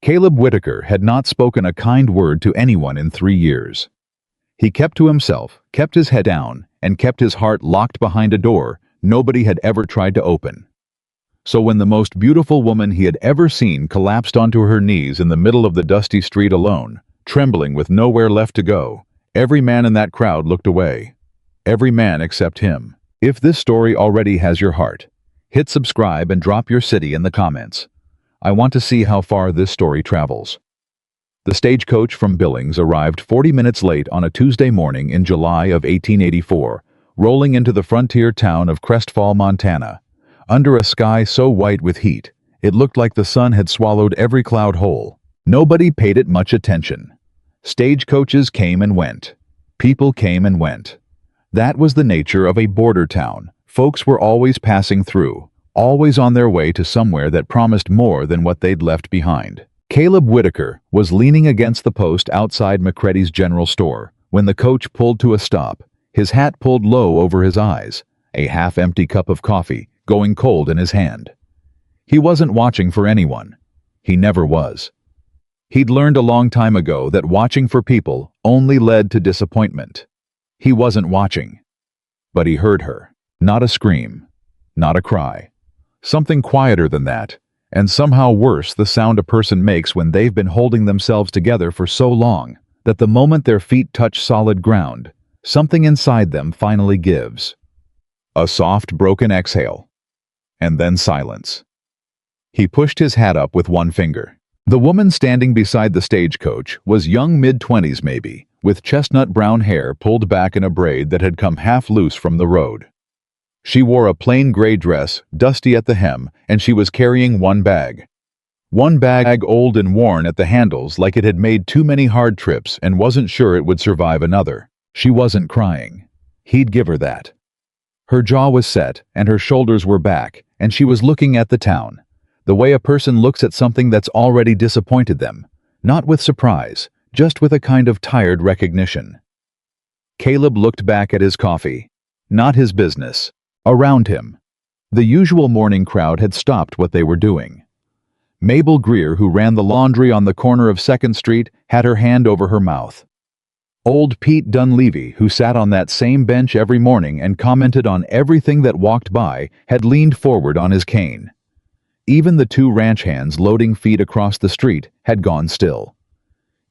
Caleb Whitaker had not spoken a kind word to anyone in 3 years. He kept to himself, kept his head down, and kept his heart locked behind a door nobody had ever tried to open. So when the most beautiful woman he had ever seen collapsed onto her knees in the middle of the dusty street alone, trembling with nowhere left to go, every man in that crowd looked away. Every man except him. If this story already has your heart, hit subscribe and drop your city in the comments. I want to see how far this story travels. The stagecoach from Billings arrived 40 minutes late on a Tuesday morning in July of 1884, rolling into the frontier town of Crestfall, Montana. Under a sky so white with heat, it looked like the sun had swallowed every cloud whole. Nobody paid it much attention. Stagecoaches came and went. People came and went. That was the nature of a border town. Folks were always passing through, always on their way to somewhere that promised more than what they'd left behind. Caleb Whitaker was leaning against the post outside McCready's general store when the coach pulled to a stop, his hat pulled low over his eyes, a half-empty cup of coffee going cold in his hand. He wasn't watching for anyone. He never was. He'd learned a long time ago that watching for people only led to disappointment. He wasn't watching. But he heard her. Not a scream. Not a cry. Something quieter than that, and somehow worse, the sound a person makes when they've been holding themselves together for so long that the moment their feet touch solid ground, something inside them finally gives. A soft, broken exhale. And then silence. He pushed his hat up with one finger. The woman standing beside the stagecoach was young, mid-20s maybe, with chestnut brown hair pulled back in a braid that had come half loose from the road. She wore a plain gray dress, dusty at the hem, and she was carrying one bag. One bag old and worn at the handles like it had made too many hard trips and wasn't sure it would survive another. She wasn't crying. He'd give her that. Her jaw was set, and her shoulders were back, and she was looking at the town, the way a person looks at something that's already disappointed them, not with surprise, just with a kind of tired recognition. Caleb looked back at his coffee. Not his business. Around him, the usual morning crowd had stopped what they were doing. Mabel Greer, who ran the laundry on the corner of 2nd Street, had her hand over her mouth. Old Pete Dunleavy, who sat on that same bench every morning and commented on everything that walked by, had leaned forward on his cane. Even the 2 ranch hands loading feed across the street had gone still.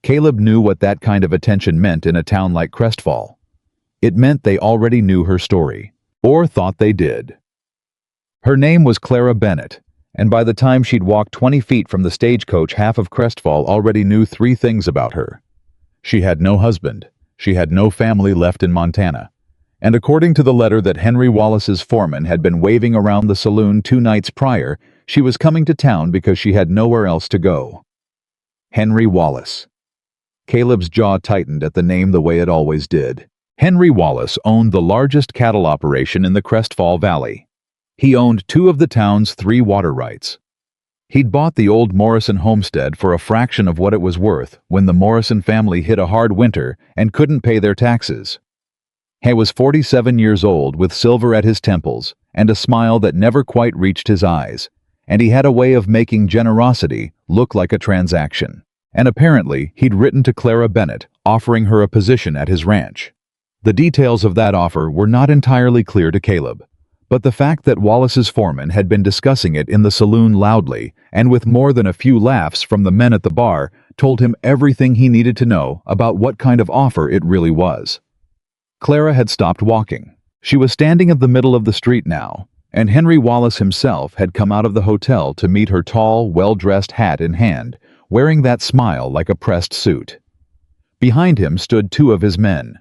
Caleb knew what that kind of attention meant in a town like Crestfall. It meant they already knew her story. Or thought they did. Her name was Clara Bennett, and by the time she'd walked 20 feet from the stagecoach, half of Crestfall already knew 3 things about her. She had no husband, she had no family left in Montana, and according to the letter that Henry Wallace's foreman had been waving around the saloon 2 nights prior, she was coming to town because she had nowhere else to go. Henry Wallace. Caleb's jaw tightened at the name the way it always did. Henry Wallace owned the largest cattle operation in the Crestfall Valley. He owned 2 of the town's 3 water rights. He'd bought the old Morrison homestead for a fraction of what it was worth when the Morrison family hit a hard winter and couldn't pay their taxes. He was 47 years old with silver at his temples and a smile that never quite reached his eyes, and he had a way of making generosity look like a transaction. And apparently he'd written to Clara Bennett offering her a position at his ranch. The details of that offer were not entirely clear to Caleb, but the fact that Wallace's foreman had been discussing it in the saloon loudly and with more than a few laughs from the men at the bar told him everything he needed to know about what kind of offer it really was. Clara had stopped walking. She was standing at the middle of the street now, and Henry Wallace himself had come out of the hotel to meet her, tall, well-dressed, hat in hand, wearing that smile like a pressed suit. Behind him stood 2 of his men.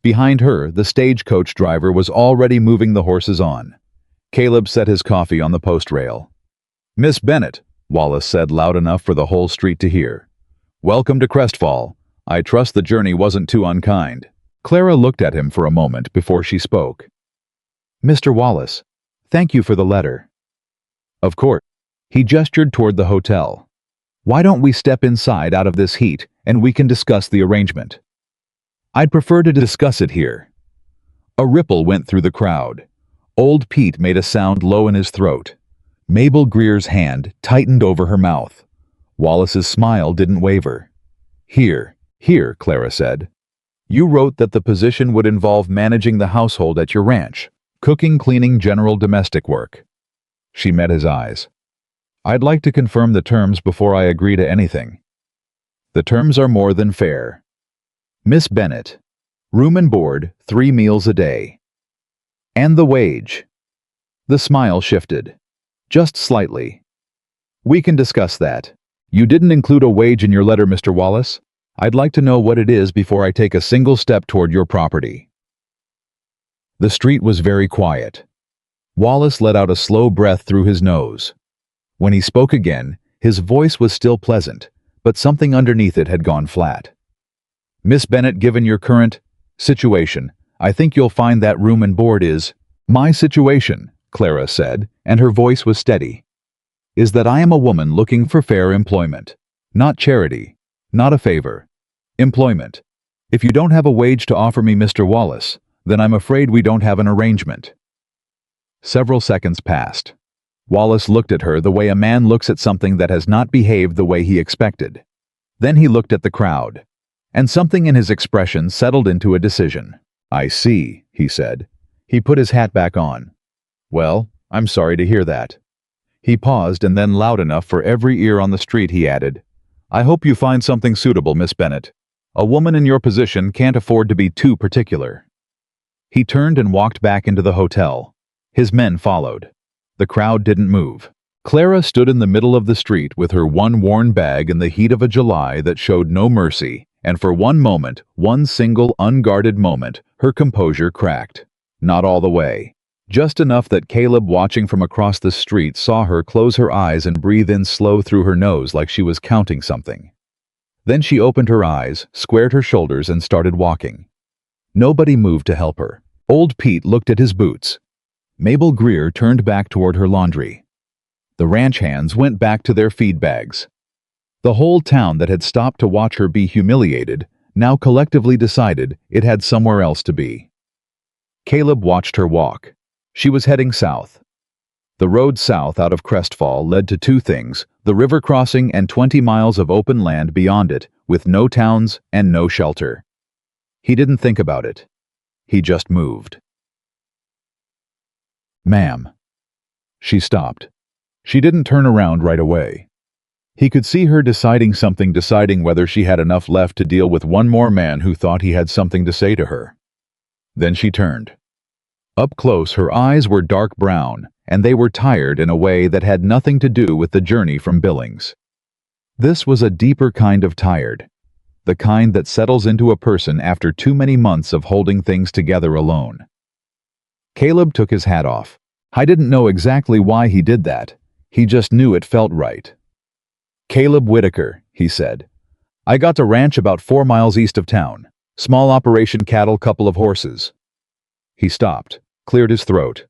Behind her, the stagecoach driver was already moving the horses on. Caleb set his coffee on the post rail. "Miss Bennett," Wallace said loud enough for the whole street to hear. "Welcome to Crestfall. I trust the journey wasn't too unkind." Clara looked at him for a moment before she spoke. "Mr. Wallace, thank you for the letter." "Of course." He gestured toward the hotel. "Why don't we step inside out of this heat and we can discuss the arrangement?" "I'd prefer to discuss it here." A ripple went through the crowd. Old Pete made a sound low in his throat. Mabel Greer's hand tightened over her mouth. Wallace's smile didn't waver. Here, Clara said. You wrote that the position would involve managing the household at your ranch, cooking, cleaning, general domestic work. She met his eyes. I'd like to confirm the terms before I agree to anything. The terms are more than fair. Miss Bennett, room and board, 3 meals a day. And the wage. The smile shifted. Just slightly. We can discuss that. You didn't include a wage in your letter, Mr. Wallace. I'd like to know what it is before I take a single step toward your property. The street was very quiet. Wallace let out a slow breath through his nose. When he spoke again, his voice was still pleasant, but something underneath it had gone flat. Miss Bennett, given your current situation, I think you'll find that room and board is my situation, Clara said, and her voice was steady. Is that I am a woman looking for fair employment. Not charity. Not a favor. Employment. If you don't have a wage to offer me, Mr. Wallace, then I'm afraid we don't have an arrangement. Several seconds passed. Wallace looked at her the way a man looks at something that has not behaved the way he expected. Then he looked at the crowd, and something in his expression settled into a decision. I see, he said. He put his hat back on. Well, I'm sorry to hear that. He paused, and then loud enough for every ear on the street he added, I hope you find something suitable, Miss Bennett. A woman in your position can't afford to be too particular. He turned and walked back into the hotel. His men followed. The crowd didn't move. Clara stood in the middle of the street with her one worn bag in the heat of a July that showed no mercy, and for one moment, one single unguarded moment, her composure cracked. Not all the way. Just enough that Caleb, watching from across the street, saw her close her eyes and breathe in slow through her nose like she was counting something. Then she opened her eyes, squared her shoulders, and started walking. Nobody moved to help her. Old Pete looked at his boots. Mabel Greer turned back toward her laundry. The ranch hands went back to their feed bags. The whole town that had stopped to watch her be humiliated now collectively decided it had somewhere else to be. Caleb watched her walk. She was heading south. The road south out of Crestfall led to two things, the river crossing and 20 miles of open land beyond it, with no towns and no shelter. He didn't think about it. He just moved. Ma'am. She stopped. She didn't turn around right away. He could see her deciding whether she had enough left to deal with one more man who thought he had something to say to her. Then she turned. Up close, her eyes were dark brown, and they were tired in a way that had nothing to do with the journey from Billings. This was a deeper kind of tired, the kind that settles into a person after too many months of holding things together alone. Caleb took his hat off. I didn't know exactly why he did that. He just knew it felt right. Caleb Whitaker, he said. I got to ranch about 4 miles east of town. Small operation, cattle, couple of horses. He stopped, cleared his throat.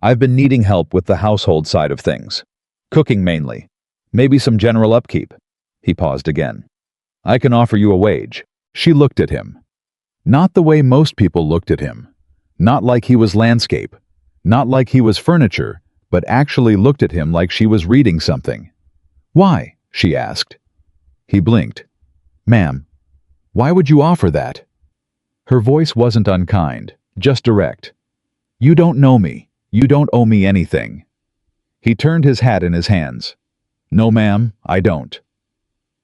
I've been needing help with the household side of things. Cooking mainly. Maybe some general upkeep. He paused again. I can offer you a wage. She looked at him. Not the way most people looked at him. Not like he was landscape. Not like he was furniture, but actually looked at him like she was reading something. Why? She asked. He blinked. Ma'am, why would you offer that? Her voice wasn't unkind, just direct. You don't know me. You don't owe me anything. He turned his hat in his hands. No, ma'am, I don't.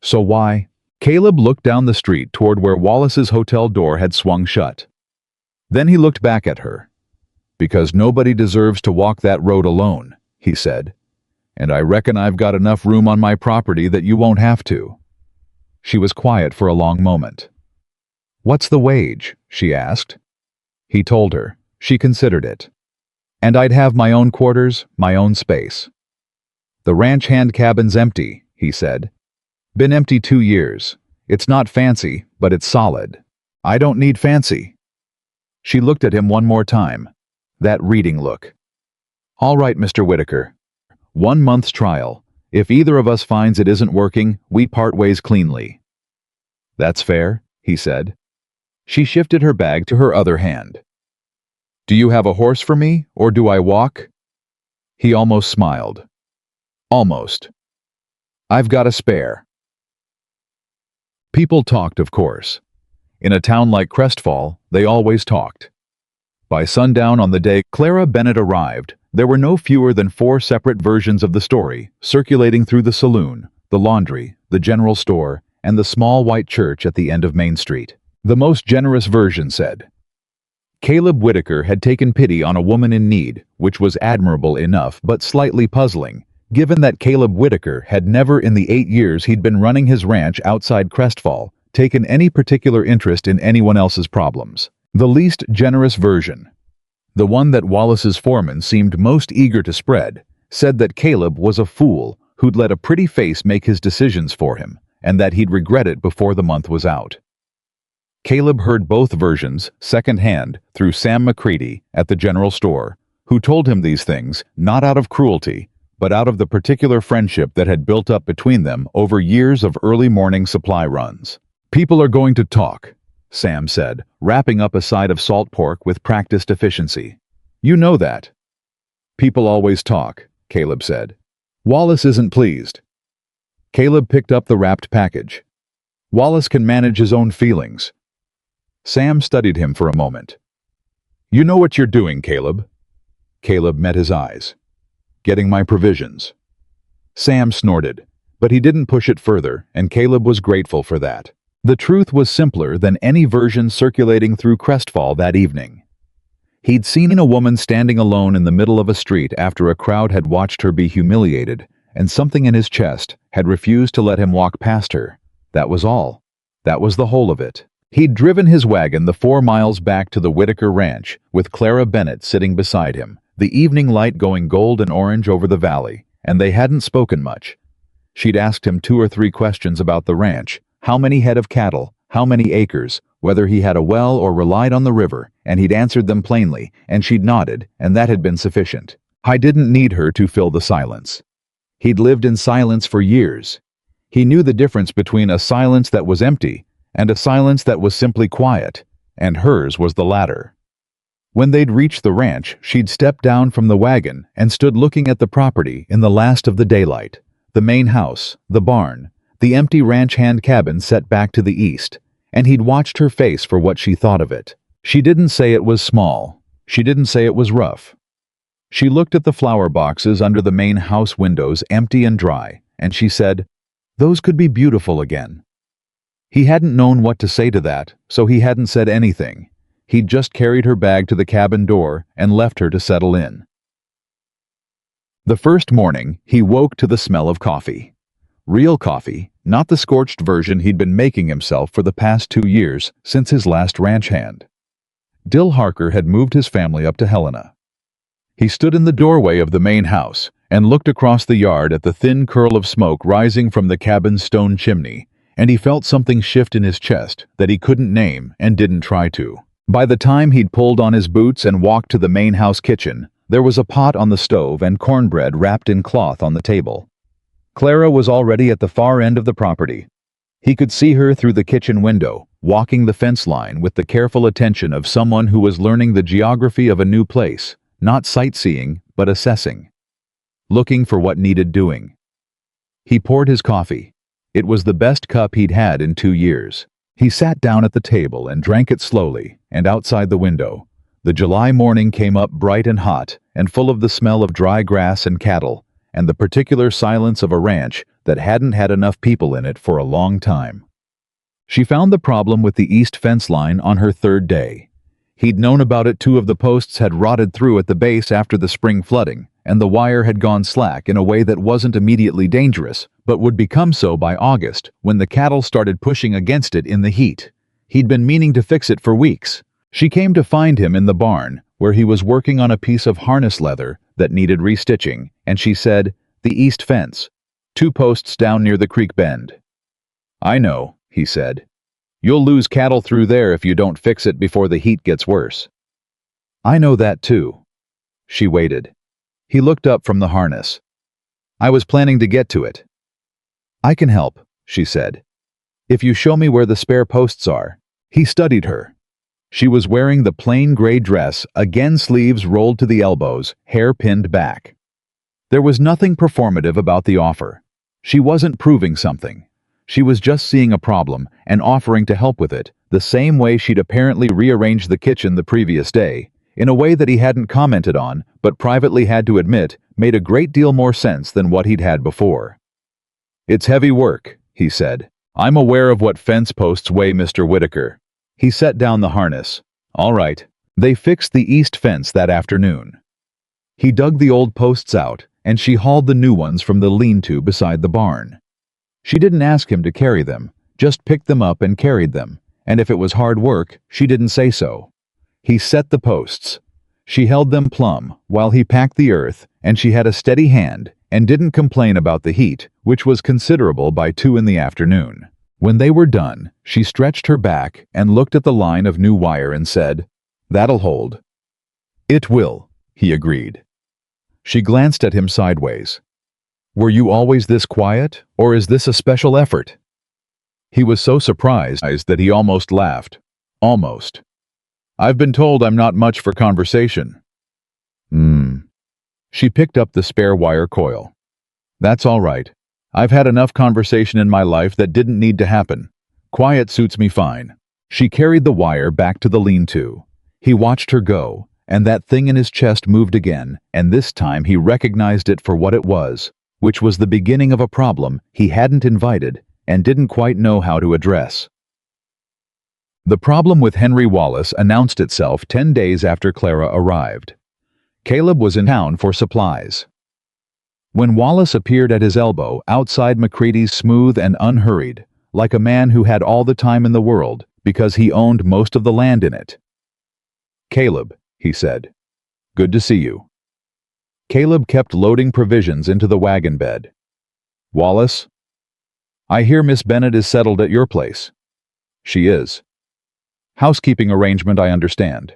So why? Caleb looked down the street toward where Wallace's hotel door had swung shut. Then he looked back at her. Because nobody deserves to walk that road alone, he said. And I reckon I've got enough room on my property that you won't have to. She was quiet for a long moment. What's the wage? She asked. He told her. She considered it. And I'd have my own quarters, my own space. The ranch hand cabin's empty, he said. Been empty 2 years. It's not fancy, but it's solid. I don't need fancy. She looked at him one more time. That reading look. All right, Mr. Whitaker. 1 month's trial. If either of us finds it isn't working, we part ways cleanly. That's fair, he said. She shifted her bag to her other hand. Do you have a horse for me, or do I walk? He almost smiled. Almost. I've got a spare. People talked, of course. In a town like Crestfall, they always talked. By sundown on the day Clara Bennett arrived, there were no fewer than 4 separate versions of the story circulating through the saloon, the laundry, the general store, and the small white church at the end of Main Street. The most generous version said, Caleb Whitaker had taken pity on a woman in need, which was admirable enough but slightly puzzling, given that Caleb Whitaker had never in the 8 years he'd been running his ranch outside Crestfall taken any particular interest in anyone else's problems. The least generous version, the one that Wallace's foreman seemed most eager to spread, said that Caleb was a fool who'd let a pretty face make his decisions for him, and that he'd regret it before the month was out. Caleb heard both versions second-hand through Sam McCready at the general store, who told him these things not out of cruelty, but out of the particular friendship that had built up between them over years of early morning supply runs. People are going to talk, Sam said, wrapping up a side of salt pork with practiced efficiency. You know that. People always talk, Caleb said. Wallace isn't pleased. Caleb picked up the wrapped package. Wallace can manage his own feelings. Sam studied him for a moment. You know what you're doing, Caleb. Caleb met his eyes. Getting my provisions. Sam snorted, but he didn't push it further, and Caleb was grateful for that. The truth was simpler than any version circulating through Crestfall that evening. He'd seen a woman standing alone in the middle of a street after a crowd had watched her be humiliated, and something in his chest had refused to let him walk past her. That was all. That was the whole of it. He'd driven his wagon the 4 miles back to the Whitaker ranch, with Clara Bennett sitting beside him, the evening light going gold and orange over the valley, and they hadn't spoken much. She'd asked him 2 or 3 questions about the ranch, how many head of cattle, how many acres, whether he had a well or relied on the river, and he'd answered them plainly, and she'd nodded, and that had been sufficient. I didn't need her to fill the silence. He'd lived in silence for years. He knew the difference between a silence that was empty and a silence that was simply quiet, and hers was the latter. When they'd reached the ranch, she'd stepped down from the wagon and stood looking at the property in the last of the daylight, the main house, the barn, the empty ranch hand cabin set back to the east, and he'd watched her face for what she thought of it. She didn't say it was small. She didn't say it was rough. She looked at the flower boxes under the main house windows, empty and dry, and she said, "Those could be beautiful again." He hadn't known what to say to that, so he hadn't said anything. He'd just carried her bag to the cabin door and left her to settle in. The first morning, he woke to the smell of coffee. Real coffee, not the scorched version he'd been making himself for the past 2 years since his last ranch hand. Dill Harker had moved his family up to Helena. He stood in the doorway of the main house and looked across the yard at the thin curl of smoke rising from the cabin's stone chimney, and he felt something shift in his chest that he couldn't name and didn't try to. By the time he'd pulled on his boots and walked to the main house kitchen, there was a pot on the stove and cornbread wrapped in cloth on the table. Clara was already at the far end of the property. He could see her through the kitchen window, walking the fence line with the careful attention of someone who was learning the geography of a new place, not sightseeing, but assessing. Looking for what needed doing. He poured his coffee. It was the best cup he'd had in 2 years. He sat down at the table and drank it slowly, and outside the window, the July morning came up bright and hot and full of the smell of dry grass and cattle, and the particular silence of a ranch that hadn't had enough people in it for a long time. She found the problem with the east fence line on her 3rd day. He'd known about it. 2 of the posts had rotted through at the base after the spring flooding, and the wire had gone slack in a way that wasn't immediately dangerous, but would become so by August when the cattle started pushing against it in the heat. He'd been meaning to fix it for weeks. She came to find him in the barn, where he was working on a piece of harness leather that needed restitching, and she said, "The east fence, 2 posts down near the creek bend." "I know," he said. "You'll lose cattle through there if you don't fix it before the heat gets worse." "I know that too." She waited. He looked up from the harness. "I was planning to get to it." "I can help," she said. "If you show me where the spare posts are." He studied her. She was wearing the plain gray dress, again sleeves rolled to the elbows, hair pinned back. There was nothing performative about the offer. She wasn't proving something. She was just seeing a problem and offering to help with it, the same way she'd apparently rearranged the kitchen the previous day, in a way that he hadn't commented on, but privately had to admit made a great deal more sense than what he'd had before. "It's heavy work," he said. "I'm aware of what fence posts weigh, Mr. Whitaker." He set down the harness. "All right." They fixed the east fence that afternoon. He dug the old posts out, and she hauled the new ones from the lean-to beside the barn. She didn't ask him to carry them, just picked them up and carried them, and if it was hard work, she didn't say so. He set the posts. She held them plumb while he packed the earth, and she had a steady hand and didn't complain about the heat, which was considerable by 2 in the afternoon. When they were done, she stretched her back and looked at the line of new wire and said, "That'll hold." "It will," he agreed. She glanced at him sideways. "Were you always this quiet, or is this a special effort?" He was so surprised that he almost laughed. "Almost. I've been told I'm not much for conversation." She picked up the spare wire coil. "That's all right. I've had enough conversation in my life that didn't need to happen. Quiet suits me fine." She carried the wire back to the lean-to. He watched her go, and that thing in his chest moved again, and this time he recognized it for what it was, which was the beginning of a problem he hadn't invited and didn't quite know how to address. The problem with Henry Wallace announced itself 10 days after Clara arrived. Caleb was in town for supplies. When Wallace appeared at his elbow outside McCready's smooth and unhurried, like a man who had all the time in the world because he owned most of the land in it. "Caleb," he said. "Good to see you." Caleb kept loading provisions into the wagon bed. "Wallace?" "I hear Miss Bennett is settled at your place." "She is." "Housekeeping arrangement, I understand."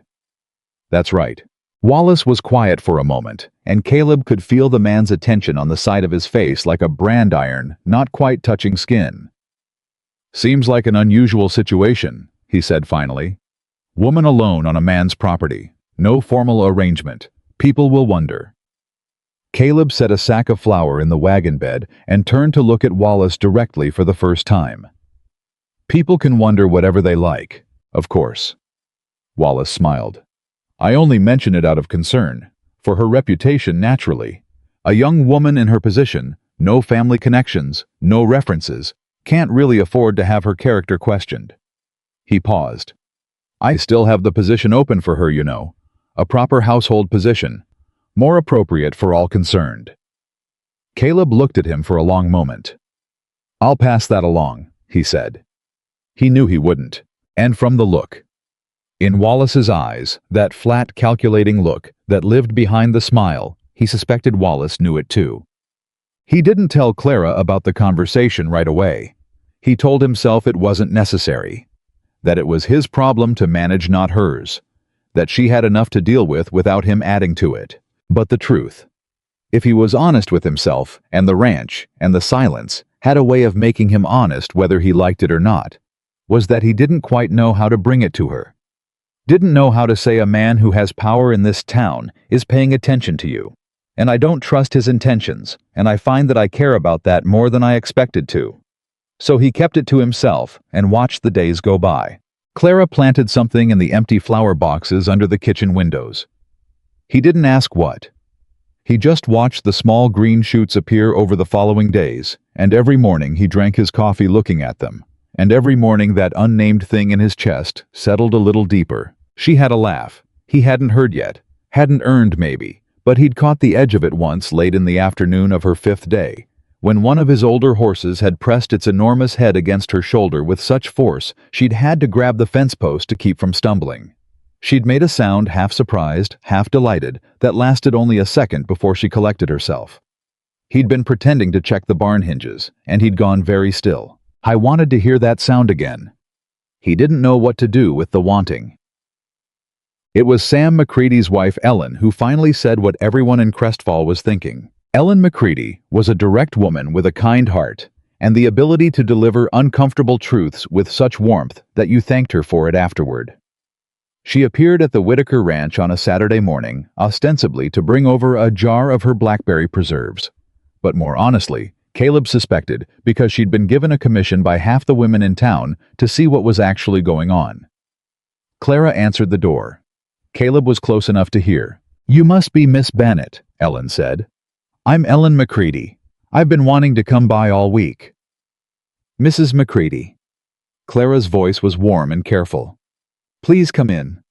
"That's right." Wallace was quiet for a moment, and Caleb could feel the man's attention on the side of his face like a brand iron, not quite touching skin. "Seems like an unusual situation," he said finally. "Woman alone on a man's property. No formal arrangement. People will wonder." Caleb set a sack of flour in the wagon bed and turned to look at Wallace directly for the first time. "People can wonder whatever they like, of course." Wallace smiled. "I only mention it out of concern, for her reputation naturally. A young woman in her position, no family connections, no references, can't really afford to have her character questioned." He paused. "I still have the position open for her, you know. A proper household position. More appropriate for all concerned." Caleb looked at him for a long moment. "I'll pass that along," he said. He knew he wouldn't, and from the look. In Wallace's eyes, that flat, calculating look that lived behind the smile, he suspected Wallace knew it too. He didn't tell Clara about the conversation right away. He told himself it wasn't necessary. That it was his problem to manage, not hers. That she had enough to deal with without him adding to it. But the truth, if he was honest with himself, and the ranch, and the silence, had a way of making him honest whether he liked it or not, was that he didn't quite know how to bring it to her. Didn't know how to say a man who has power in this town is paying attention to you. And I don't trust his intentions, and I find that I care about that more than I expected to. So he kept it to himself and watched the days go by. Clara planted something in the empty flower boxes under the kitchen windows. He didn't ask what. He just watched the small green shoots appear over the following days, and every morning he drank his coffee looking at them. And every morning that unnamed thing in his chest settled a little deeper. She had a laugh. He hadn't heard yet. Hadn't earned maybe, but he'd caught the edge of it once late in the afternoon of her 5th day, when one of his older horses had pressed its enormous head against her shoulder with such force she'd had to grab the fence post to keep from stumbling. She'd made a sound half surprised, half delighted, that lasted only a second before she collected herself. He'd been pretending to check the barn hinges, and he'd gone very still. I wanted to hear that sound again. He didn't know what to do with the wanting. It was Sam McCready's wife Ellen who finally said what everyone in Crestfall was thinking. Ellen McCready was a direct woman with a kind heart, and the ability to deliver uncomfortable truths with such warmth that you thanked her for it afterward. She appeared at the Whitaker ranch on a Saturday morning, ostensibly to bring over a jar of her blackberry preserves. But more honestly, Caleb suspected because she'd been given a commission by half the women in town to see what was actually going on. Clara answered the door. Caleb was close enough to hear. "You must be Miss Bennett," Ellen said. "I'm Ellen McCready. I've been wanting to come by all week." "Mrs. McCready." Clara's voice was warm and careful. "Please come in."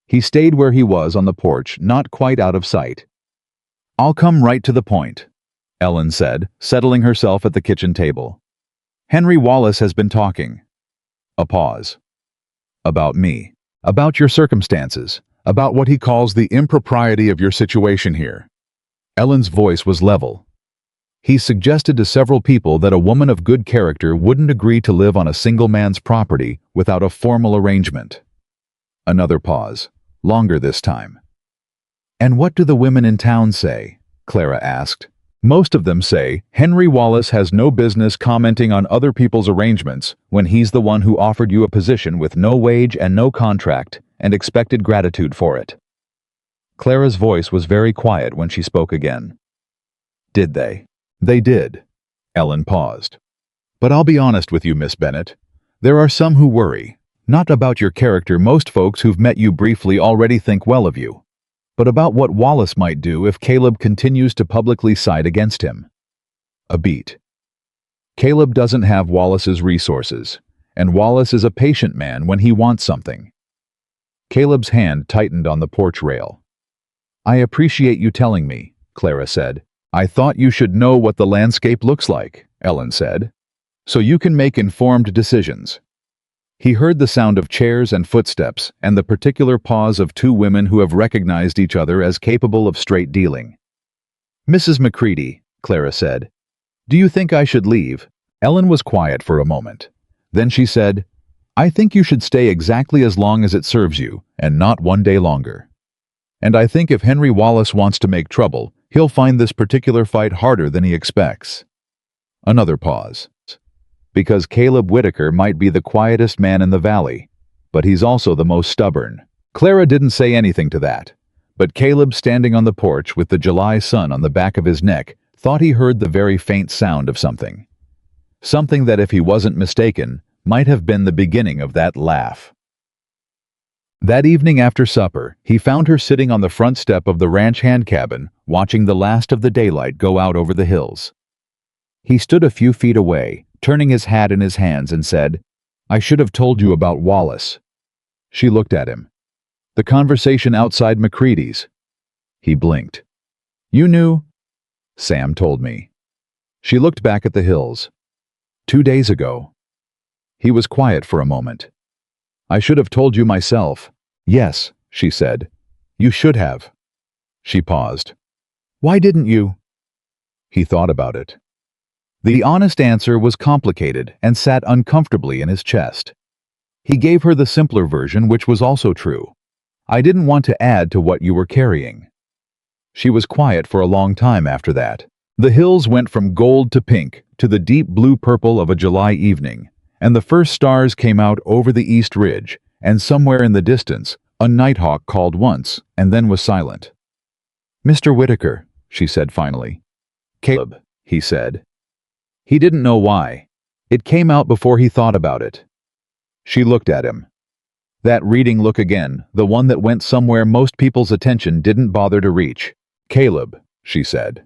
He stayed where he was on the porch, not quite out of sight. "I'll come right to the point," Ellen said, settling herself at the kitchen table. "Henry Wallace has been talking." A pause. "About me. About your circumstances. About what he calls the impropriety of your situation here." Ellen's voice was level. "He suggested to several people that a woman of good character wouldn't agree to live on a single man's property without a formal arrangement." Another pause. Longer this time. "And what do the women in town say?" Clara asked. "Most of them say Henry Wallace has no business commenting on other people's arrangements when he's the one who offered you a position with no wage and no contract and expected gratitude for it." Clara's voice was very quiet when she spoke again. "Did they?" "They did." Ellen paused. "But I'll be honest with you, Miss Bennett. There are some who worry. Not about your character. Most folks who've met you briefly already think well of you. But about what Wallace might do if Caleb continues to publicly side against him." A beat. "Caleb doesn't have Wallace's resources, and Wallace is a patient man when he wants something." Caleb's hand tightened on the porch rail. "I appreciate you telling me," Clara said. "I thought you should know what the landscape looks like," Ellen said, "so you can make informed decisions." He heard the sound of chairs and footsteps and the particular pause of two women who have recognized each other as capable of straight dealing. "Mrs. McCready," Clara said, "do you think I should leave?" Ellen was quiet for a moment. Then she said, "I think you should stay exactly as long as it serves you, and not one day longer. And I think if Henry Wallace wants to make trouble, he'll find this particular fight harder than he expects." Another pause. "Because Caleb Whitaker might be the quietest man in the valley, but he's also the most stubborn." Clara didn't say anything to that, but Caleb, standing on the porch with the July sun on the back of his neck, thought he heard the very faint sound of something. Something that, if he wasn't mistaken, might have been the beginning of that laugh. That evening after supper, he found her sitting on the front step of the ranch hand cabin, watching the last of the daylight go out over the hills. He stood a few feet away, turning his hat in his hands, and said, "I should have told you about Wallace." She looked at him. "The conversation outside McCready's." He blinked. "You knew?" "Sam told me." She looked back at the hills. 2 days ago." He was quiet for a moment. "I should have told you myself." "Yes," she said. "You should have." She paused. "Why didn't you?" He thought about it. The honest answer was complicated and sat uncomfortably in his chest. He gave her the simpler version, which was also true. "I didn't want to add to what you were carrying." She was quiet for a long time after that. The hills went from gold to pink to the deep blue-purple of a July evening, and the first stars came out over the east ridge, and somewhere in the distance, a nighthawk called once and then was silent. "Mr. Whitaker," she said finally. "Caleb," he said. He didn't know why. It came out before he thought about it. She looked at him. That reading look again, the one that went somewhere most people's attention didn't bother to reach. "Caleb," she said.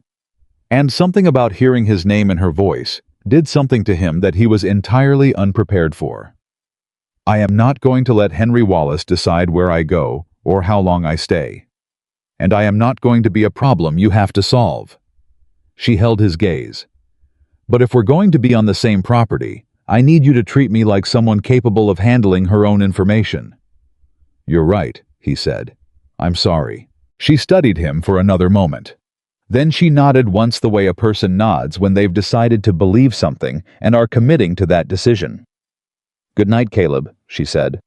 And something about hearing his name in her voice did something to him that he was entirely unprepared for. "I am not going to let Henry Wallace decide where I go or how long I stay. And I am not going to be a problem you have to solve." She held his gaze. "But if we're going to be on the same property, I need you to treat me like someone capable of handling her own information." "You're right," he said. "I'm sorry." She studied him for another moment. Then she nodded once, the way a person nods when they've decided to believe something and are committing to that decision. "Good night, Caleb," she said.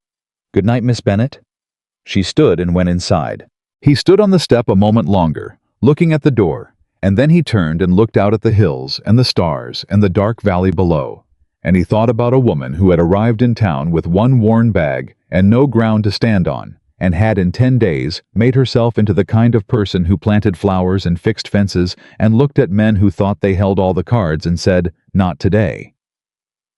"Good night, Miss Bennett." She stood and went inside. He stood on the step a moment longer, looking at the door, and then he turned and looked out at the hills and the stars and the dark valley below, and he thought about a woman who had arrived in town with one worn bag and no ground to stand on, and had in 10 days made herself into the kind of person who planted flowers and fixed fences and looked at men who thought they held all the cards and said, "Not today."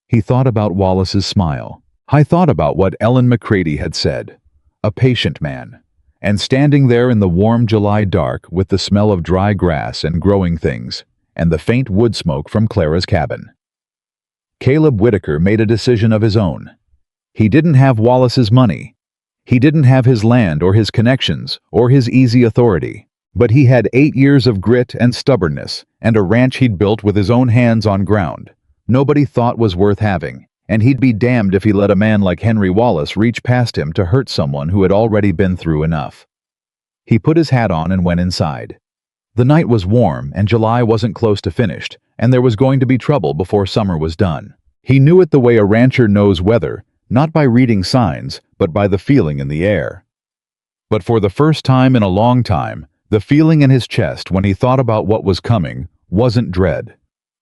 He thought about Wallace's smile. I thought about what Ellen McCready had said. A patient man. And standing there in the warm July dark with the smell of dry grass and growing things, and the faint wood smoke from Clara's cabin. Caleb Whitaker made a decision of his own. He didn't have Wallace's money. He didn't have his land or his connections or his easy authority. But he had 8 years of grit and stubbornness and a ranch he'd built with his own hands on ground nobody thought was worth having, and he'd be damned if he let a man like Henry Wallace reach past him to hurt someone who had already been through enough. He put his hat on and went inside. The night was warm and July wasn't close to finished, and there was going to be trouble before summer was done. He knew it the way a rancher knows weather, not by reading signs, but by the feeling in the air. But for the first time in a long time, the feeling in his chest when he thought about what was coming wasn't dread.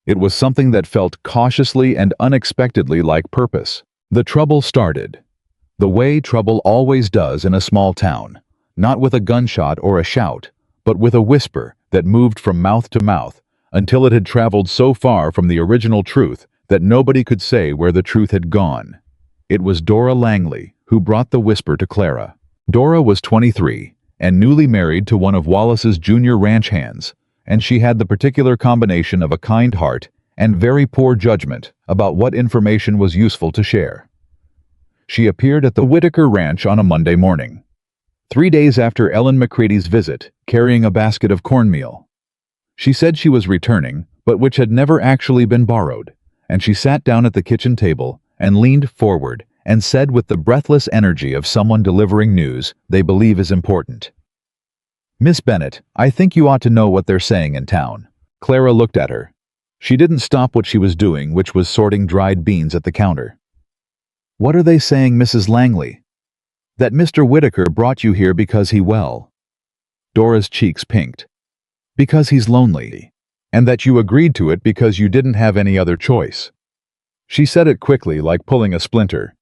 It was something that felt cautiously and unexpectedly like purpose. The trouble started. The way trouble always does in a small town, not with a gunshot or a shout, but with a whisper that moved from mouth to mouth until it had traveled so far from the original truth that nobody could say where the truth had gone. It was Dora Langley who brought the whisper to Clara. Dora was 23 and newly married to one of Wallace's junior ranch hands, and she had the particular combination of a kind heart and very poor judgment about what information was useful to share. She appeared at the Whitaker ranch on a Monday morning, 3 days after Ellen McCready's visit, carrying a basket of cornmeal. She said she was returning, but which had never actually been borrowed, and she sat down at the kitchen table and leaned forward and said with the breathless energy of someone delivering news they believe is important, "Miss Bennett, I think you ought to know what they're saying in town." Clara looked at her. She didn't stop what she was doing, which was sorting dried beans at the counter. "What are they saying, Mrs. Langley?" "That Mr. Whitaker brought you here because he well." Dora's cheeks pinked. "Because he's lonely. And that you agreed to it because you didn't have any other choice." She said it quickly, like pulling a splinter.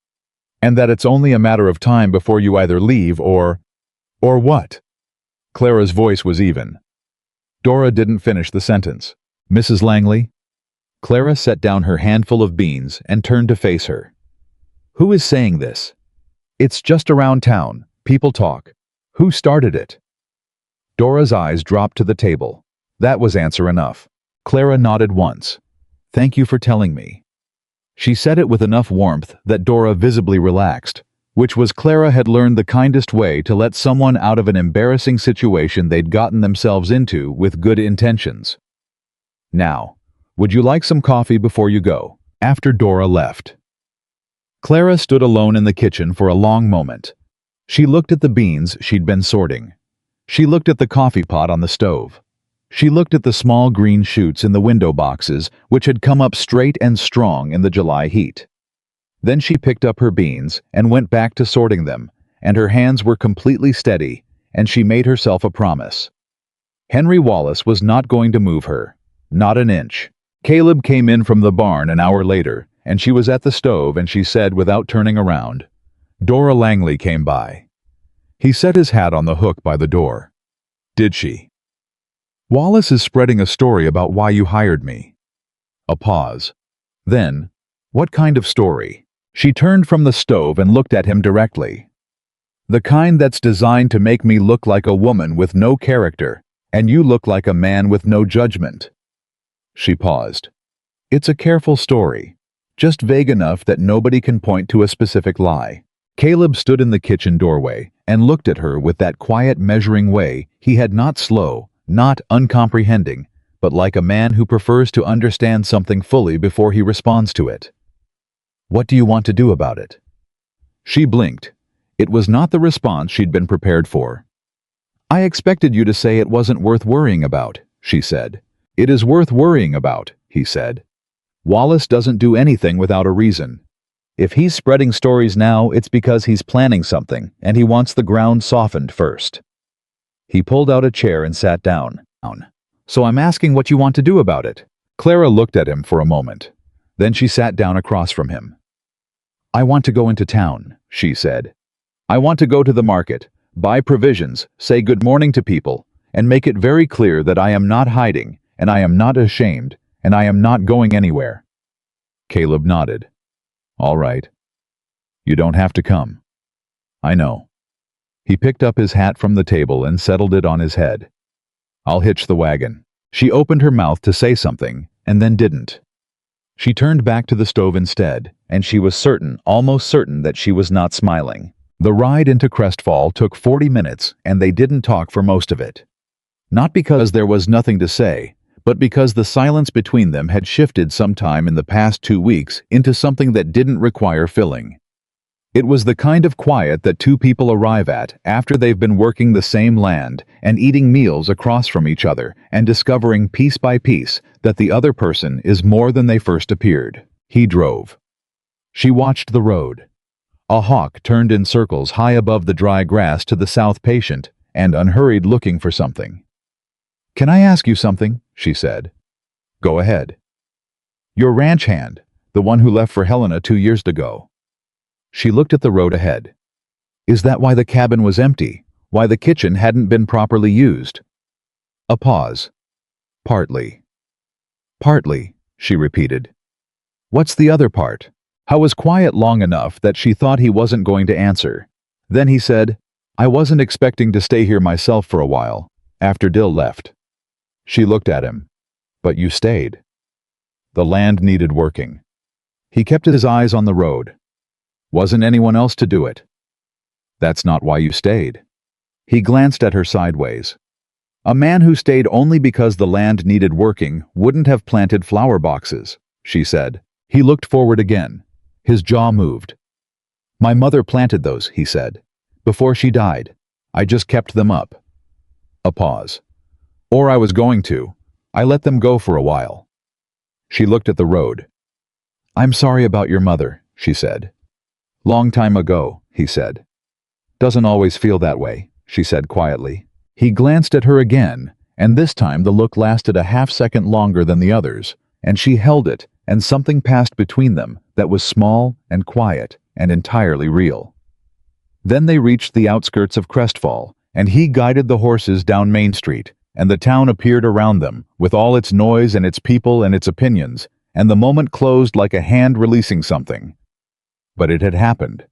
"And that it's only a matter of time before you either leave or what?" Clara's voice was even. Dora didn't finish the sentence. "Mrs. Langley?" Clara set down her handful of beans and turned to face her. "Who is saying this?" "It's just around town. People talk. Who started it?" Dora's eyes dropped to the table. That was answer enough. Clara nodded once. "Thank you for telling me." She said it with enough warmth that Dora visibly relaxed, which was Clara had learned the kindest way to let someone out of an embarrassing situation they'd gotten themselves into with good intentions. "Now, would you like some coffee before you go?" After Dora left. Clara stood alone in the kitchen for a long moment. She looked at the beans she'd been sorting. She looked at the coffee pot on the stove. She looked at the small green shoots in the window boxes which had come up straight and strong in the July heat. Then she picked up her beans and went back to sorting them, and her hands were completely steady, and she made herself a promise. Henry Wallace was not going to move her, not an inch. Caleb came in from the barn an hour later, and she was at the stove, and she said without turning around, "Dora Langley came by." He set his hat on the hook by the door. "Did she?" "Wallace is spreading a story about why you hired me." A pause. Then, "What kind of story?" She turned from the stove and looked at him directly. "The kind that's designed to make me look like a woman with no character, and you look like a man with no judgment." She paused. "It's a careful story, just vague enough that nobody can point to a specific lie." Caleb stood in the kitchen doorway and looked at her with that quiet measuring way he had, not slow, not uncomprehending, but like a man who prefers to understand something fully before he responds to it. "What do you want to do about it?" She blinked. It was not the response she'd been prepared for. "I expected you to say it wasn't worth worrying about," she said. "It is worth worrying about," he said. "Wallace doesn't do anything without a reason. If he's spreading stories now, it's because he's planning something, and he wants the ground softened first." He pulled out a chair and sat down. "So I'm asking what you want to do about it." Clara looked at him for a moment. Then she sat down across from him. "I want to go into town," she said. I want to go to the market, buy provisions, say good morning to people, and make it very clear that I am not hiding, and I am not ashamed, and I am not going anywhere." Caleb nodded. "All right. You don't have to come. I know." He picked up his hat from the table and settled it on his head. "I'll hitch the wagon." She opened her mouth to say something, and then didn't. She turned back to the stove instead, and she was certain, almost certain, that she was not smiling. The ride into Crestfall took 40 minutes, and they didn't talk for most of it. Not because there was nothing to say, but because the silence between them had shifted sometime in the past 2 weeks into something that didn't require filling. It was the kind of quiet that two people arrive at after they've been working the same land and eating meals across from each other and discovering piece by piece that the other person is more than they first appeared. He drove. She watched the road. A hawk turned in circles high above the dry grass to the south patient and unhurried looking for something. "Can I ask you something?" she said. "Go ahead." "Your ranch hand, the one who left for Helena 2 years ago." She looked at the road ahead. "Is that why the cabin was empty? Why the kitchen hadn't been properly used?" A pause. "Partly." "Partly," she repeated. "What's the other part?" Howe was quiet long enough that she thought he wasn't going to answer. Then he said, "I wasn't expecting to stay here myself for a while, after Dill left." She looked at him. "But you stayed." The land needed working. He kept his eyes on the road. "Wasn't anyone else to do it?" "That's not why you stayed." He glanced at her sideways. "A man who stayed only because the land needed working wouldn't have planted flower boxes," she said. He looked forward again. His jaw moved. "My mother planted those," he said. "Before she died. I just kept them up." A pause. "Or I was going to. I let them go for a while." She looked at the road. "I'm sorry about your mother," she said. "Long time ago," he said. "Doesn't always feel that way," she said quietly. He glanced at her again, and this time the look lasted a half-second longer than the others, and she held it, and something passed between them that was small and quiet and entirely real. Then they reached the outskirts of Crestfall, and he guided the horses down Main Street, and the town appeared around them, with all its noise and its people and its opinions, and the moment closed like a hand releasing something. But it had happened,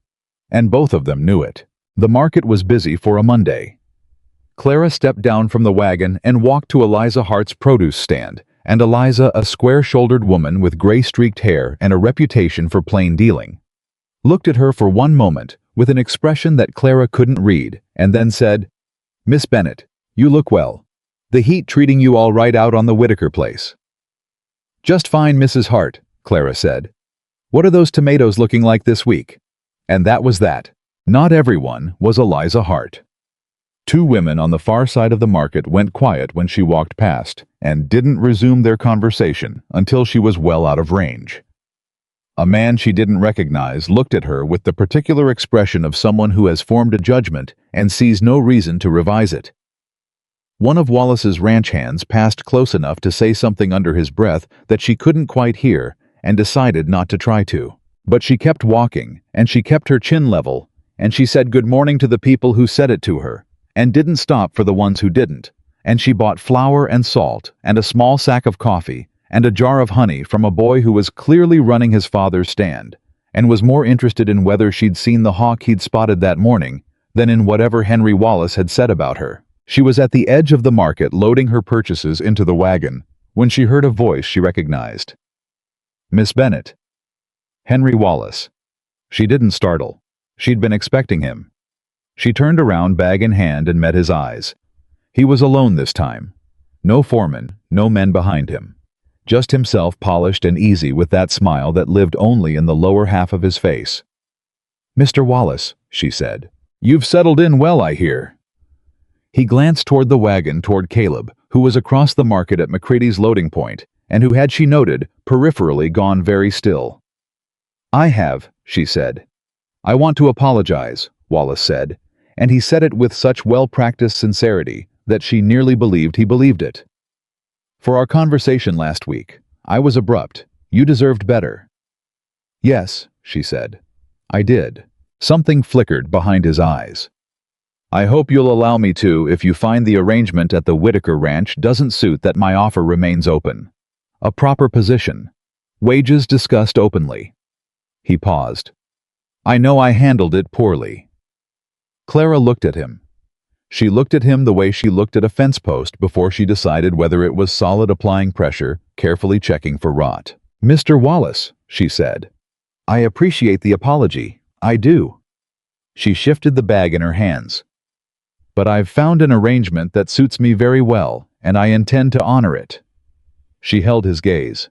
and both of them knew it. The market was busy for a Monday. Clara stepped down from the wagon and walked to Eliza Hart's produce stand, and Eliza, a square-shouldered woman with gray-streaked hair and a reputation for plain dealing, looked at her for one moment with an expression that Clara couldn't read, and then said, "Miss Bennett, you look well. The heat treating you all right out on the Whitaker place?" "Just fine, Mrs. Hart," Clara said. "What are those tomatoes looking like this week?" And that was that. Not everyone was Eliza Hart. Two women on the far side of the market went quiet when she walked past, and didn't resume their conversation until she was well out of range. A man she didn't recognize looked at her with the particular expression of someone who has formed a judgment and sees no reason to revise it. One of Wallace's ranch hands passed close enough to say something under his breath that she couldn't quite hear, and decided not to try to. But she kept walking, and she kept her chin level, and she said good morning to the people who said it to her, and didn't stop for the ones who didn't, and she bought flour and salt, and a small sack of coffee, and a jar of honey from a boy who was clearly running his father's stand, and was more interested in whether she'd seen the hawk he'd spotted that morning than in whatever Henry Wallace had said about her. She was at the edge of the market loading her purchases into the wagon, when she heard a voice she recognized. "Miss Bennett." Henry Wallace. She didn't startle. She'd been expecting him. She turned around, bag in hand, and met his eyes. He was alone this time. No foreman, no men behind him. Just himself, polished and easy, with that smile that lived only in the lower half of his face. "Mr. Wallace," she said. "You've settled in well, I hear." He glanced toward the wagon, toward Caleb, who was across the market at McCready's loading point, and who had, she noted, peripherally gone very still. "I have," she said. "I want to apologize," Wallace said, and he said it with such well-practiced sincerity that she nearly believed he believed it. "For our conversation last week. I was abrupt. You deserved better." "Yes," she said. "I did. Something flickered behind his eyes. I hope you'll allow me to if you find the arrangement at the Whitaker ranch doesn't suit that my offer remains open. A proper position. Wages discussed openly. He paused. I know I handled it poorly. Clara looked at him. She looked at him the way she looked at a fence post before she decided whether it was solid, applying pressure, carefully checking for rot. Mr. Wallace, she said. I appreciate the apology. I do. She shifted the bag in her hands. But I've found an arrangement that suits me very well, and I intend to honor it. She held his gaze.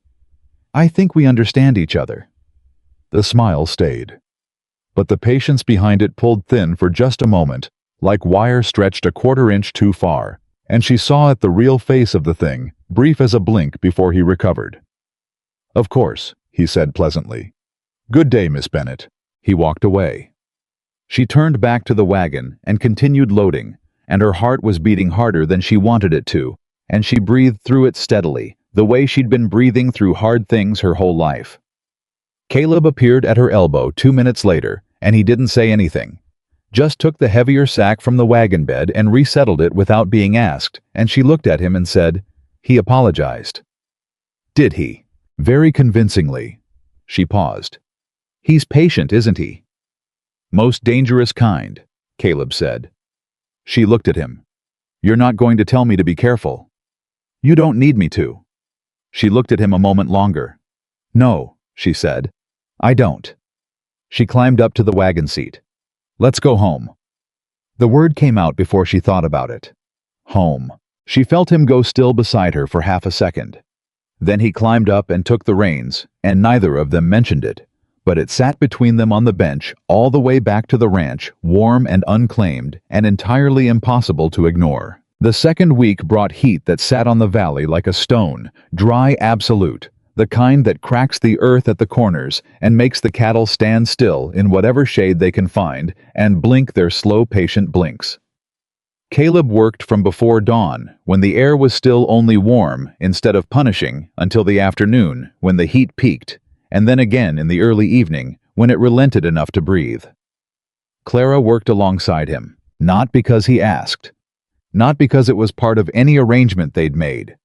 I think we understand each other. The smile stayed. But the patience behind it pulled thin for just a moment, like wire stretched a quarter-inch too far, and she saw at the real face of the thing, brief as a blink before he recovered. Of course, he said pleasantly. Good day, Miss Bennett. He walked away. She turned back to the wagon and continued loading, and her heart was beating harder than she wanted it to, and she breathed through it steadily, the way she'd been breathing through hard things her whole life. Caleb appeared at her elbow 2 minutes later, and he didn't say anything. Just took the heavier sack from the wagon bed and resettled it without being asked, and she looked at him and said, He apologized. Did he? Very convincingly. She paused. He's patient, isn't he? Most dangerous kind, Caleb said. She looked at him. You're not going to tell me to be careful. You don't need me to. She looked at him a moment longer. No, she said. I don't. She climbed up to the wagon seat. Let's go home. The word came out before she thought about it. Home. She felt him go still beside her for half a second. Then he climbed up and took the reins, and neither of them mentioned it, but it sat between them on the bench all the way back to the ranch, warm and unclaimed, and entirely impossible to ignore. The second week brought heat that sat on the valley like a stone, dry absolute, the kind that cracks the earth at the corners and makes the cattle stand still in whatever shade they can find and blink their slow, patient blinks. Caleb worked from before dawn, when the air was still only warm instead of punishing, until the afternoon, when the heat peaked, and then again in the early evening, when it relented enough to breathe. Clara worked alongside him, not because he asked, not because it was part of any arrangement they'd made,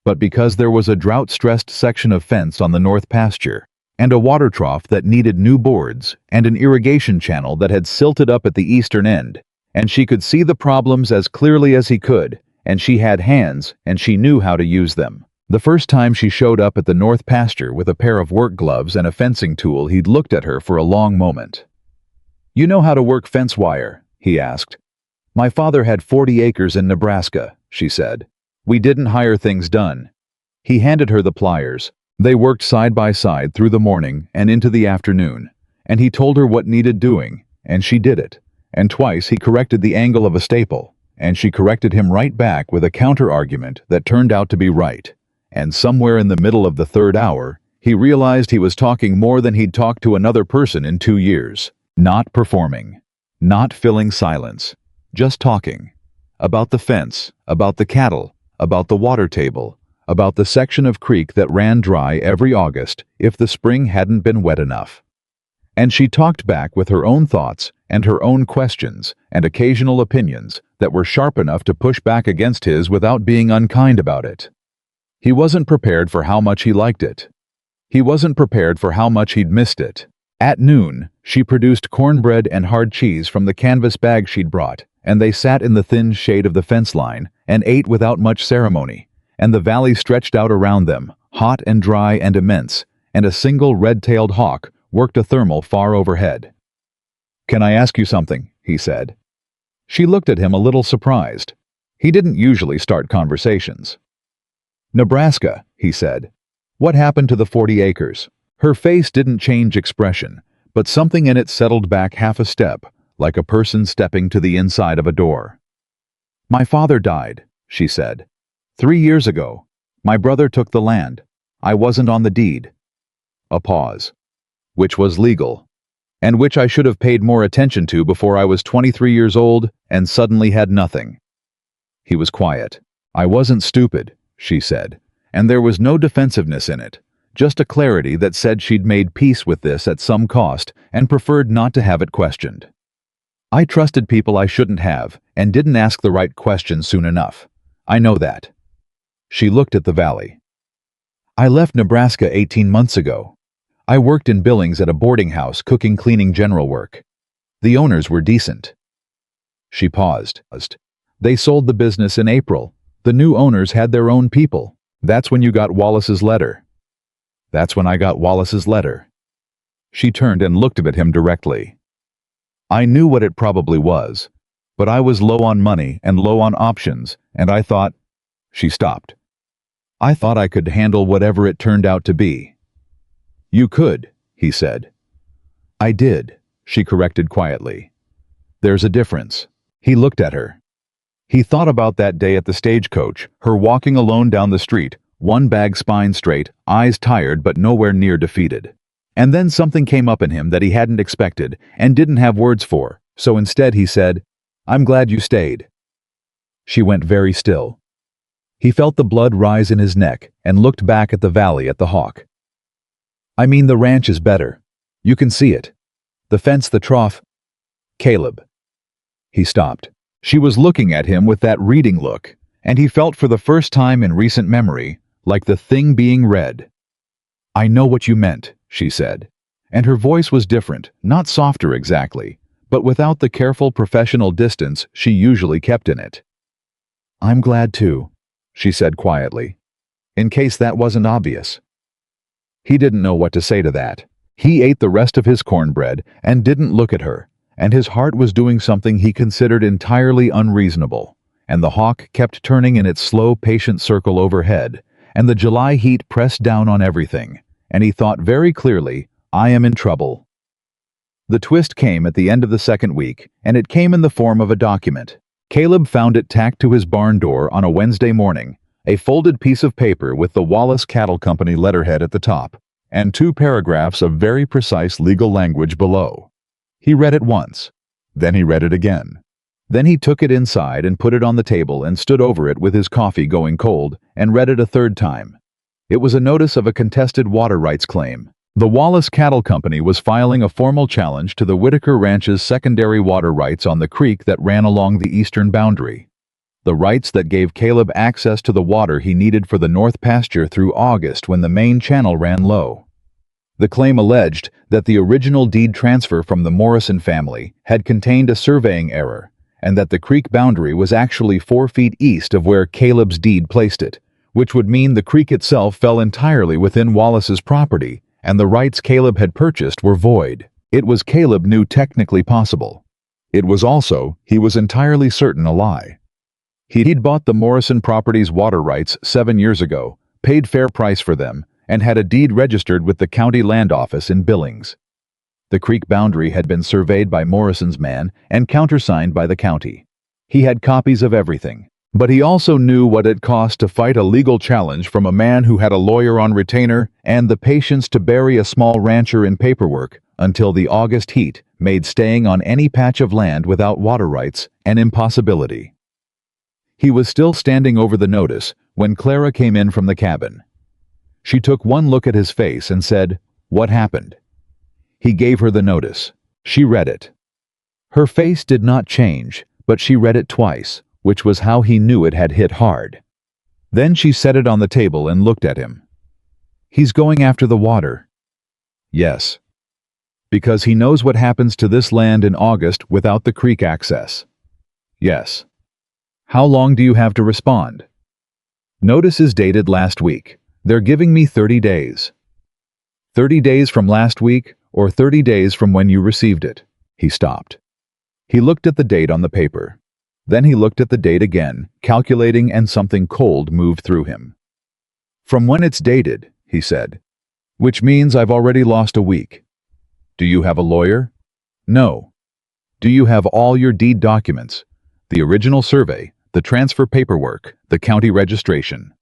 but because there was a drought-stressed section of fence on the north pasture, and a water trough that needed new boards, and an irrigation channel that had silted up at the eastern end, and she could see the problems as clearly as he could, and she had hands, and she knew how to use them. The first time she showed up at the north pasture with a pair of work gloves and a fencing tool, he'd looked at her for a long moment. You know how to work fence wire? He asked. My father had 40 acres in Nebraska, she said. We didn't hire things done. He handed her the pliers. They worked side by side through the morning and into the afternoon, and he told her what needed doing, and she did it. And twice he corrected the angle of a staple, and she corrected him right back with a counter-argument that turned out to be right. And somewhere in the middle of the third hour, he realized he was talking more than he'd talked to another person in 2 years. Not performing. Not filling silence. Just talking. About the fence, about the cattle, about the water table, about the section of creek that ran dry every August if the spring hadn't been wet enough. And she talked back with her own thoughts and her own questions and occasional opinions that were sharp enough to push back against his without being unkind about it. He wasn't prepared for how much he liked it. He wasn't prepared for how much he'd missed it. At noon, she produced cornbread and hard cheese from the canvas bag she'd brought, and they sat in the thin shade of the fence line and ate without much ceremony, and the valley stretched out around them, hot and dry and immense, and a single red-tailed hawk worked a thermal far overhead. Can I ask you something? He said. She looked at him a little surprised. He didn't usually start conversations. Nebraska, he said. What happened to the 40 acres? Her face didn't change expression, but something in it settled back half a step, like a person stepping to the inside of a door. My father died, she said. 3 years ago. My brother took the land. I wasn't on the deed. A pause. Which was legal, and which I should have paid more attention to before I was 23 years old and suddenly had nothing. He was quiet. I wasn't stupid, she said, and there was no defensiveness in it, just a clarity that said she'd made peace with this at some cost and preferred not to have it questioned. I trusted people I shouldn't have and didn't ask the right questions soon enough. I know that. She looked at the valley. I left Nebraska 18 months ago. I worked in Billings at a boarding house cooking cleaning general work. The owners were decent. She paused. They sold the business in April. The new owners had their own people. That's when you got Wallace's letter. That's when I got Wallace's letter. She turned and looked at him directly. I knew what it probably was, but I was low on money and low on options, and I thought... She stopped. I thought I could handle whatever it turned out to be. You could, he said. I did, she corrected quietly. There's a difference. He looked at her. He thought about that day at the stagecoach, her walking alone down the street, one bag spine straight, eyes tired but nowhere near defeated. And then something came up in him that he hadn't expected and didn't have words for, so instead he said, I'm glad you stayed. She went very still. He felt the blood rise in his neck and looked back at the valley at the hawk. I mean, the ranch is better. You can see it. The fence, the trough. Caleb. He stopped. She was looking at him with that reading look, and he felt for the first time in recent memory, like the thing being read. I know what you meant, she said, and her voice was different, not softer exactly, but without the careful professional distance she usually kept in it. I'm glad too, she said quietly, in case that wasn't obvious. He didn't know what to say to that. He ate the rest of his cornbread and didn't look at her, and his heart was doing something he considered entirely unreasonable, and the hawk kept turning in its slow, patient circle overhead, and the July heat pressed down on everything, and he thought very clearly, I am in trouble. The twist came at the end of the second week, and it came in the form of a document. Caleb found it tacked to his barn door on a Wednesday morning, a folded piece of paper with the Wallace Cattle Company letterhead at the top, and 2 paragraphs of very precise legal language below. He read it once. Then he read it again. Then he took it inside and put it on the table and stood over it with his coffee going cold and read it a third time. It was a notice of a contested water rights claim. The Wallace Cattle Company was filing a formal challenge to the Whitaker Ranch's secondary water rights on the creek that ran along the eastern boundary. The rights that gave Caleb access to the water he needed for the north pasture through August when the main channel ran low. The claim alleged that the original deed transfer from the Morrison family had contained a surveying error, and that the creek boundary was actually 4 feet east of where Caleb's deed placed it, which would mean the creek itself fell entirely within Wallace's property, and the rights Caleb had purchased were void. It was, Caleb knew, technically possible. It was also, he was entirely certain, a lie. He'd bought the Morrison property's water rights 7 years ago, paid fair price for them, and had a deed registered with the county land office in Billings. The creek boundary had been surveyed by Morrison's man and countersigned by the county. He had copies of everything, but he also knew what it cost to fight a legal challenge from a man who had a lawyer on retainer and the patience to bury a small rancher in paperwork until the August heat made staying on any patch of land without water rights an impossibility. He was still standing over the notice when Clara came in from the cabin. She took one look at his face and said, "What happened?" He gave her the notice. She read it. Her face did not change, but she read it twice, which was how he knew it had hit hard. Then she set it on the table and looked at him. He's going after the water. Yes. Because he knows what happens to this land in August without the creek access. Yes. How long do you have to respond? Notice is dated last week. They're giving me 30 days. 30 days from last week, or 30 days from when you received it. He stopped. He looked at the date on the paper. Then he looked at the date again, calculating, and something cold moved through him. From when it's dated, he said. Which means I've already lost a week. Do you have a lawyer? No. Do you have all your deed documents? The original survey, the transfer paperwork, the county registration.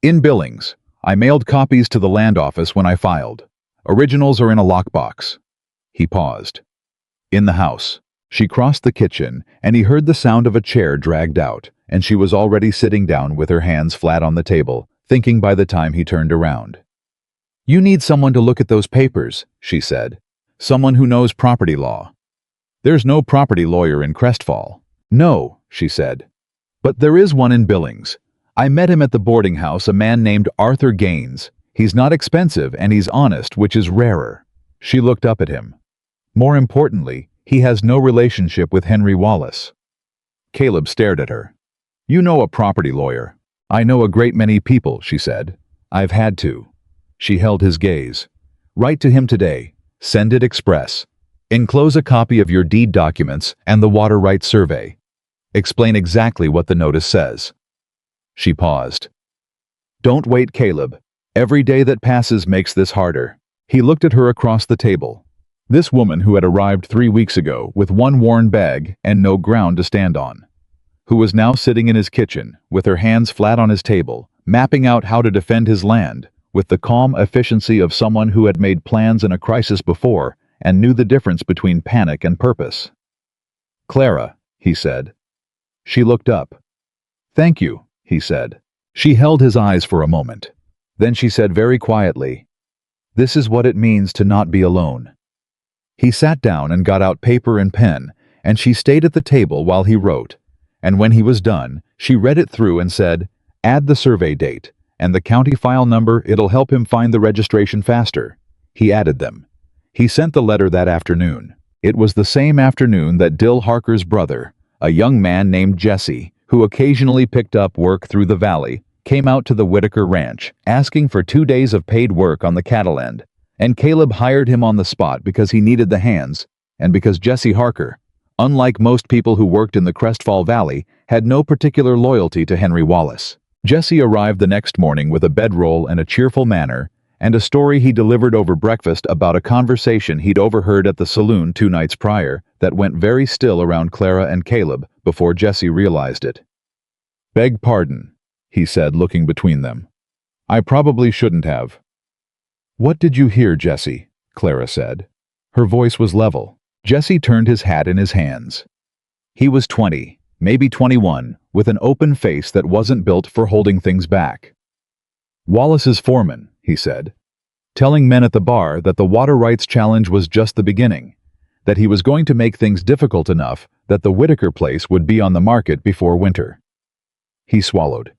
In Billings, I mailed copies to the land office when I filed. Originals are in a lockbox. He paused. In the house. She crossed the kitchen, and he heard the sound of a chair dragged out, and she was already sitting down with her hands flat on the table, thinking by the time he turned around. "You need someone to look at those papers," she said. "Someone who knows property law." "There's no property lawyer in Crestfall." "No," she said. "But there is one in Billings. I met him at the boarding house, a man named Arthur Gaines. He's not expensive and he's honest, which is rarer." She looked up at him. "More importantly, he has no relationship with Henry Wallace." Caleb stared at her. "You know a property lawyer." "I know a great many people," she said. "I've had to." She held his gaze. "Write to him today. Send it express. Enclose a copy of your deed documents and the water rights survey. Explain exactly what the notice says." She paused. "Don't wait, Caleb. Every day that passes makes this harder." He looked at her across the table. This woman who had arrived 3 weeks ago with one worn bag and no ground to stand on. Who was now sitting in his kitchen, with her hands flat on his table, mapping out how to defend his land, with the calm efficiency of someone who had made plans in a crisis before and knew the difference between panic and purpose. "Clara," he said. She looked up. "Thank you," he said. She held his eyes for a moment. Then she said very quietly, "This is what it means to not be alone." He sat down and got out paper and pen, and she stayed at the table while he wrote. And when he was done, she read it through and said, "Add the survey date and the county file number. It'll help him find the registration faster." He added them. He sent the letter that afternoon. It was the same afternoon that Dill Harker's brother, a young man named Jesse, who occasionally picked up work through the valley, came out to the Whitaker ranch, asking for 2 days of paid work on the cattle end, and Caleb hired him on the spot because he needed the hands, and because Jesse Harker, unlike most people who worked in the Crestfall Valley, had no particular loyalty to Henry Wallace. Jesse arrived the next morning with a bedroll and a cheerful manner, and a story he delivered over breakfast about a conversation he'd overheard at the saloon 2 nights prior that went very still around Clara and Caleb before Jesse realized it. "Beg pardon," he said, looking between them. "I probably shouldn't have." "What did you hear, Jesse?" Clara said. Her voice was level. Jesse turned his hat in his hands. He was 20, maybe 21, with an open face that wasn't built for holding things back. "Wallace's foreman," he said, telling men at the bar that the water rights challenge was just the beginning, that he was going to make things difficult enough that the Whitaker place would be on the market before winter. He swallowed.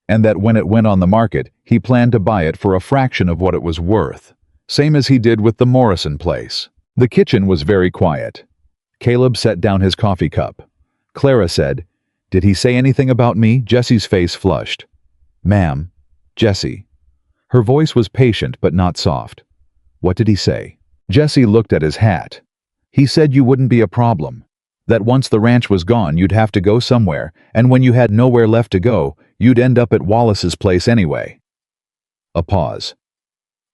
And that when it went on the market, he planned to buy it for a fraction of what it was worth, same as he did with the Morrison place. The kitchen was very quiet. Caleb set down his coffee cup. Clara said, "Did he say anything about me?" Jesse's face flushed. "Ma'am, Jesse." Her voice was patient but not soft. "What did he say?" Jesse looked at his hat. "He said you wouldn't be a problem. That once the ranch was gone, you'd have to go somewhere, and when you had nowhere left to go, you'd end up at Wallace's place anyway." A pause.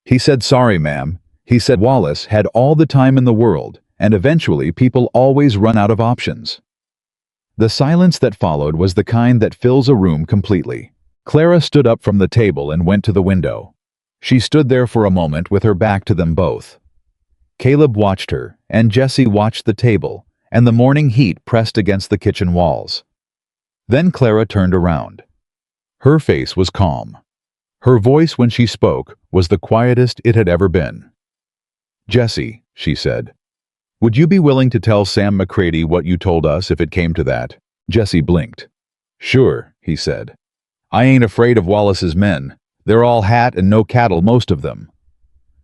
"He said sorry, ma'am. He said Wallace had all the time in the world, and eventually people always run out of options." The silence that followed was the kind that fills a room completely. Clara stood up from the table and went to the window. She stood there for a moment with her back to them both. Caleb watched her, and Jesse watched the table, and the morning heat pressed against the kitchen walls. Then Clara turned around. Her face was calm. Her voice when she spoke was the quietest it had ever been. "Jesse," she said, "would you be willing to tell Sam McCready what you told us if it came to that?" Jesse blinked. "Sure," he said. "I ain't afraid of Wallace's men. They're all hat and no cattle, most of them."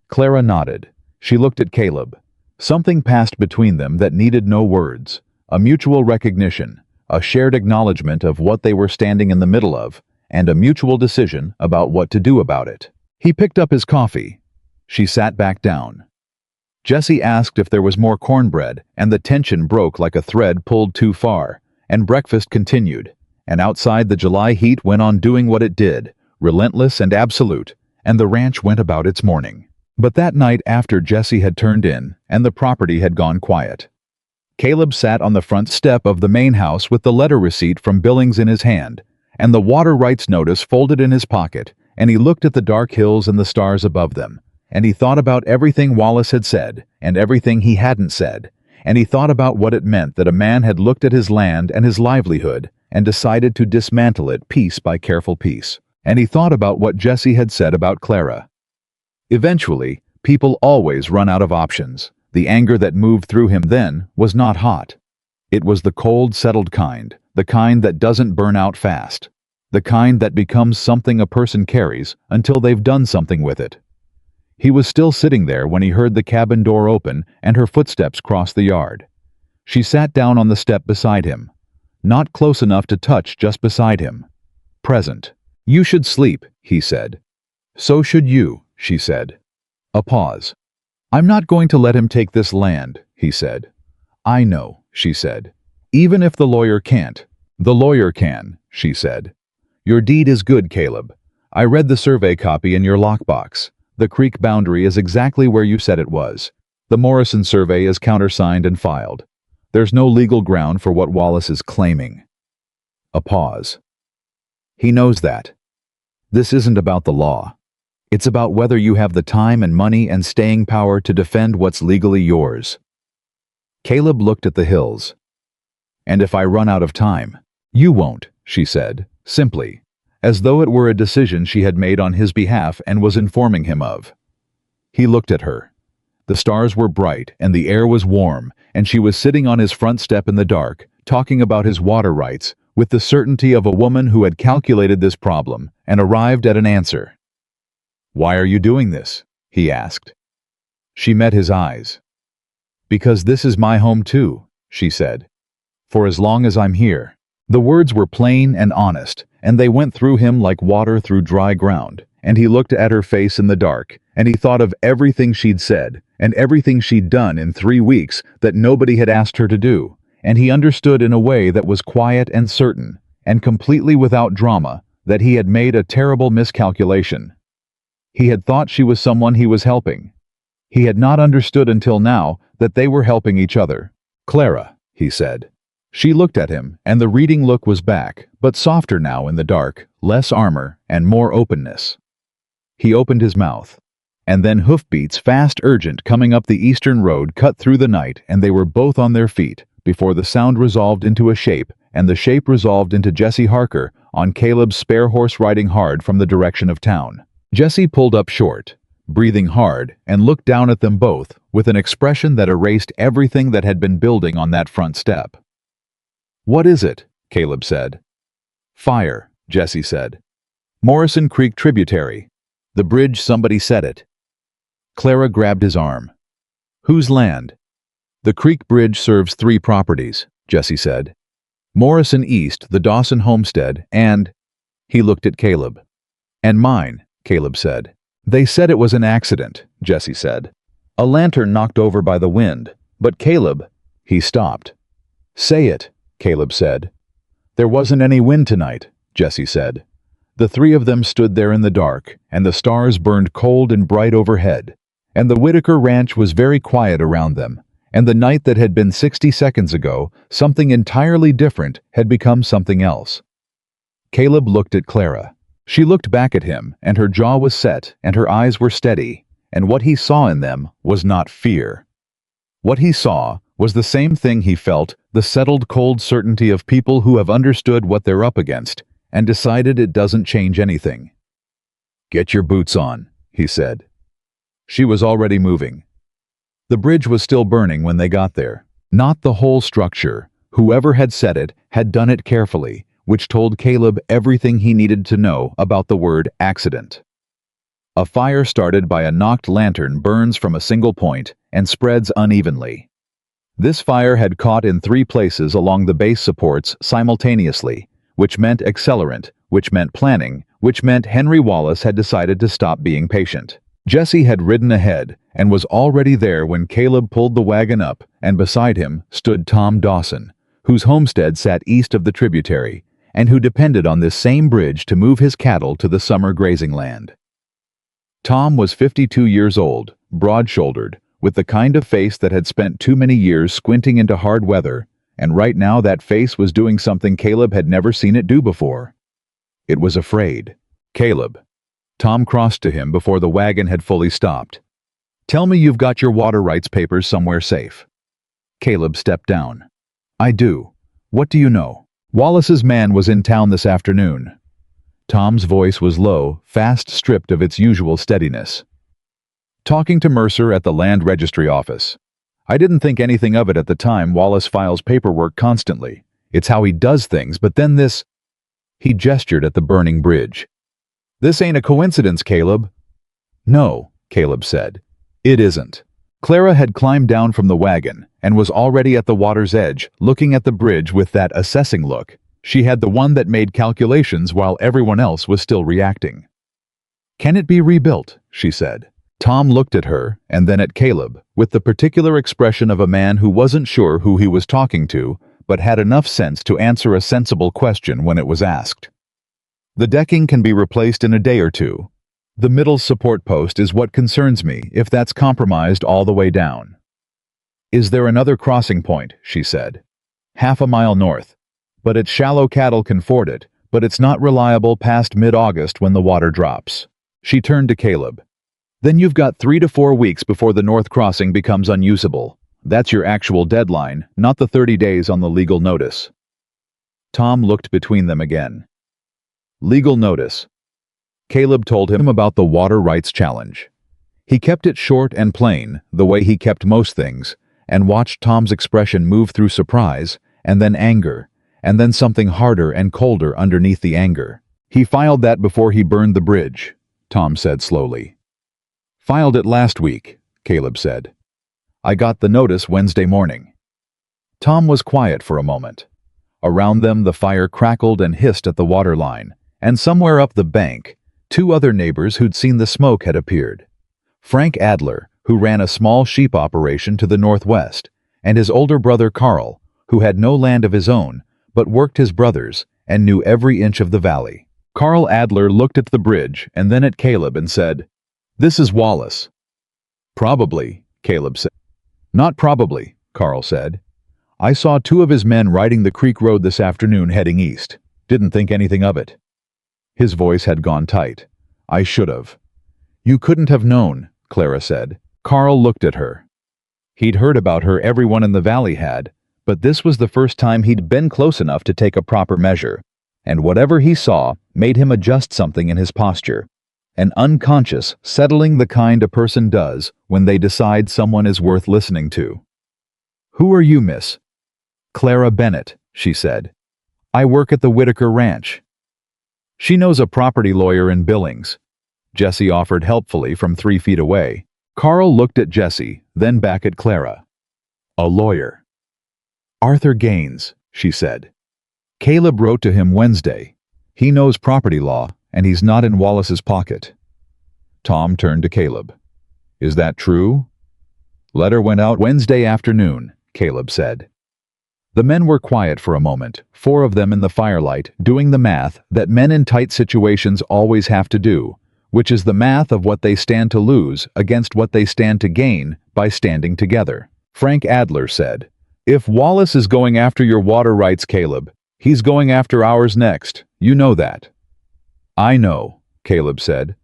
Clara nodded. She looked at Caleb. Something passed between them that needed no words. A mutual recognition, a shared acknowledgement of what they were standing in the middle of, and a mutual decision about what to do about it. He picked up his coffee. She sat back down. Jesse asked if there was more cornbread, and the tension broke like a thread pulled too far, and breakfast continued, and outside the July heat went on doing what it did, relentless and absolute, and the ranch went about its morning. But that night after Jesse had turned in, and the property had gone quiet, Caleb sat on the front step of the main house with the letter receipt from Billings in his hand, and the water rights notice folded in his pocket, and he looked at the dark hills and the stars above them, and he thought about everything Wallace had said, and everything he hadn't said, and he thought about what it meant that a man had looked at his land and his livelihood, and decided to dismantle it piece by careful piece, and he thought about what Jesse had said about Clara. Eventually, people always run out of options. The anger that moved through him then was not hot. It was the cold, settled kind, the kind that doesn't burn out fast. The kind that becomes something a person carries until they've done something with it. He was still sitting there when he heard the cabin door open and her footsteps cross the yard. She sat down on the step beside him. Not close enough to touch, just beside him. Present. "You should sleep," he said. "So should you," she said. A pause. "I'm not going to let him take this land," he said. "I know," she said. "Even if the lawyer can't." "The lawyer can," she said. "Your deed is good, Caleb. I read the survey copy in your lockbox. The creek boundary is exactly where you said it was. The Morrison survey is countersigned and filed. There's no legal ground for what Wallace is claiming." A pause. "He knows that. This isn't about the law. It's about whether you have the time and money and staying power to defend what's legally yours." Caleb looked at the hills. "And if I run out of time?" "You won't," she said, simply, as though it were a decision she had made on his behalf and was informing him of. He looked at her. The stars were bright and the air was warm, and she was sitting on his front step in the dark, talking about his water rights, with the certainty of a woman who had calculated this problem and arrived at an answer. "Why are you doing this?" he asked. She met his eyes. "Because this is my home too," she said. "For as long as I'm here." The words were plain and honest, and they went through him like water through dry ground, and he looked at her face in the dark, and he thought of everything she'd said, and everything she'd done in 3 weeks that nobody had asked her to do, and he understood in a way that was quiet and certain, and completely without drama, that he had made a terrible miscalculation. He had thought she was someone he was helping. He had not understood until now that they were helping each other. "Clara," he said. She looked at him, and the reading look was back, but softer now in the dark, less armor, and more openness. He opened his mouth. And then hoofbeats, fast, urgent, coming up the eastern road cut through the night, and they were both on their feet, before the sound resolved into a shape, and the shape resolved into Jesse Harker, on Caleb's spare horse riding hard from the direction of town. Jesse pulled up short, breathing hard, and looked down at them both, with an expression that erased everything that had been building on that front step. "What is it?" Caleb said. "Fire," Jesse said. "Morrison Creek tributary. The bridge, somebody said it." Clara grabbed his arm. "Whose land?" "The creek bridge serves 3 properties," Jesse said. "Morrison East, the Dawson homestead, and—" He looked at Caleb. "And mine," Caleb said. "They said it was an accident," Jesse said. "A lantern knocked over by the wind. But Caleb—" He stopped. "Say it," Caleb said. "There wasn't any wind tonight," Jesse said. The 3 of them stood there in the dark, and the stars burned cold and bright overhead, and the Whitaker ranch was very quiet around them, and the night that had been 60 seconds ago, something entirely different, had become something else. Caleb looked at Clara. She looked back at him, and her jaw was set, and her eyes were steady, and what he saw in them was not fear. What he saw was the same thing he felt, the settled, cold certainty of people who have understood what they're up against, and decided it doesn't change anything. "Get your boots on," he said. She was already moving. The bridge was still burning when they got there. Not the whole structure. Whoever had set it had done it carefully, which told Caleb everything he needed to know about the word accident. A fire started by a knocked lantern burns from a single point and spreads unevenly. This fire had caught in 3 places along the base supports simultaneously, which meant accelerant, which meant planning, which meant Henry Wallace had decided to stop being patient. Jesse had ridden ahead and was already there when Caleb pulled the wagon up, and beside him stood Tom Dawson, whose homestead sat east of the tributary, and who depended on this same bridge to move his cattle to the summer grazing land. Tom was 52 years old, broad-shouldered, with the kind of face that had spent too many years squinting into hard weather, and right now that face was doing something Caleb had never seen it do before. It was afraid. "Caleb." Tom crossed to him before the wagon had fully stopped. "Tell me you've got your water rights papers somewhere safe." Caleb stepped down. "I do. What do you know?" "Wallace's man was in town this afternoon." Tom's voice was low, fast stripped of its usual steadiness. Talking to Mercer at the land registry office. I didn't think anything of it at the time. Wallace files paperwork constantly. It's how he does things, but then this... He gestured at the burning bridge. This ain't a coincidence, Caleb. No, Caleb said. It isn't. Clara had climbed down from the wagon and was already at the water's edge, looking at the bridge with that assessing look. She had the one that made calculations while everyone else was still reacting. Can it be rebuilt? She said. Tom looked at her and then at Caleb with the particular expression of a man who wasn't sure who he was talking to, but had enough sense to answer a sensible question when it was asked. The decking can be replaced in a day or two. The middle support post is what concerns me if that's compromised all the way down. Is there another crossing point? She said. Half a mile north. But it's shallow, cattle can ford it, but it's not reliable past mid-August when the water drops. She turned to Caleb. Then you've got 3 to 4 weeks before the north crossing becomes unusable. That's your actual deadline, not the 30 days on the legal notice. Tom looked between them again. Legal notice. Caleb told him about the water rights challenge. He kept it short and plain, the way he kept most things, and watched Tom's expression move through surprise, and then anger, and then something harder and colder underneath the anger. He filed that before he burned the bridge, Tom said slowly. Filed it last week, Caleb said. I got the notice Wednesday morning. Tom was quiet for a moment. Around them the fire crackled and hissed at the water line, and somewhere up the bank, 2 other neighbors who'd seen the smoke had appeared. Frank Adler, who ran a small sheep operation to the northwest, and his older brother Carl, who had no land of his own, but worked his brother's and knew every inch of the valley. Carl Adler looked at the bridge and then at Caleb and said, This is Wallace. Probably, Caleb said. Not probably, Carl said. I saw 2 of his men riding the creek road this afternoon heading east. Didn't think anything of it. His voice had gone tight. I should have. You couldn't have known, Clara said. Carl looked at her. He'd heard about her, everyone in the valley had, but this was the first time he'd been close enough to take a proper measure, and whatever he saw made him adjust something in his posture. An unconscious, settling, the kind a person does when they decide someone is worth listening to. Who are you, miss? Clara Bennett, she said. I work at the Whitaker ranch. She knows a property lawyer in Billings. Jessie offered helpfully from 3 feet away. Carl looked at Jessie, then back at Clara. A lawyer. Arthur Gaines, she said. Caleb wrote to him Wednesday. He knows property law, and he's not in Wallace's pocket. Tom turned to Caleb. Is that true? Letter went out Wednesday afternoon, Caleb said. The men were quiet for a moment, 4 of them in the firelight, doing the math that men in tight situations always have to do, which is the math of what they stand to lose against what they stand to gain by standing together. Frank Adler said, If Wallace is going after your water rights, Caleb, he's going after ours next. You know that. I know, Caleb said.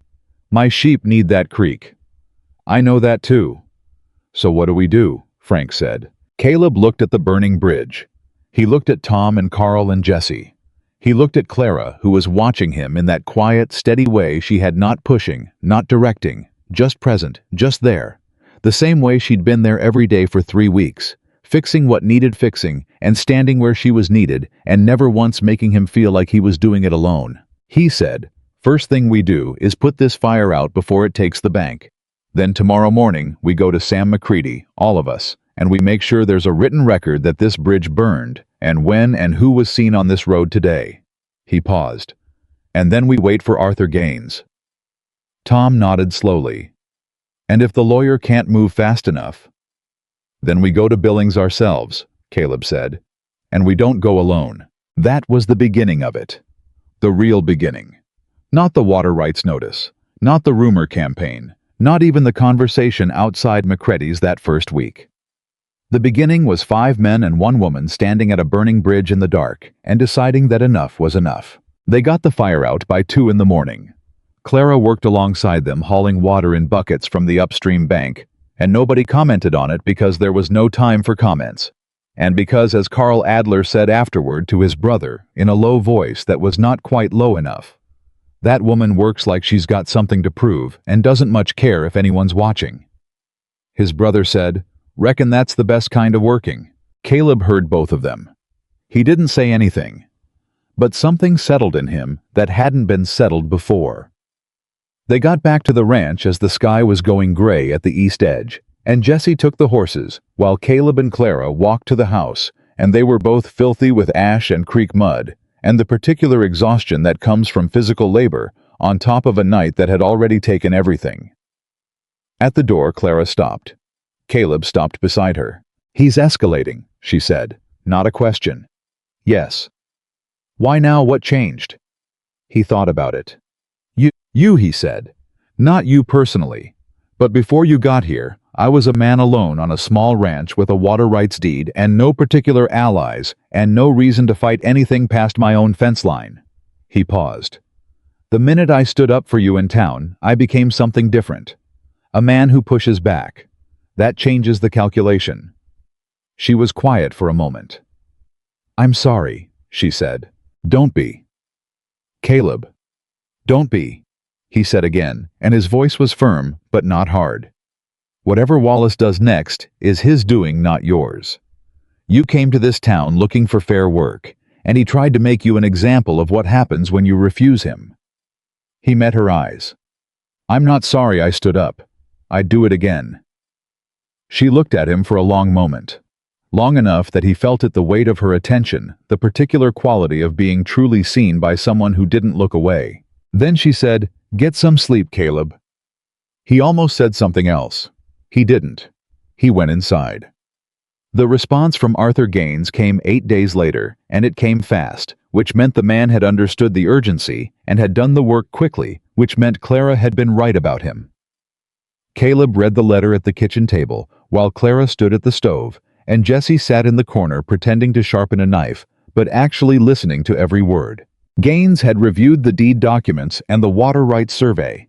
My sheep need that creek. I know that too. So what do we do? Frank said. Caleb looked at the burning bridge. He looked at Tom and Carl and Jessie. He looked at Clara, who was watching him in that quiet, steady way she had, not pushing, not directing, just present, just there. The same way she'd been there every day for 3 weeks, fixing what needed fixing and standing where she was needed and never once making him feel like he was doing it alone. He said, First thing we do is put this fire out before it takes the bank. Then tomorrow morning we go to Sam McCready, all of us, and we make sure there's a written record that this bridge burned, and when and who was seen on this road today. He paused. And then we wait for Arthur Gaines. Tom nodded slowly. And if the lawyer can't move fast enough? Then we go to Billings ourselves, Caleb said. And we don't go alone. That was the beginning of it. The real beginning. Not the water rights notice. Not the rumor campaign. Not even the conversation outside McCready's that first week. The beginning was 5 men and 1 woman standing at a burning bridge in the dark and deciding that enough was enough. They got the fire out by 2 in the morning. Clara worked alongside them, hauling water in buckets from the upstream bank, and nobody commented on it because there was no time for comments, and because, as Carl Adler said afterward to his brother in a low voice that was not quite low enough, That woman works like she's got something to prove and doesn't much care if anyone's watching. His brother said, "Reckon that's the best kind of working." Caleb heard both of them. He didn't say anything, but something settled in him that hadn't been settled before. They got back to the ranch as the sky was going gray at the east edge, and Jesse took the horses while Caleb and Clara walked to the house, and they were both filthy with ash and creek mud, and the particular exhaustion that comes from physical labor on top of a night that had already taken everything. At the door, Clara stopped. Caleb stopped beside her. "He's escalating," she said. "Not a question." "Yes." "Why now? What changed?" He thought about it. You, he said. "Not you personally. But before you got here, I was a man alone on a small ranch with a water rights deed and no particular allies and no reason to fight anything past my own fence line." He paused. "The minute I stood up for you in town, I became something different. A man who pushes back. That changes the calculation." She was quiet for a moment. "I'm sorry," she said. "Don't be." "Caleb." "Don't be," he said again, and his voice was firm but not hard. "Whatever Wallace does next is his doing, not yours. You came to this town looking for fair work, and he tried to make you an example of what happens when you refuse him." He met her eyes. "I'm not sorry I stood up. I'd do it again." She looked at him for a long moment. Long enough that he felt it the weight of her attention, the particular quality of being truly seen by someone who didn't look away. Then she said, "Get some sleep, Caleb." He almost said something else. He didn't. He went inside. The response from Arthur Gaines came 8 days later, and it came fast, which meant the man had understood the urgency and had done the work quickly, which meant Clara had been right about him. Caleb read the letter at the kitchen table, while Clara stood at the stove, and Jesse sat in the corner pretending to sharpen a knife, but actually listening to every word. Gaines had reviewed the deed documents and the water rights survey.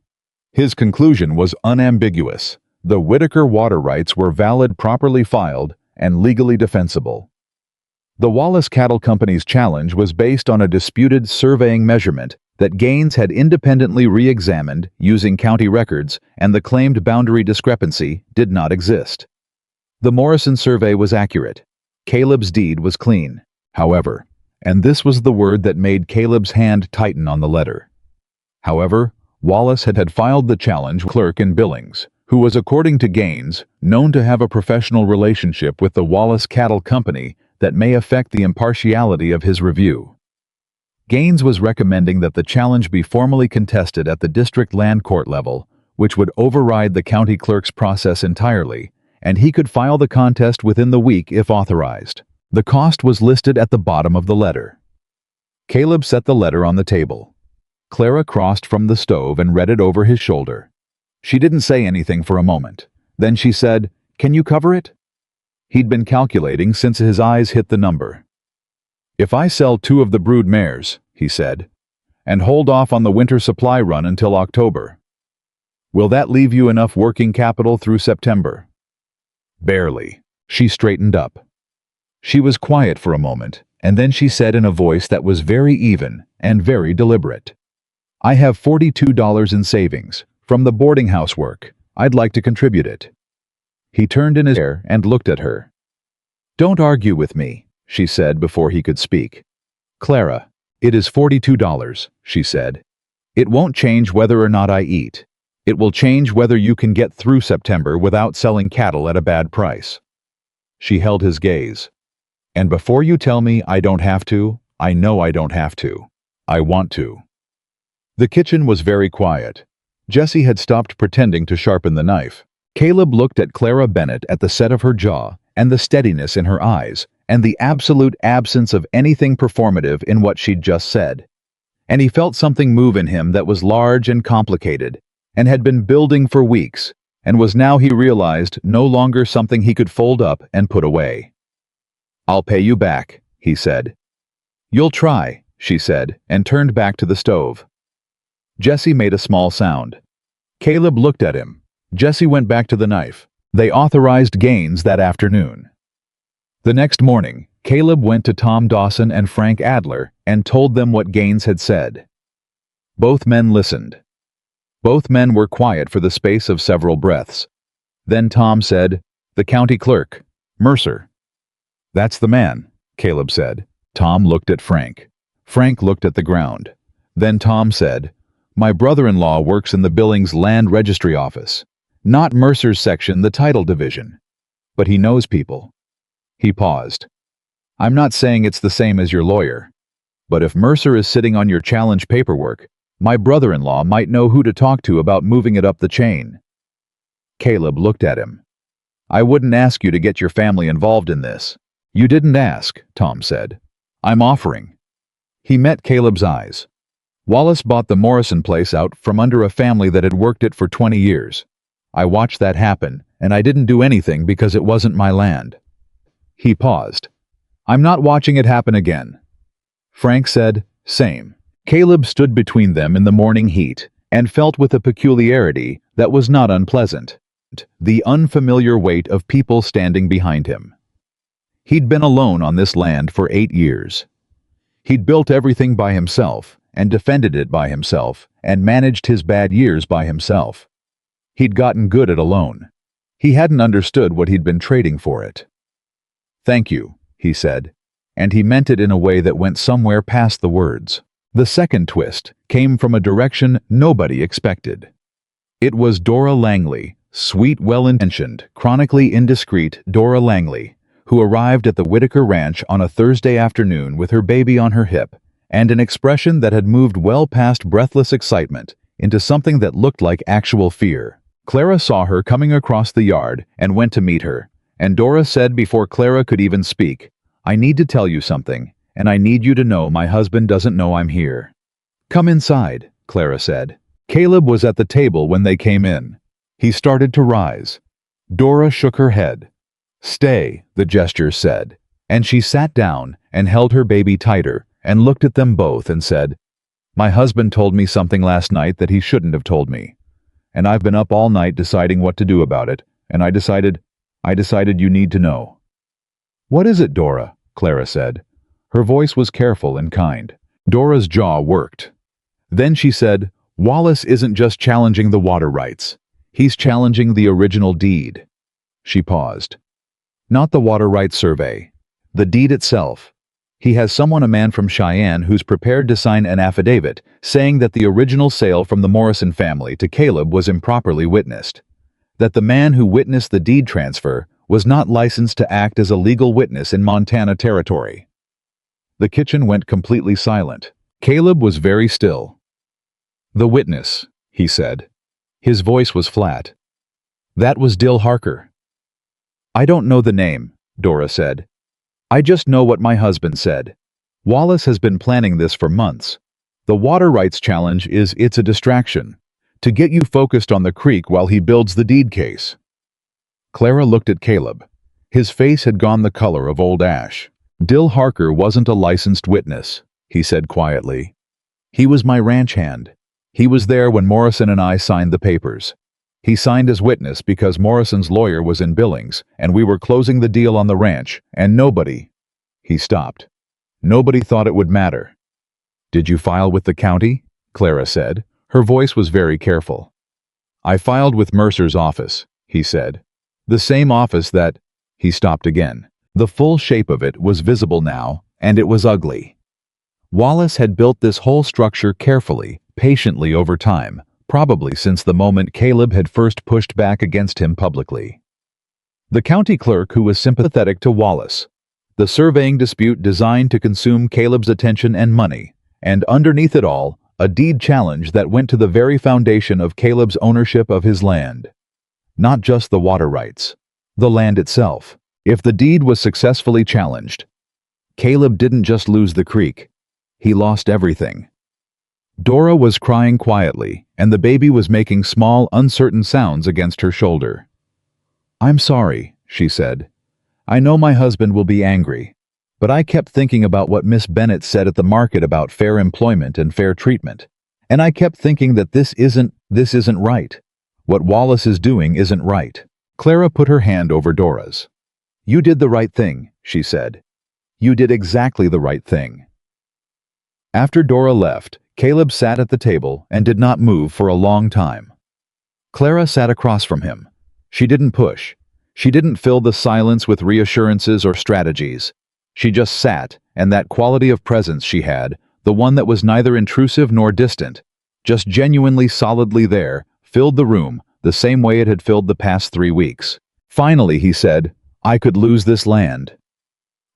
His conclusion was unambiguous. The Whitaker water rights were valid, properly filed, and legally defensible. The Wallace Cattle Company's challenge was based on a disputed surveying measurement that Gaines had independently re-examined using county records, and the claimed boundary discrepancy did not exist. The Morrison survey was accurate. Caleb's deed was clean. However, and this was the word that made Caleb's hand tighten on the letter. However, Wallace had filed the challenge clerk in Billings, who was, according to Gaines, known to have a professional relationship with the Wallace Cattle Company that may affect the impartiality of his review. Gaines was recommending that the challenge be formally contested at the district land court level, which would override the county clerk's process entirely, and he could file the contest within the week if authorized. The cost was listed at the bottom of the letter. Caleb set the letter on the table. Clara crossed from the stove and read it over his shoulder. She didn't say anything for a moment. Then she said, "Can you cover it?" He'd been calculating since his eyes hit the number. "If I sell 2 of the brood mares," he said, "and hold off on the winter supply run until October, will that leave you enough working capital through September?" "Barely." She straightened up. She was quiet for a moment, and then she said in a voice that was very even and very deliberate, "I have $42 in savings from the boarding house work. I'd like to contribute it." He turned in his chair and looked at her. "Don't argue with me," she said before he could speak. "Clara, it is $42, she said. "It won't change whether or not I eat. It will change whether you can get through September without selling cattle at a bad price." She held his gaze. "And before you tell me I don't have to, I know I don't have to. I want to." The kitchen was very quiet. Jesse had stopped pretending to sharpen the knife. Caleb looked at Clara Bennett at the set of her jaw and the steadiness in her eyes and the absolute absence of anything performative in what she'd just said. And he felt something move in him that was large and complicated and had been building for weeks and was now, he realized, no longer something he could fold up and put away. "I'll pay you back," he said. "You'll try," she said, and turned back to the stove. Jesse made a small sound. Caleb looked at him. Jesse went back to the knife. They authorized Gaines that afternoon. The next morning, Caleb went to Tom Dawson and Frank Adler and told them what Gaines had said. Both men listened. Both men were quiet for the space of several breaths. Then Tom said, "The county clerk, Mercer." "That's the man," Caleb said. Tom looked at Frank. Frank looked at the ground. Then Tom said, "My brother-in-law works in the Billings Land Registry office. Not Mercer's section, the title division. But he knows people." He paused. "I'm not saying it's the same as your lawyer. But if Mercer is sitting on your challenge paperwork, my brother-in-law might know who to talk to about moving it up the chain." Caleb looked at him. "I wouldn't ask you to get your family involved in this." "You didn't ask," Tom said. "I'm offering." He met Caleb's eyes. "Wallace bought the Morrison place out from under a family that had worked it for 20 years. I watched that happen, and I didn't do anything because it wasn't my land." He paused. "I'm not watching it happen again." Frank said, "Same." Caleb stood between them in the morning heat and felt with a peculiarity that was not unpleasant, the unfamiliar weight of people standing behind him. He'd been alone on this land for 8 years. He'd built everything by himself and defended it by himself and managed his bad years by himself. He'd gotten good at alone. He hadn't understood what he'd been trading for it. "Thank you," he said, and he meant it in a way that went somewhere past the words. The second twist came from a direction nobody expected. It was Dora Langley, sweet, well-intentioned, chronically indiscreet Dora Langley, who arrived at the Whitaker ranch on a Thursday afternoon with her baby on her hip, and an expression that had moved well past breathless excitement into something that looked like actual fear. Clara saw her coming across the yard and went to meet her, and Dora said before Clara could even speak, "I need to tell you something, and I need you to know my husband doesn't know I'm here." "Come inside," Clara said. Caleb was at the table when they came in. He started to rise. Dora shook her head. "Stay," the gesture said, and she sat down and held her baby tighter and looked at them both and said, "My husband told me something last night that he shouldn't have told me. And I've been up all night deciding what to do about it, and I decided you need to know." "What is it, Dora?" Clara said. Her voice was careful and kind. Dora's jaw worked. Then she said, "Wallace isn't just challenging the water rights. He's challenging the original deed." She paused. "Not the water rights survey. The deed itself. He has a man from Cheyenne who's prepared to sign an affidavit saying that the original sale from the Morrison family to Caleb was improperly witnessed. That the man who witnessed the deed transfer was not licensed to act as a legal witness in Montana territory." The kitchen went completely silent. Caleb was very still. "The witness," he said. His voice was flat. "That was Dill Harker." "I don't know the name," Dora said. "I just know what my husband said. Wallace has been planning this for months. The water rights challenge it's a distraction, to get you focused on the creek while he builds the deed case." Clara looked at Caleb. His face had gone the color of old ash. "Dill Harker wasn't a licensed witness," he said quietly. "He was my ranch hand. He was there when Morrison and I signed the papers. He signed as witness because Morrison's lawyer was in Billings, and we were closing the deal on the ranch, and nobody—" He stopped. "Nobody thought it would matter." "Did you file with the county?" Clara said. Her voice was very careful. "I filed with Mercer's office," he said. "The same office that—" He stopped again. The full shape of it was visible now, and it was ugly. Wallace had built this whole structure carefully, patiently over time, probably since the moment Caleb had first pushed back against him publicly. The county clerk who was sympathetic to Wallace. The surveying dispute designed to consume Caleb's attention and money, and underneath it all, a deed challenge that went to the very foundation of Caleb's ownership of his land. Not just the water rights. The land itself. If the deed was successfully challenged, Caleb didn't just lose the creek. He lost everything. Dora was crying quietly, and the baby was making small, uncertain sounds against her shoulder. "I'm sorry," she said. "I know my husband will be angry, but I kept thinking about what Miss Bennett said at the market about fair employment and fair treatment, and I kept thinking that this isn't right. What Wallace is doing isn't right." Clara put her hand over Dora's. "You did the right thing," she said. "You did exactly the right thing." After Dora left, Caleb sat at the table and did not move for a long time. Clara sat across from him. She didn't push. She didn't fill the silence with reassurances or strategies. She just sat, and that quality of presence she had, the one that was neither intrusive nor distant, just genuinely solidly there, filled the room the same way it had filled the past 3 weeks. Finally, he said, "I could lose this land."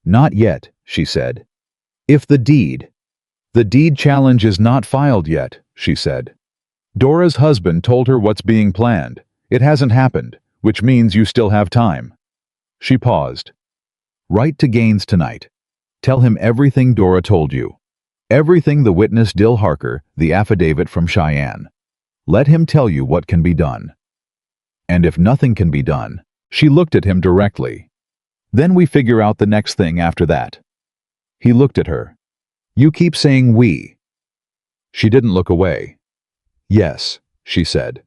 "Not yet," she said. "If the deed challenge is not filed yet," she said. "Dora's husband told her what's being planned. It hasn't happened, which means you still have time." She paused. "Write to Gaines tonight. Tell him everything Dora told you. Everything the witness Dill Harker, the affidavit from Cheyenne. Let him tell you what can be done. And if nothing can be done," she looked at him directly, "then we figure out the next thing after that." He looked at her. "You keep saying we." She didn't look away. "Yes," she said.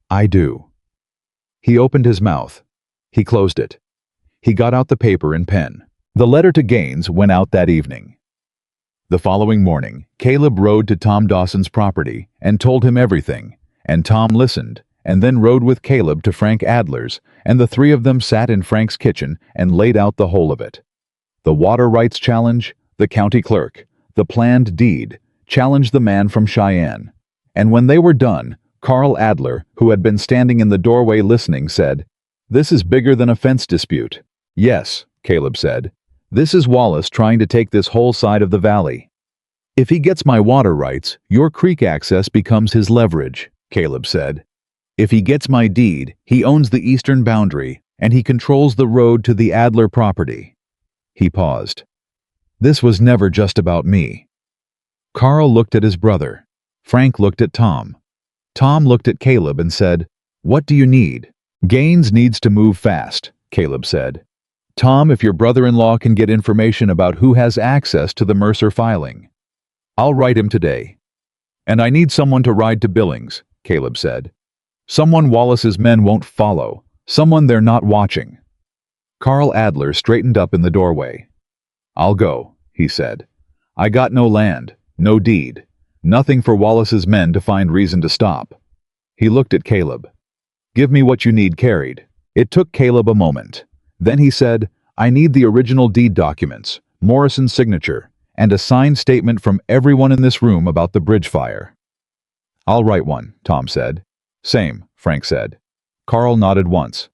"I do." He opened his mouth. He closed it. He got out the paper and pen. The letter to Gaines went out that evening. The following morning, Caleb rode to Tom Dawson's property and told him everything, and Tom listened, and then rode with Caleb to Frank Adler's, and the three of them sat in Frank's kitchen and laid out the whole of it. The water rights challenge, the county clerk, the planned deed, challenged the man from Cheyenne. And when they were done, Carl Adler, who had been standing in the doorway listening, said, "This is bigger than a fence dispute." "Yes," Caleb said. "This is Wallace trying to take this whole side of the valley. If he gets my water rights, your creek access becomes his leverage," Caleb said. "If he gets my deed, he owns the eastern boundary, and he controls the road to the Adler property." He paused. "This was never just about me." Carl looked at his brother. Frank looked at Tom. Tom looked at Caleb and said, "What do you need?" "Gaines needs to move fast," Caleb said. "Tom, if your brother-in-law can get information about who has access to the Mercer filing. I'll write him today." "And I need someone to ride to Billings," Caleb said. "Someone Wallace's men won't follow. Someone they're not watching." Carl Adler straightened up in the doorway. "I'll go," he said. "I got no land, no deed, nothing for Wallace's men to find reason to stop." He looked at Caleb. "Give me what you need carried." It took Caleb a moment. Then he said, "I need the original deed documents, Morrison's signature, and a signed statement from everyone in this room about the bridge fire." "I'll write one," Tom said. "Same," Frank said. Carl nodded once.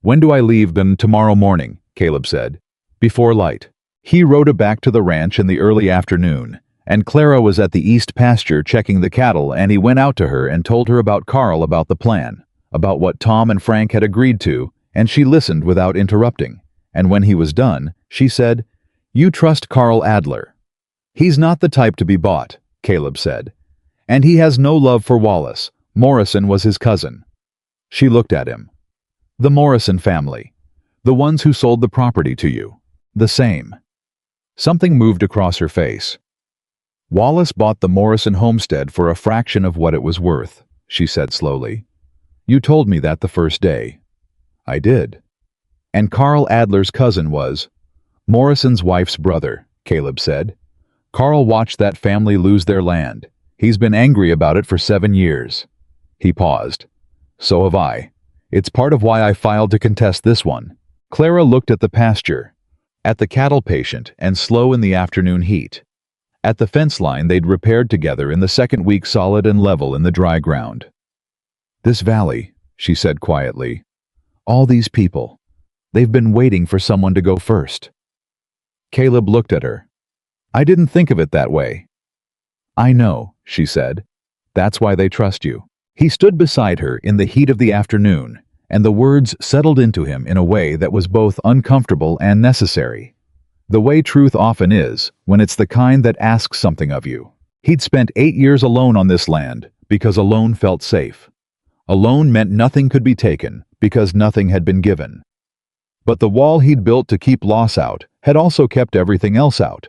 "When do I leave? Then tomorrow morning," Caleb said. "Before light." He rode back to the ranch in the early afternoon, and Clara was at the east pasture checking the cattle, and he went out to her and told her about Carl, about the plan, about what Tom and Frank had agreed to, and she listened without interrupting. And when he was done, she said, "You trust Carl Adler." "He's not the type to be bought," Caleb said. "And he has no love for Wallace. Morrison was his cousin." She looked at him. "The Morrison family. The ones who sold the property to you. The same." Something moved across her face. "Wallace bought the Morrison homestead for a fraction of what it was worth," she said slowly. "You told me that the first day." "I did." "And Carl Adler's cousin was—" "Morrison's wife's brother," Caleb said. "Carl watched that family lose their land. He's been angry about it for 7 years." He paused. "So have I. It's part of why I filed to contest this one." Clara looked at the pasture, at the cattle patient and slow in the afternoon heat, at the fence line they'd repaired together in the second week, solid and level in the dry ground. "This valley," she said quietly. "All these people. They've been waiting for someone to go first." Caleb looked at her. "I didn't think of it that way." "I know," she said. "That's why they trust you." He stood beside her in the heat of the afternoon, and the words settled into him in a way that was both uncomfortable and necessary. The way truth often is, when it's the kind that asks something of you. He'd spent 8 years alone on this land, because alone felt safe. Alone meant nothing could be taken, because nothing had been given. But the wall he'd built to keep loss out had also kept everything else out.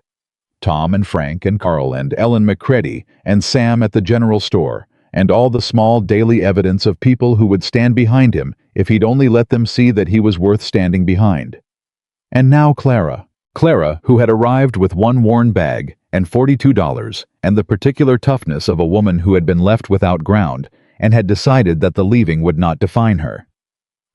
Tom and Frank and Carl and Ellen McCready and Sam at the general store, and all the small daily evidence of people who would stand behind him if he'd only let them see that he was worth standing behind. And now Clara, who had arrived with one worn bag and $42, and the particular toughness of a woman who had been left without ground and had decided that the leaving would not define her.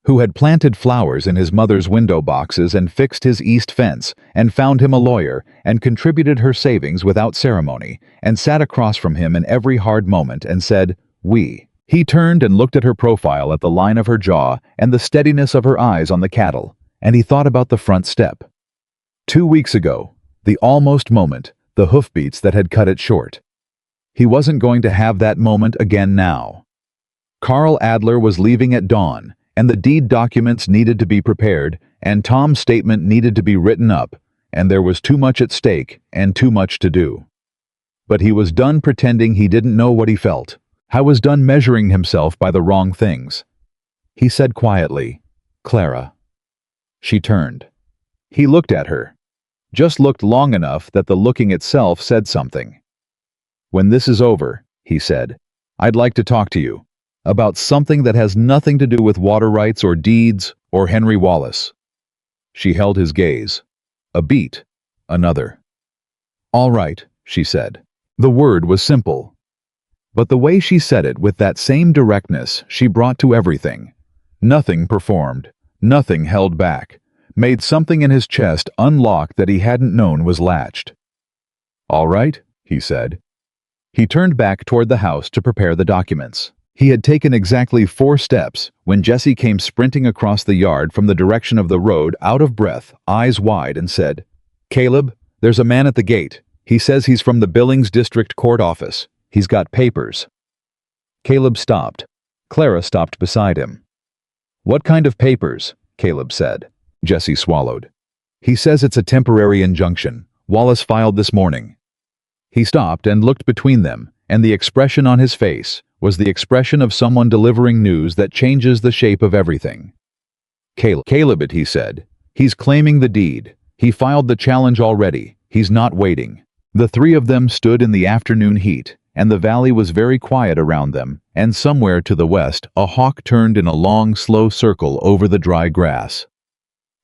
Who had planted flowers in his mother's window boxes and fixed his east fence and found him a lawyer and contributed her savings without ceremony and sat across from him in every hard moment and said, "We." He turned and looked at her profile, at the line of her jaw and the steadiness of her eyes on the cattle, and he thought about the front step. 2 weeks ago, the almost moment, the hoofbeats that had cut it short. He wasn't going to have that moment again now. Carl Adler was leaving at dawn, and the deed documents needed to be prepared, and Tom's statement needed to be written up, and there was too much at stake and too much to do. But he was done pretending he didn't know what he felt. He was done measuring himself by the wrong things. He said quietly, "Clara." She turned. He looked at her. Just looked long enough that the looking itself said something. "When this is over," he said, "I'd like to talk to you about something that has nothing to do with water rights or deeds or Henry Wallace." She held his gaze. A beat. Another. "All right," she said. The word was simple. But the way she said it with that same directness she brought to everything. Nothing performed. Nothing held back. Made something in his chest unlock that he hadn't known was latched. "All right," he said. He turned back toward the house to prepare the documents. He had taken exactly 4 steps when Jessie came sprinting across the yard from the direction of the road, out of breath, eyes wide, and said, "Caleb, there's a man at the gate. He says he's from the Billings District Court office. He's got papers." Caleb stopped. Clara stopped beside him. "What kind of papers?" Caleb said. Jessie swallowed. "He says it's a temporary injunction. Wallace filed this morning." He stopped and looked between them, and the expression on his face was the expression of someone delivering news that changes the shape of everything. "Caleb, he said. He's claiming the deed. He filed the challenge already. He's not waiting." The 3 of them stood in the afternoon heat, and the valley was very quiet around them, and somewhere to the west a hawk turned in a long, slow circle over the dry grass.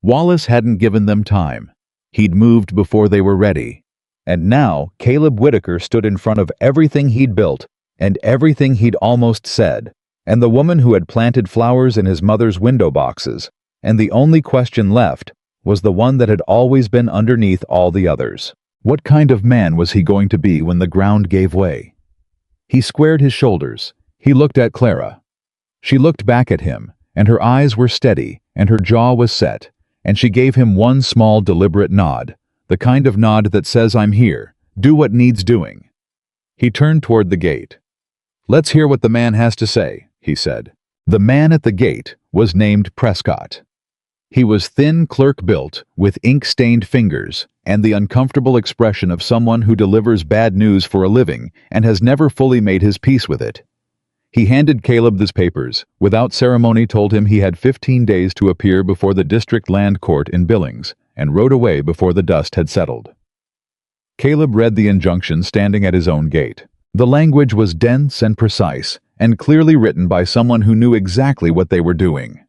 Wallace hadn't given them time. He'd moved before they were ready. And now Caleb Whitaker stood in front of everything he'd built and everything he'd almost said, and the woman who had planted flowers in his mother's window boxes, and the only question left was the one that had always been underneath all the others. What kind of man was he going to be when the ground gave way? He squared his shoulders. He looked at Clara. She looked back at him, and her eyes were steady, and her jaw was set, and she gave him one small deliberate nod, the kind of nod that says, "I'm here, do what needs doing." He turned toward the gate. "Let's hear what the man has to say," he said. The man at the gate was named Prescott. He was thin, clerk-built, with ink-stained fingers, and the uncomfortable expression of someone who delivers bad news for a living and has never fully made his peace with it. He handed Caleb his papers, without ceremony told him he had 15 days to appear before the District Land Court in Billings, and rode away before the dust had settled. Caleb read the injunction standing at his own gate. The language was dense and precise, and clearly written by someone who knew exactly what they were doing.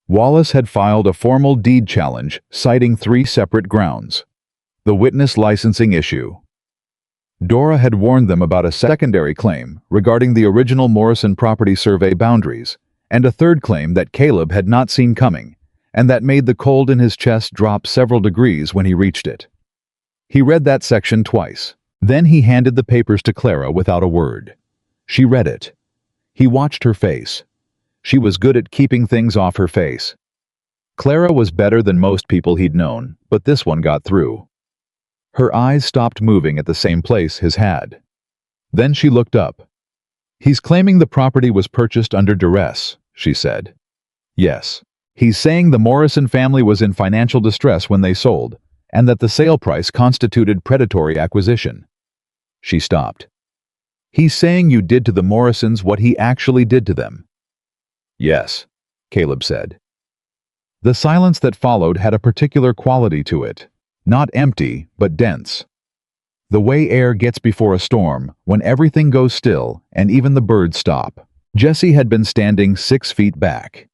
Wallace had filed a formal deed challenge citing 3 separate grounds. The witness licensing issue. Dora had warned them about a secondary claim regarding the original Morrison property survey boundaries, and a third claim that Caleb had not seen coming, and that made the cold in his chest drop several degrees when he reached it. He read that section twice. Then he handed the papers to Clara without a word. She read it. He watched her face. She was good at keeping things off her face. Clara was better than most people he'd known, but this one got through. Her eyes stopped moving at the same place his had. Then she looked up. "He's claiming the property was purchased under duress," she said. "Yes. He's saying the Morrison family was in financial distress when they sold, and that the sale price constituted predatory acquisition." She stopped. "He's saying you did to the Morrisons what he actually did to them." "Yes," Caleb said. The silence that followed had a particular quality to it, not empty, but dense. The way air gets before a storm, when everything goes still and even the birds stop. Jessie had been standing 6 feet back.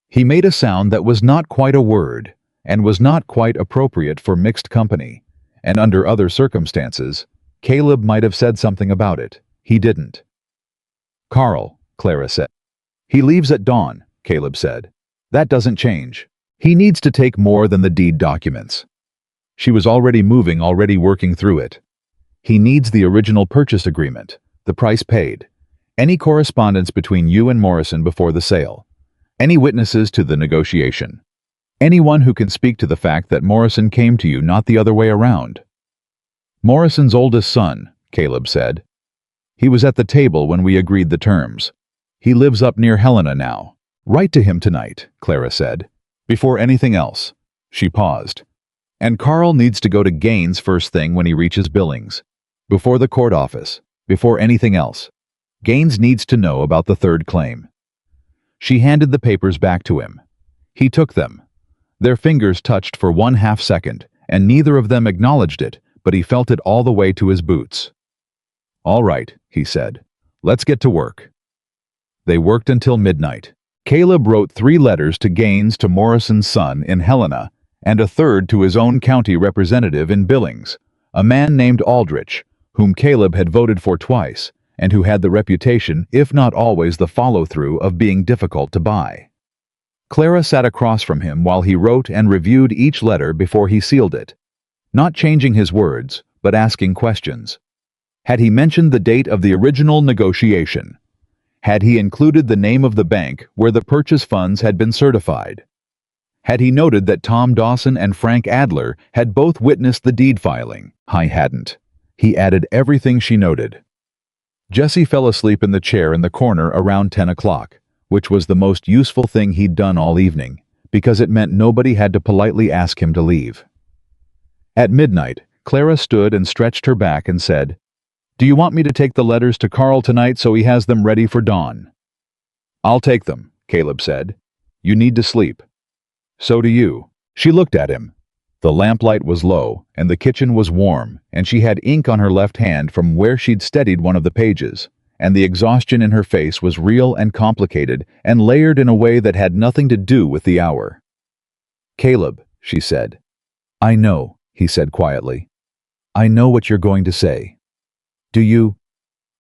He made a sound that was not quite a word, and was not quite appropriate for mixed company, and under other circumstances, Caleb might have said something about it. He didn't. "Carl," Clara said. "He leaves at dawn," Caleb said. "That doesn't change. He needs to take more than the deed documents." She was already moving, already working through it. "He needs the original purchase agreement, the price paid, any correspondence between you and Morrison before the sale, any witnesses to the negotiation, anyone who can speak to the fact that Morrison came to you, not the other way around." "Morrison's oldest son," Caleb said. "He was at the table when we agreed the terms. He lives up near Helena now. Write to him tonight," Clara said. "Before anything else." She paused. "And Carl needs to go to Gaines first thing when he reaches Billings. Before the court office. Before anything else. Gaines needs to know about the third claim." She handed the papers back to him. He took them. Their fingers touched for 1/2 second, and neither of them acknowledged it, but he felt it all the way to his boots. "All right," he said. "Let's get to work." They worked until midnight. Caleb wrote 3 letters to Gaines, to Morrison's son in Helena, and a third to his own county representative in Billings, a man named Aldrich, whom Caleb had voted for twice, and who had the reputation, if not always the follow-through, of being difficult to buy. Clara sat across from him while he wrote and reviewed each letter before he sealed it, not changing his words, but asking questions. Had he mentioned the date of the original negotiation? Had he included the name of the bank where the purchase funds had been certified? Had he noted that Tom Dawson and Frank Adler had both witnessed the deed filing? I hadn't. He added everything she noted. Jesse fell asleep in the chair in the corner around 10 o'clock, which was the most useful thing he'd done all evening, because it meant nobody had to politely ask him to leave. At midnight, Clara stood and stretched her back and said, "Do you want me to take the letters to Carl tonight so he has them ready for dawn?" "I'll take them," Caleb said. "You need to sleep." "So do you." She looked at him. The lamplight was low, and the kitchen was warm, and she had ink on her left hand from where she'd steadied one of the pages, and the exhaustion in her face was real and complicated and layered in a way that had nothing to do with the hour. "Caleb," she said. "I know," he said quietly. "I know what you're going to say. Do you?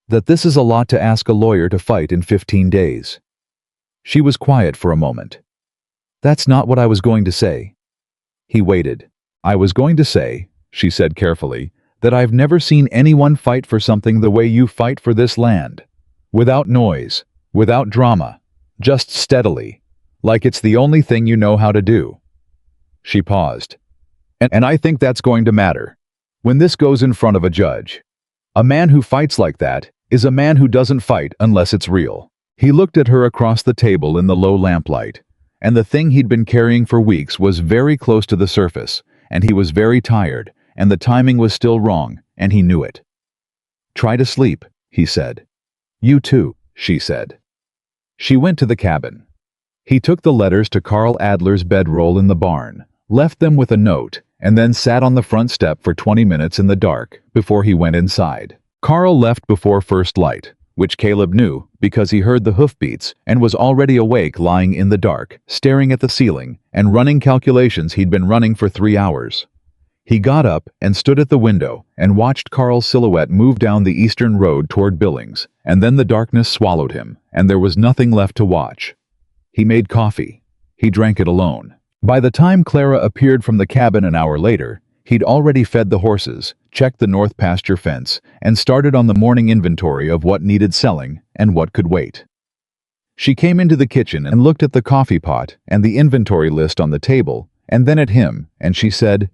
That this is a lot to ask a lawyer to fight in 15 days. She was quiet for a moment. "That's not what I was going to say." He waited. "I was going to say," she said carefully, "that I've never seen anyone fight for something the way you fight for this land. Without noise, without drama, just steadily, like it's the only thing you know how to do." She paused. And I think that's going to matter. When this goes in front of a judge. A man who fights like that is a man who doesn't fight unless it's real." He looked at her across the table in the low lamplight, and the thing he'd been carrying for weeks was very close to the surface, and he was very tired, and the timing was still wrong, and he knew it. "Try to sleep," he said. "You too," she said. She went to the cabin. He took the letters to Carl Adler's bedroll in the barn, left them with a note, and then sat on the front step for 20 minutes in the dark before he went inside. Carl left before first light, which Caleb knew because he heard the hoofbeats and was already awake, lying in the dark, staring at the ceiling and running calculations he'd been running for 3 hours. He got up and stood at the window and watched Carl's silhouette move down the eastern road toward Billings, and then the darkness swallowed him, and there was nothing left to watch. He made coffee. He drank it alone. By the time Clara appeared from the cabin an hour later, he'd already fed the horses, checked the north pasture fence, and started on the morning inventory of what needed selling and what could wait. She came into the kitchen and looked at the coffee pot and the inventory list on the table, and then at him, and she said,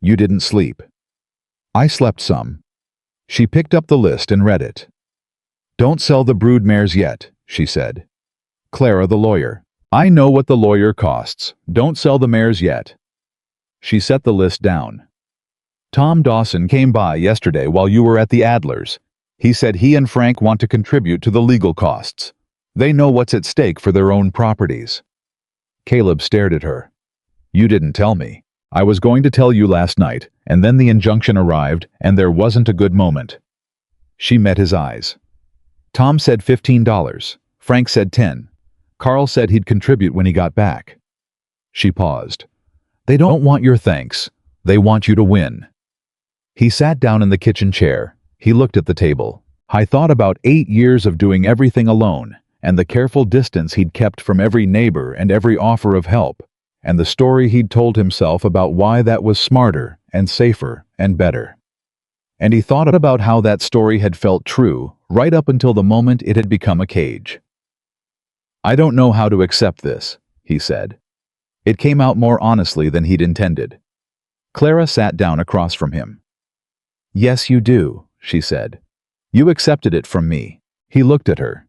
"You didn't sleep." "I slept some." She picked up the list and read it. "Don't sell the brood mares yet," she said. "Clara the lawyer. I know what the lawyer costs. Don't sell the mares yet." She set the list down. "Tom Dawson came by yesterday while you were at the Adlers. He said he and Frank want to contribute to the legal costs. They know what's at stake for their own properties." Caleb stared at her. "You didn't tell me. I was going to tell you last night, and then the injunction arrived, and there wasn't a good moment." She met his eyes. "Tom said $15. Frank said 10. Carl said he'd contribute when he got back." She paused. "They don't want your thanks. They want you to win." He sat down in the kitchen chair. He looked at the table. I thought about 8 years of doing everything alone, and the careful distance he'd kept from every neighbor and every offer of help, and the story he'd told himself about why that was smarter and safer and better. And he thought about how that story had felt true right up until the moment it had become a cage. "I don't know how to accept this," he said. It came out more honestly than he'd intended. Clara sat down across from him. "Yes, you do," she said. "You accepted it from me." He looked at her.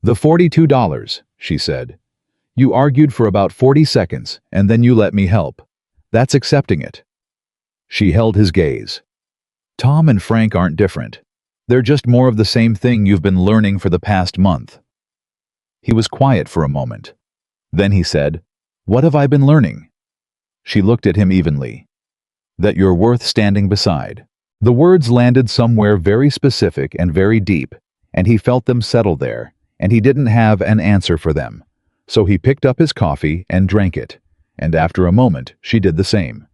"The $42, she said. "You argued for about 40 seconds, and then you let me help. That's accepting it." She held his gaze. "Tom and Frank aren't different. They're just more of the same thing you've been learning for the past month." He was quiet for a moment. Then he said, "What have I been learning?" She looked at him evenly. "That you're worth standing beside." The words landed somewhere very specific and very deep, and he felt them settle there, and he didn't have an answer for them. So he picked up his coffee and drank it, and after a moment she did the same.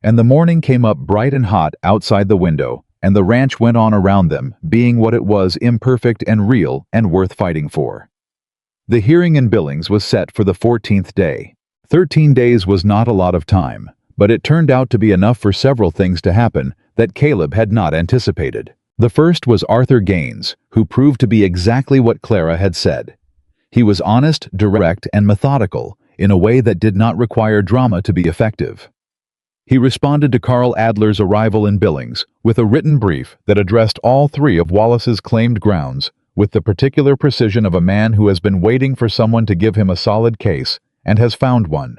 And the morning came up bright and hot outside the window, and the ranch went on around them, being what it was, imperfect and real and worth fighting for. The hearing in Billings was set for the 14th day. 13 days was not a lot of time, but it turned out to be enough for several things to happen that Caleb had not anticipated. The first was Arthur Gaines, who proved to be exactly what Clara had said. He was honest, direct, and methodical, in a way that did not require drama to be effective. He responded to Carl Adler's arrival in Billings with a written brief that addressed all 3 of Wallace's claimed grounds, with the particular precision of a man who has been waiting for someone to give him a solid case and has found one.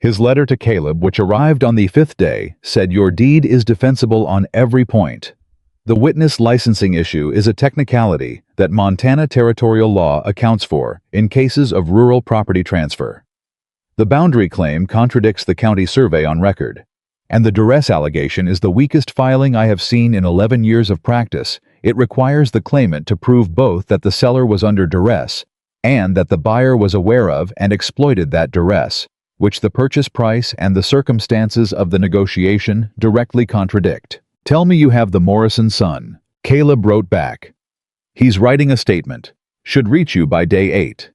His letter to Caleb, which arrived on the 5th day, said, "Your deed is defensible on every point. The witness licensing issue is a technicality that Montana territorial law accounts for in cases of rural property transfer. The boundary claim contradicts the county survey on record, and the duress allegation is the weakest filing I have seen in 11 years of practice. It requires the claimant to prove both that the seller was under duress and that the buyer was aware of and exploited that duress, which the purchase price and the circumstances of the negotiation directly contradict. Tell me you have the Morrison son." Caleb wrote back. "He's writing a statement. Should reach you by day 8.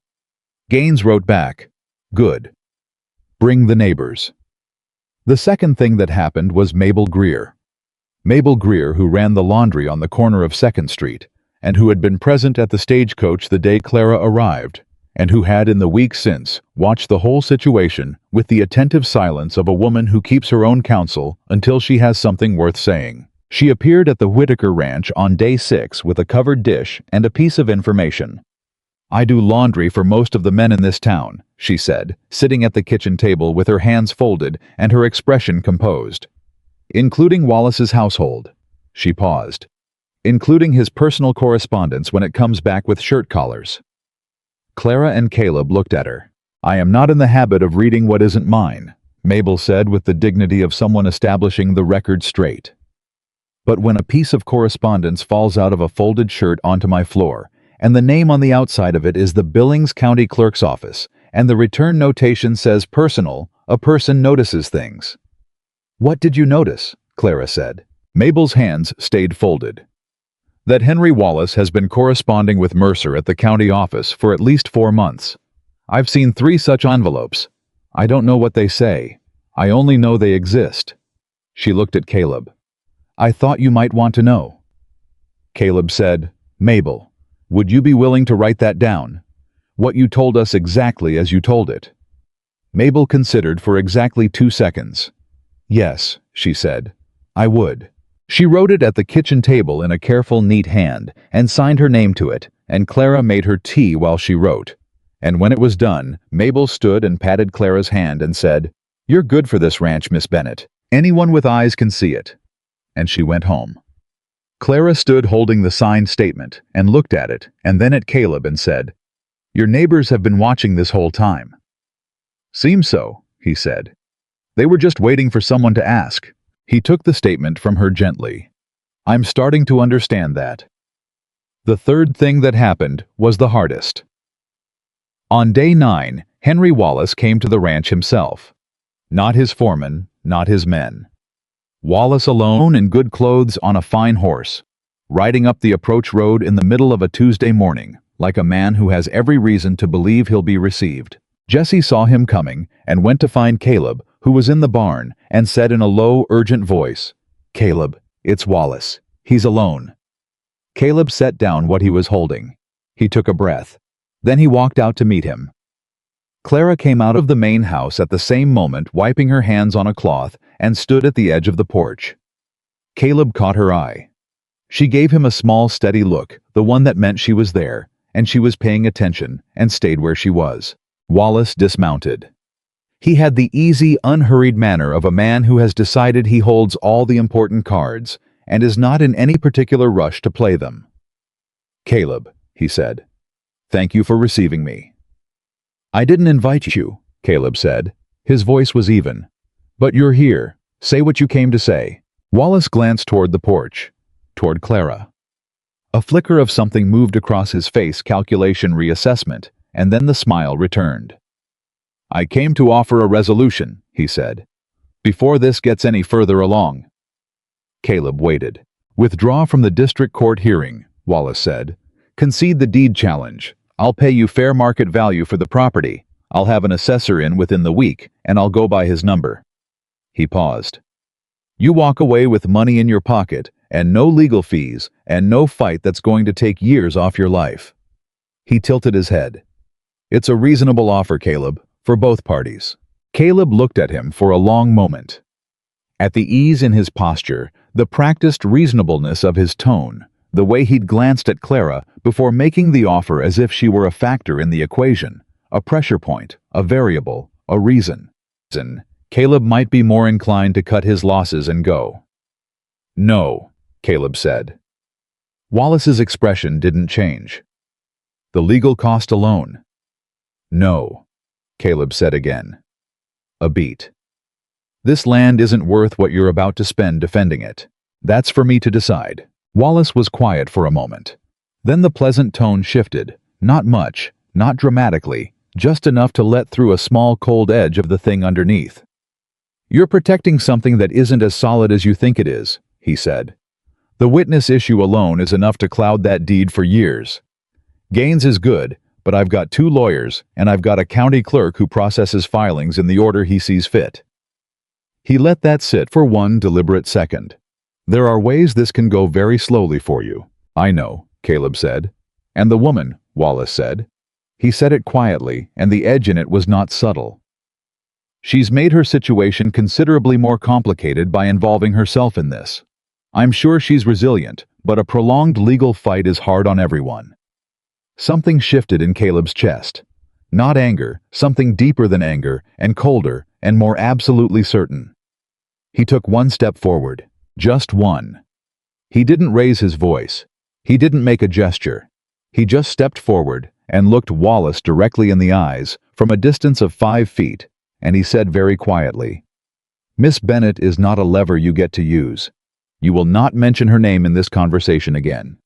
Gaines wrote back. "Good. Bring the neighbors." The second thing that happened was Mabel Greer. Mabel Greer, who ran the laundry on the corner of 2nd Street, and who had been present at the stagecoach the day Clara arrived, and who had in the week since watched the whole situation with the attentive silence of a woman who keeps her own counsel until she has something worth saying. She appeared at the Whitaker ranch on day 6 with a covered dish and a piece of information. "I do laundry for most of the men in this town," she said, sitting at the kitchen table with her hands folded and her expression composed. "Including Wallace's household." She paused. "Including his personal correspondence when it comes back with shirt collars." Clara and Caleb looked at her. "I am not in the habit of reading what isn't mine," Mabel said with the dignity of someone establishing the record straight. "But when a piece of correspondence falls out of a folded shirt onto my floor, and the name on the outside of it is the Billings County Clerk's office, and the return notation says personal, a person notices things." "What did you notice?" Clara said. Mabel's hands stayed folded. "That Henry Wallace has been corresponding with Mercer at the county office for at least 4 months. I've seen 3 such envelopes. I don't know what they say. I only know they exist." She looked at Caleb. "I thought you might want to know." Caleb said, "Mabel, would you be willing to write that down? What you told us exactly as you told it?" Mabel considered for exactly 2 seconds. "Yes," she said, "I would." She wrote it at the kitchen table in a careful, neat hand and signed her name to it, and Clara made her tea while she wrote. And when it was done, Mabel stood and patted Clara's hand and said, "You're good for this ranch, Miss Bennett. Anyone with eyes can see it." And she went home. Clara stood holding the signed statement and looked at it and then at Caleb and said, "Your neighbors have been watching this whole time." "Seems so," he said. "They were just waiting for someone to ask." He took the statement from her gently. "I'm starting to understand that." The third thing that happened was the hardest. On day 9, Henry Wallace came to the ranch himself. Not his foreman, not his men. Wallace alone in good clothes on a fine horse, riding up the approach road in the middle of a Tuesday morning, like a man who has every reason to believe he'll be received. Jesse saw him coming and went to find Caleb, who was in the barn, and said in a low, urgent voice, "Caleb, it's Wallace. He's alone." Caleb set down what he was holding. He took a breath. Then he walked out to meet him. Clara came out of the main house at the same moment, wiping her hands on a cloth, and stood at the edge of the porch. Caleb caught her eye. She gave him a small, steady look, the one that meant she was there, and she was paying attention, and stayed where she was. Wallace dismounted. He had the easy, unhurried manner of a man who has decided he holds all the important cards, and is not in any particular rush to play them. "Caleb," he said, "thank you for receiving me." "I didn't invite you," Caleb said. His voice was even. "But you're here. Say what you came to say." Wallace glanced toward the porch, toward Clara. A flicker of something moved across his face, calculation, reassessment, and then the smile returned. "I came to offer a resolution," he said, "before this gets any further along." Caleb waited. "Withdraw from the district court hearing," Wallace said. "Concede the deed challenge. I'll pay you fair market value for the property. I'll have an assessor in within the week, and I'll go by his number." He paused. "You walk away with money in your pocket, and no legal fees, and no fight that's going to take years off your life." He tilted his head. "It's a reasonable offer, Caleb, for both parties." Caleb looked at him for a long moment. At the ease in his posture, the practiced reasonableness of his tone, the way he'd glanced at Clara before making the offer as if she were a factor in the equation, a pressure point, a variable, a reason. Caleb might be more inclined to cut his losses and go. "No," Caleb said. Wallace's expression didn't change. "The legal cost alone." "No," Caleb said again. A beat. "This land isn't worth what you're about to spend defending it. That's for me to decide." Wallace was quiet for a moment. Then the pleasant tone shifted, not much, not dramatically, just enough to let through a small cold edge of the thing underneath. "You're protecting something that isn't as solid as you think it is," he said. "The witness issue alone is enough to cloud that deed for years. Gaines is good, but I've got 2 lawyers, and I've got a county clerk who processes filings in the order he sees fit." He let that sit for one deliberate second. "There are ways this can go very slowly for you." "I know," Caleb said. "And the woman," Wallace said. He said it quietly, and the edge in it was not subtle. "She's made her situation considerably more complicated by involving herself in this. I'm sure she's resilient, but a prolonged legal fight is hard on everyone." Something shifted in Caleb's chest. Not anger, something deeper than anger, and colder, and more absolutely certain. He took one step forward. Just one. He didn't raise his voice. He didn't make a gesture. He just stepped forward and looked Wallace directly in the eyes from a distance of 5 feet, and he said very quietly, "Miss Bennett is not a lever you get to use. You will not mention her name in this conversation again."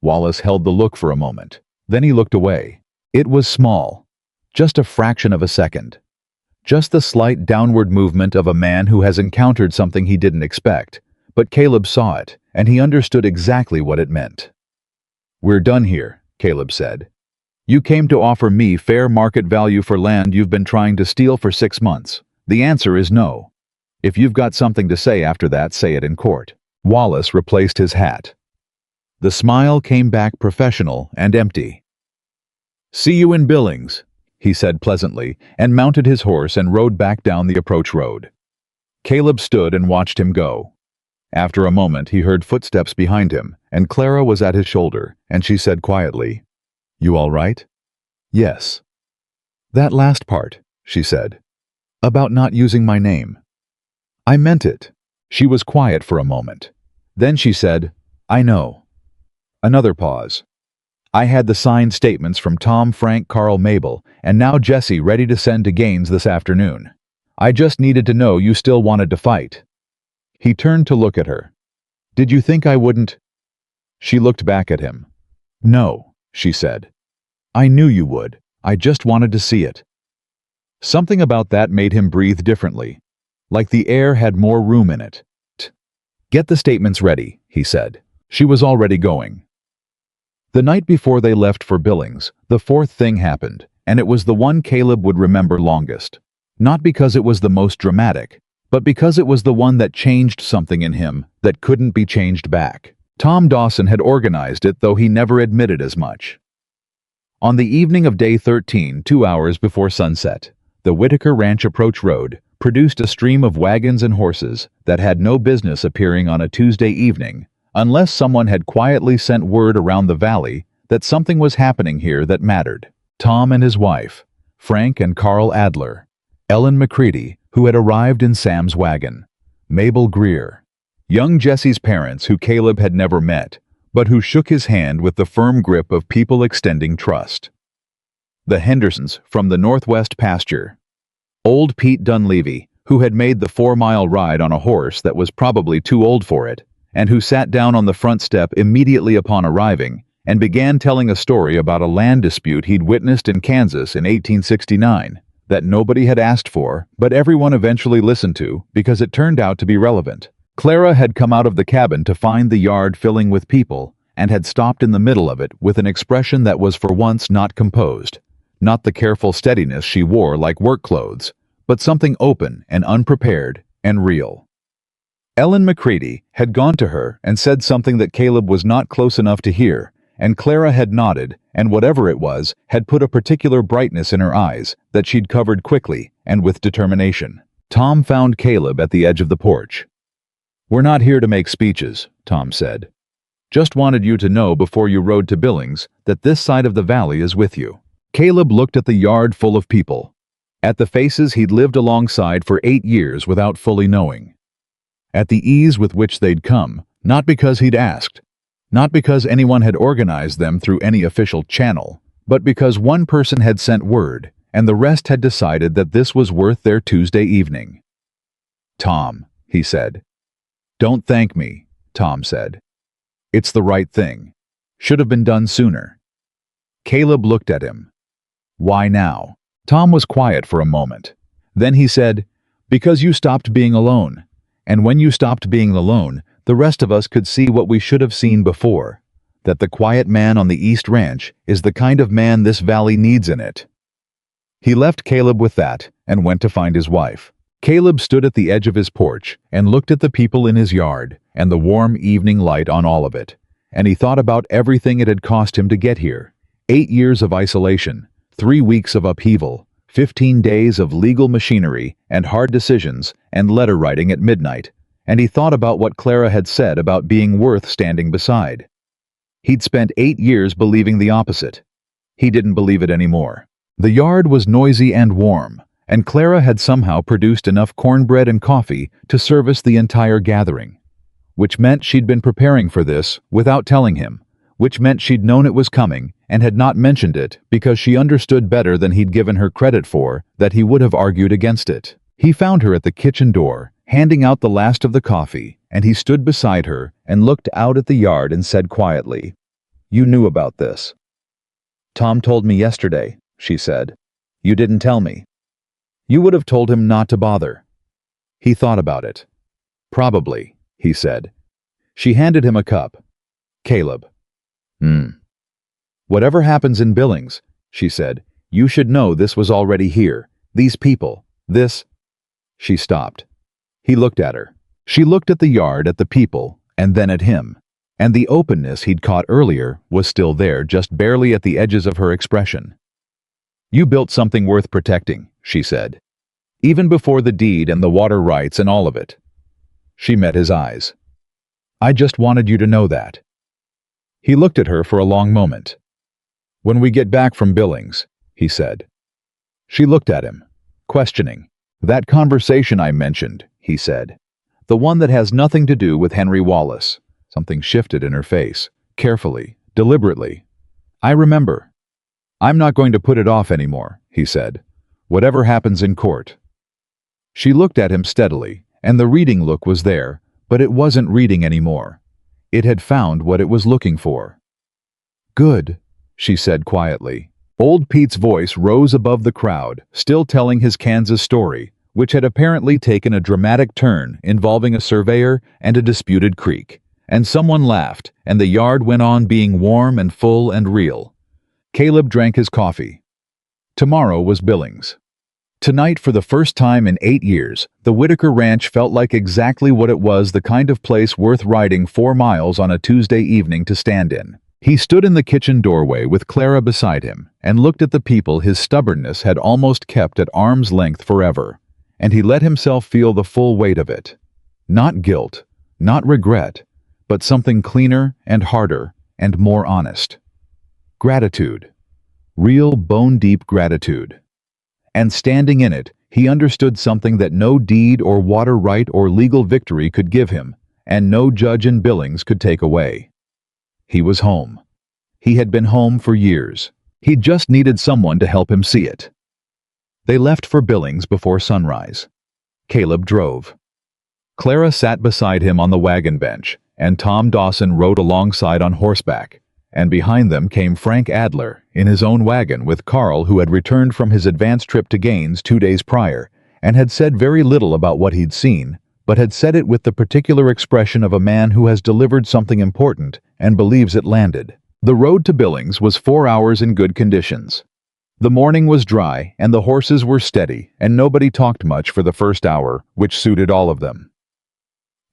Wallace held the look for a moment. Then he looked away. It was small. Just a fraction of a second. Just the slight downward movement of a man who has encountered something he didn't expect. But Caleb saw it, and he understood exactly what it meant. "We're done here," Caleb said. "You came to offer me fair market value for land you've been trying to steal for 6 months. The answer is no. If you've got something to say after that, say it in court." Wallace replaced his hat. The smile came back professional and empty. "See you in Billings," he said pleasantly, and mounted his horse and rode back down the approach road. Caleb stood and watched him go. After a moment he heard footsteps behind him, and Clara was at his shoulder, and she said quietly, "You all right?" "Yes." "That last part," she said, "about not using my name." "I meant it." She was quiet for a moment. Then she said, "I know." Another pause. "I had the signed statements from Tom, Frank, Carl, Mabel, and now Jesse ready to send to Gaines this afternoon. I just needed to know you still wanted to fight." He turned to look at her. "Did you think I wouldn't?" She looked back at him. "No," she said. "I knew you would. I just wanted to see it." Something about that made him breathe differently. like the air had more room in it. "Get the statements ready," he said. She was already going. The night before they left for Billings, the fourth thing happened, and it was the one Caleb would remember longest. Not because it was the most dramatic, but because it was the one that changed something in him that couldn't be changed back. Tom Dawson had organized it, though he never admitted as much. On the evening of day 13, 2 hours before sunset, the Whitaker Ranch Approach Road produced a stream of wagons and horses that had no business appearing on a Tuesday evening unless someone had quietly sent word around the valley that something was happening here that mattered. Tom and his wife, Frank and Carl Adler, Ellen McCready, who had arrived in Sam's wagon, Mabel Greer, young Jesse's parents who Caleb had never met, but who shook his hand with the firm grip of people extending trust. The Hendersons from the Northwest pasture. Old Pete Dunleavy, who had made the 4-mile ride on a horse that was probably too old for it, and who sat down on the front step immediately upon arriving and began telling a story about a land dispute he'd witnessed in Kansas in 1869 that nobody had asked for, but everyone eventually listened to because it turned out to be relevant. Clara had come out of the cabin to find the yard filling with people and had stopped in the middle of it with an expression that was for once not composed, not the careful steadiness she wore like work clothes, but something open and unprepared and real. Ellen McCready had gone to her and said something that Caleb was not close enough to hear, and Clara had nodded, and whatever it was, had put a particular brightness in her eyes that she'd covered quickly and with determination. Tom found Caleb at the edge of the porch. "We're not here to make speeches," Tom said. "Just wanted you to know before you rode to Billings that this side of the valley is with you." Caleb looked at the yard full of people, at the faces he'd lived alongside for 8 years without fully knowing, at the ease with which they'd come, not because he'd asked, not because anyone had organized them through any official channel, but because one person had sent word, and the rest had decided that this was worth their Tuesday evening. "Tom," he said. "Don't thank me," Tom said. "It's the right thing. Should have been done sooner." Caleb looked at him. "Why now?" Tom was quiet for a moment. Then he said, "Because you stopped being alone. And when you stopped being alone, the rest of us could see what we should have seen before, that the quiet man on the East Ranch is the kind of man this valley needs in it." He left Caleb with that and went to find his wife. Caleb stood at the edge of his porch and looked at the people in his yard and the warm evening light on all of it, and he thought about everything it had cost him to get here. 8 years of isolation, 3 weeks of upheaval, 15 days of legal machinery and hard decisions and letter writing at midnight, and he thought about what Clara had said about being worth standing beside. He'd spent 8 years believing the opposite. He didn't believe it anymore. The yard was noisy and warm, and Clara had somehow produced enough cornbread and coffee to service the entire gathering, which meant she'd been preparing for this without telling him, which meant she'd known it was coming and had not mentioned it because she understood better than he'd given her credit for that he would have argued against it. He found her at the kitchen door, handing out the last of the coffee, and he stood beside her and looked out at the yard and said quietly, "You knew about this." "Tom told me yesterday," she said. "You didn't tell me." "You would have told him not to bother." He thought about it. "Probably," he said. She handed him a cup. "Caleb." "Whatever happens in Billings," she said, "you should know this was already here. These people, this—" She stopped. He looked at her. She looked at the yard, at the people, and then at him, and the openness he'd caught earlier was still there, just barely at the edges of her expression. "You built something worth protecting," she said. "Even before the deed and the water rights and all of it." She met his eyes. "I just wanted you to know that." He looked at her for a long moment. "When we get back from Billings," he said. She looked at him, questioning. "That conversation I mentioned," he said. "The one that has nothing to do with Henry Wallace." Something shifted in her face, carefully, deliberately. "I remember." "I'm not going to put it off anymore," he said. "Whatever happens in court." She looked at him steadily, and the reading look was there, but it wasn't reading anymore. It had found what it was looking for. "Good," she said quietly. Old Pete's voice rose above the crowd, still telling his Kansas story, which had apparently taken a dramatic turn involving a surveyor and a disputed creek. And someone laughed, and the yard went on being warm and full and real. Caleb drank his coffee. Tomorrow was Billings. Tonight, for the first time in 8 years, the Whitaker Ranch felt like exactly what it was, the kind of place worth riding 4 miles on a Tuesday evening to stand in. He stood in the kitchen doorway with Clara beside him and looked at the people his stubbornness had almost kept at arm's length forever, and he let himself feel the full weight of it. Not guilt, not regret, but something cleaner and harder and more honest. Gratitude. Real bone-deep gratitude. And standing in it, he understood something that no deed or water right or legal victory could give him, and no judge in Billings could take away. He was home. He had been home for years. He just needed someone to help him see it. They left for Billings before sunrise. Caleb drove. Clara sat beside him on the wagon bench, and Tom Dawson rode alongside on horseback, and behind them came Frank Adler in his own wagon with Carl, who had returned from his advance trip to Gaines 2 days prior and had said very little about what he'd seen, but had said it with the particular expression of a man who has delivered something important and believes it landed. The road to Billings was 4 hours in good conditions. The morning was dry and the horses were steady, and nobody talked much for the first hour, which suited all of them.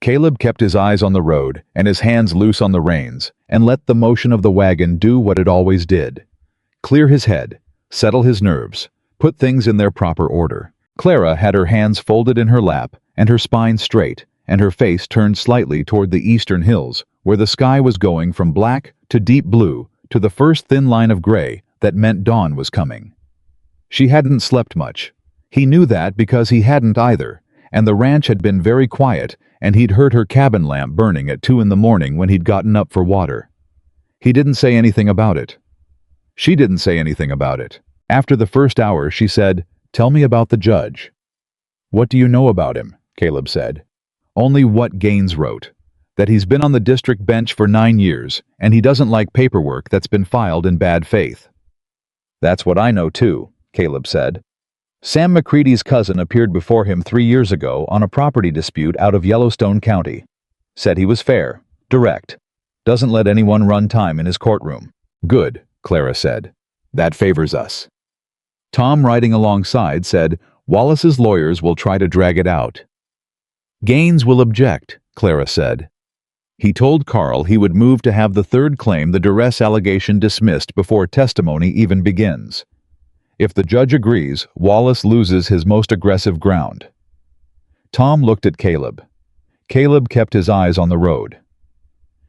Caleb kept his eyes on the road and his hands loose on the reins, and let the motion of the wagon do what it always did. Clear his head, settle his nerves, put things in their proper order. Clara had her hands folded in her lap and her spine straight, and her face turned slightly toward the eastern hills, where the sky was going from black to deep blue to the first thin line of gray that meant dawn was coming. She hadn't slept much. He knew that because he hadn't either, and the ranch had been very quiet, and he'd heard her cabin lamp burning at 2 in the morning when he'd gotten up for water. He didn't say anything about it. She didn't say anything about it. After the first hour, she said, "Tell me about the judge." "What do you know about him?" Caleb said. "Only what Gaines wrote. That he's been on the district bench for 9 years, and he doesn't like paperwork that's been filed in bad faith." "That's what I know too," Caleb said. "Sam McCready's cousin appeared before him 3 years ago on a property dispute out of Yellowstone County. Said he was fair, direct, doesn't let anyone run time in his courtroom." "Good," Clara said. "That favors us." Tom, riding alongside, said, "Wallace's lawyers will try to drag it out." "Gaines will object," Clara said. He told Carl he would move to have the third claim, the duress allegation, dismissed before testimony even begins. If the judge agrees, Wallace loses his most aggressive ground. Tom looked at Caleb. Caleb kept his eyes on the road.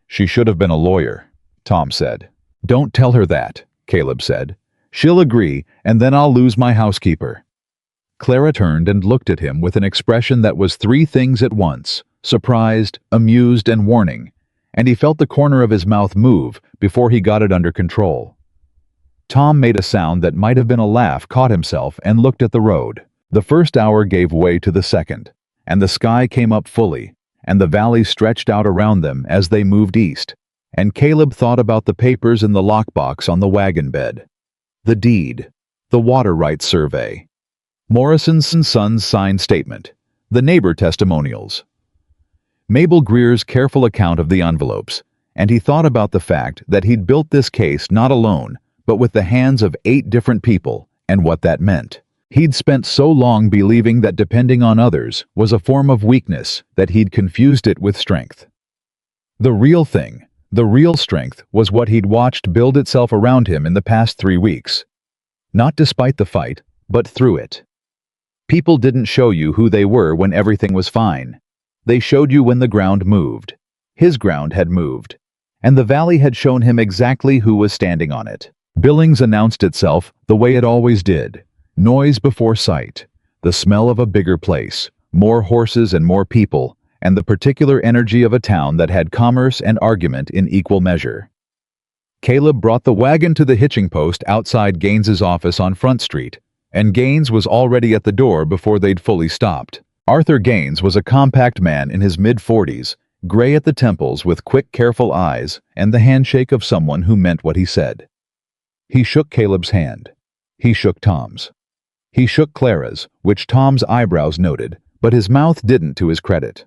"She should have been a lawyer," Tom said. "Don't tell her that," Caleb said. "She'll agree, and then I'll lose my housekeeper." Clara turned and looked at him with an expression that was 3 things at once: surprised, amused, and warning, and he felt the corner of his mouth move before he got it under control. Tom made a sound that might have been a laugh, caught himself, and looked at the road. The first hour gave way to the second, and the sky came up fully, and the valley stretched out around them as they moved east, and Caleb thought about the papers in the lockbox on the wagon bed. The deed, the water rights survey, Morrison's and Sons signed statement, the neighbor testimonials, Mabel Greer's careful account of the envelopes, and he thought about the fact that he'd built this case not alone, but with the hands of 8 different people, and what that meant. He'd spent so long believing that depending on others was a form of weakness that he'd confused it with strength. The real thing, the real strength, was what he'd watched build itself around him in the past 3 weeks. Not despite the fight, but through it. People didn't show you who they were when everything was fine. They showed you when the ground moved. His ground had moved, and the valley had shown him exactly who was standing on it. Billings announced itself the way it always did. Noise before sight, the smell of a bigger place, more horses and more people, and the particular energy of a town that had commerce and argument in equal measure. Caleb brought the wagon to the hitching post outside Gaines's office on Front Street, and Gaines was already at the door before they'd fully stopped. Arthur Gaines was a compact man in his mid-40s, gray at the temples with quick, careful eyes and the handshake of someone who meant what he said. He shook Caleb's hand. He shook Tom's. He shook Clara's, which Tom's eyebrows noted, but his mouth didn't to his credit.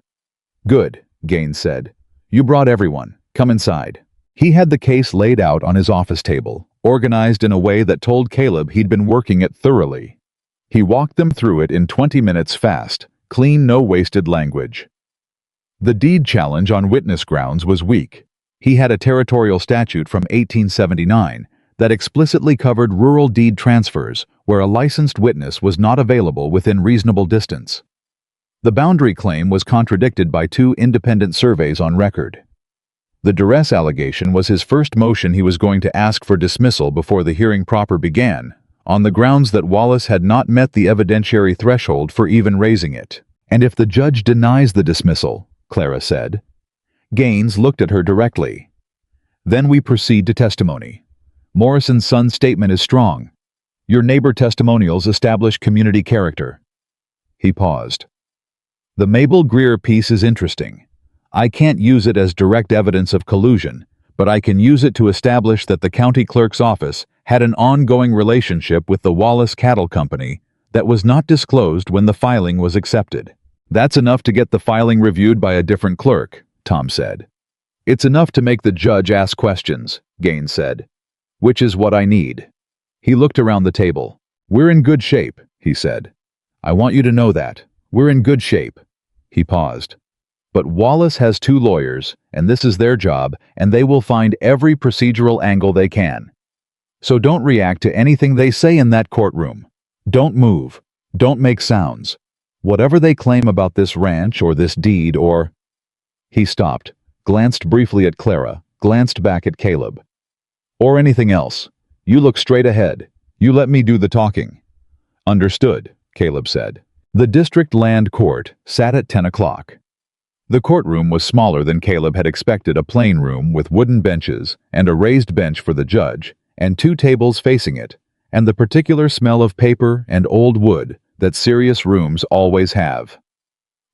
"Good," Gaines said. "You brought everyone. Come inside." He had the case laid out on his office table, organized in a way that told Caleb he'd been working it thoroughly. He walked them through it in 20 minutes fast, clean, no wasted language. The deed challenge on witness grounds was weak. He had a territorial statute from 1879 that explicitly covered rural deed transfers where a licensed witness was not available within reasonable distance. The boundary claim was contradicted by 2 independent surveys on record. The duress allegation was his first motion he was going to ask for dismissal before the hearing proper began, on the grounds that Wallace had not met the evidentiary threshold for even raising it. "And if the judge denies the dismissal," Clara said. Gaines looked at her directly. "Then we proceed to testimony. Morrison's son's statement is strong. Your neighbor testimonials establish community character." He paused. "The Mabel Greer piece is interesting. I can't use it as direct evidence of collusion, but I can use it to establish that the county clerk's office had an ongoing relationship with the Wallace Cattle Company that was not disclosed when the filing was accepted." "That's enough to get the filing reviewed by a different clerk," Tom said. "It's enough to make the judge ask questions," Gaines said. "Which is what I need." He looked around the table. "We're in good shape," he said. "I want you to know that. We're in good shape." He paused. "But Wallace has 2 lawyers, and this is their job, and they will find every procedural angle they can. So don't react to anything they say in that courtroom. Don't move. Don't make sounds. Whatever they claim about this ranch or this deed or—" He stopped, glanced briefly at Clara, glanced back at Caleb. "Or anything else. You look straight ahead. You let me do the talking." "Understood," Caleb said. The district land court sat at 10 o'clock. The courtroom was smaller than Caleb had expected, a plain room with wooden benches and a raised bench for the judge, and 2 tables facing it, and the particular smell of paper and old wood that serious rooms always have.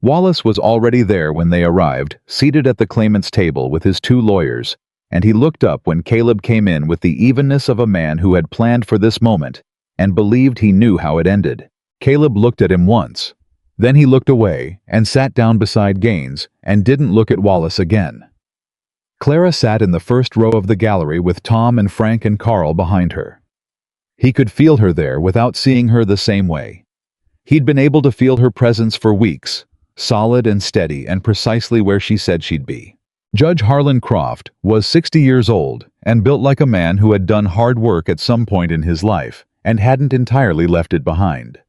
Wallace was already there when they arrived, seated at the claimant's table with his 2 lawyers, and he looked up when Caleb came in with the evenness of a man who had planned for this moment and believed he knew how it ended. Caleb looked at him once. Then he looked away and sat down beside Gaines and didn't look at Wallace again. Clara sat in the first row of the gallery with Tom and Frank and Carl behind her. He could feel her there without seeing her the same way. He'd been able to feel her presence for weeks, solid and steady and precisely where she said she'd be. Judge Harlan Croft was 60 years old and built like a man who had done hard work at some point in his life and hadn't entirely left it behind.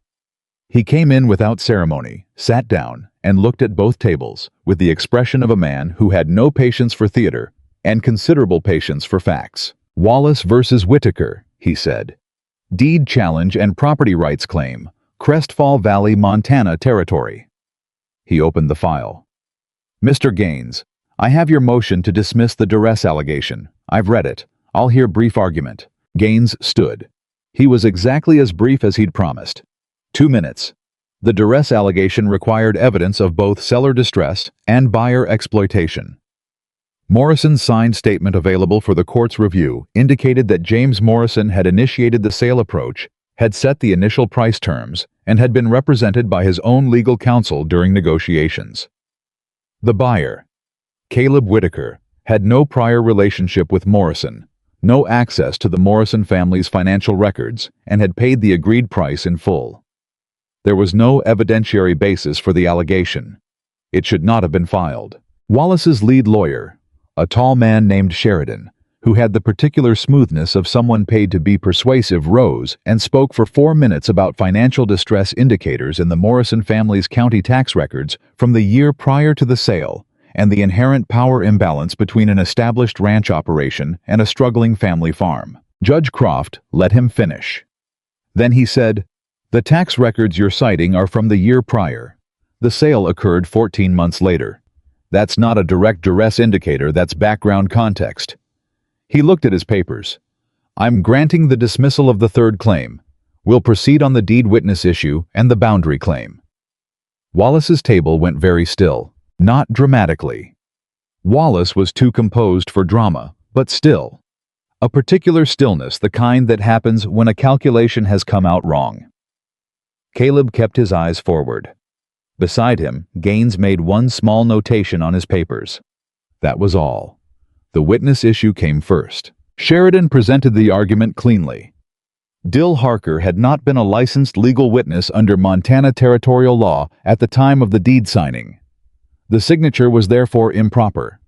He came in without ceremony, sat down, and looked at both tables with the expression of a man who had no patience for theater and considerable patience for facts. "Wallace versus Whitaker," he said. "Deed challenge and property rights claim, Crestfall Valley, Montana territory." He opened the file. "Mr. Gaines, I have your motion to dismiss the duress allegation. I've read it. I'll hear brief argument." Gaines stood. He was exactly as brief as he'd promised. 2 minutes. The duress allegation required evidence of both seller distress and buyer exploitation. Morrison's signed statement available for the court's review indicated that James Morrison had initiated the sale approach, had set the initial price terms, and had been represented by his own legal counsel during negotiations. The buyer, Caleb Whitaker, had no prior relationship with Morrison, no access to the Morrison family's financial records, and had paid the agreed price in full. There was no evidentiary basis for the allegation. It should not have been filed. Wallace's lead lawyer, a tall man named Sheridan, who had the particular smoothness of someone paid to be persuasive, rose and spoke for 4 minutes about financial distress indicators in the Morrison family's county tax records from the year prior to the sale and the inherent power imbalance between an established ranch operation and a struggling family farm. Judge Croft let him finish. Then he said, "The tax records you're citing are from the year prior. The sale occurred 14 months later. That's not a direct duress indicator, that's background context." He looked at his papers. "I'm granting the dismissal of the 3rd claim. We'll proceed on the deed witness issue and the boundary claim." Wallace's table went very still, not dramatically. Wallace was too composed for drama, but still. A particular stillness, the kind that happens when a calculation has come out wrong. Caleb kept his eyes forward. Beside him, Gaines made one small notation on his papers. That was all. The witness issue came first. Sheridan presented the argument cleanly. Dill Harker had not been a licensed legal witness under Montana territorial law at the time of the deed signing. The signature was therefore improper.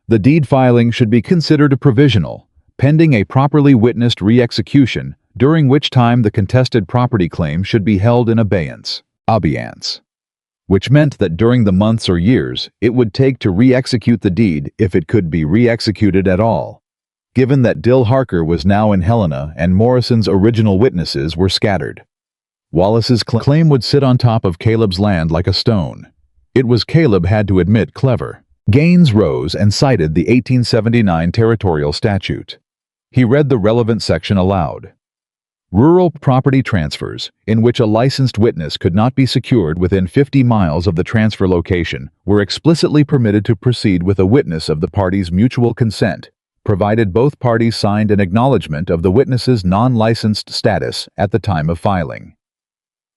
The deed filing should be considered a provisional, pending a properly witnessed re-execution, during which time the contested property claim should be held in abeyance, which meant that during the months or years it would take to re-execute the deed, if it could be re-executed at all. Given that Dill Harker was now in Helena and Morrison's original witnesses were scattered, Wallace's claim would sit on top of Caleb's land like a stone. It was, Caleb had to admit, clever. Gaines rose and cited the 1879 territorial statute. He read the relevant section aloud. Rural property transfers, in which a licensed witness could not be secured within 50 miles of the transfer location, were explicitly permitted to proceed with a witness of the parties' mutual consent, provided both parties signed an acknowledgment of the witness's non-licensed status at the time of filing.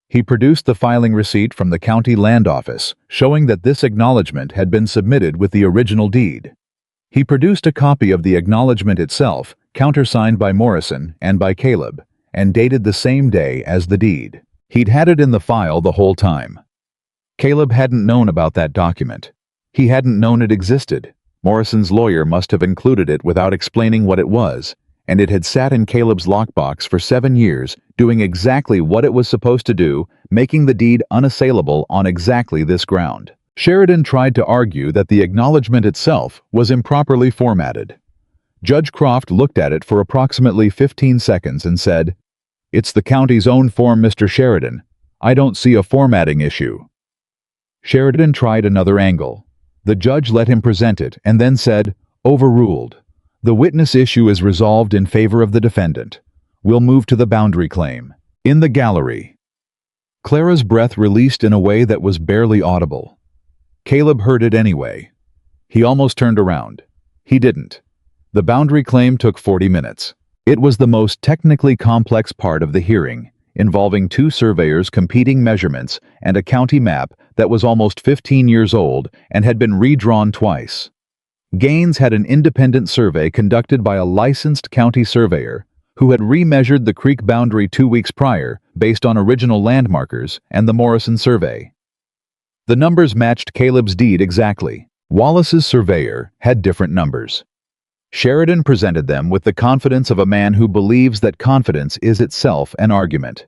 He produced the filing receipt from the county land office, showing that this acknowledgment had been submitted with the original deed. He produced a copy of the acknowledgment itself, countersigned by Morrison and by Caleb, and dated the same day as the deed. He'd had it in the file the whole time. Caleb hadn't known about that document. He hadn't known it existed. Morrison's lawyer must have included it without explaining what it was, and it had sat in Caleb's lockbox for 7 years, doing exactly what it was supposed to do, making the deed unassailable on exactly this ground. Sheridan tried to argue that the acknowledgment itself was improperly formatted. Judge Croft looked at it for approximately 15 seconds and said, "It's the county's own form, Mr. Sheridan. I don't see a formatting issue." Sheridan tried another angle. The judge let him present it and then said, "Overruled. The witness issue is resolved in favor of the defendant. We'll move to the boundary claim." In the gallery, Clara's breath released in a way that was barely audible. Caleb heard it anyway. He almost turned around. He didn't. The boundary claim took 40 minutes. It was the most technically complex part of the hearing, involving 2 surveyors competing measurements and a county map that was almost 15 years old and had been redrawn twice. Gaines had an independent survey conducted by a licensed county surveyor who had remeasured the creek boundary 2 weeks prior based on original landmarkers and the Morrison survey. The numbers matched Caleb's deed exactly. Wallace's surveyor had different numbers. Sheridan presented them with the confidence of a man who believes that confidence is itself an argument.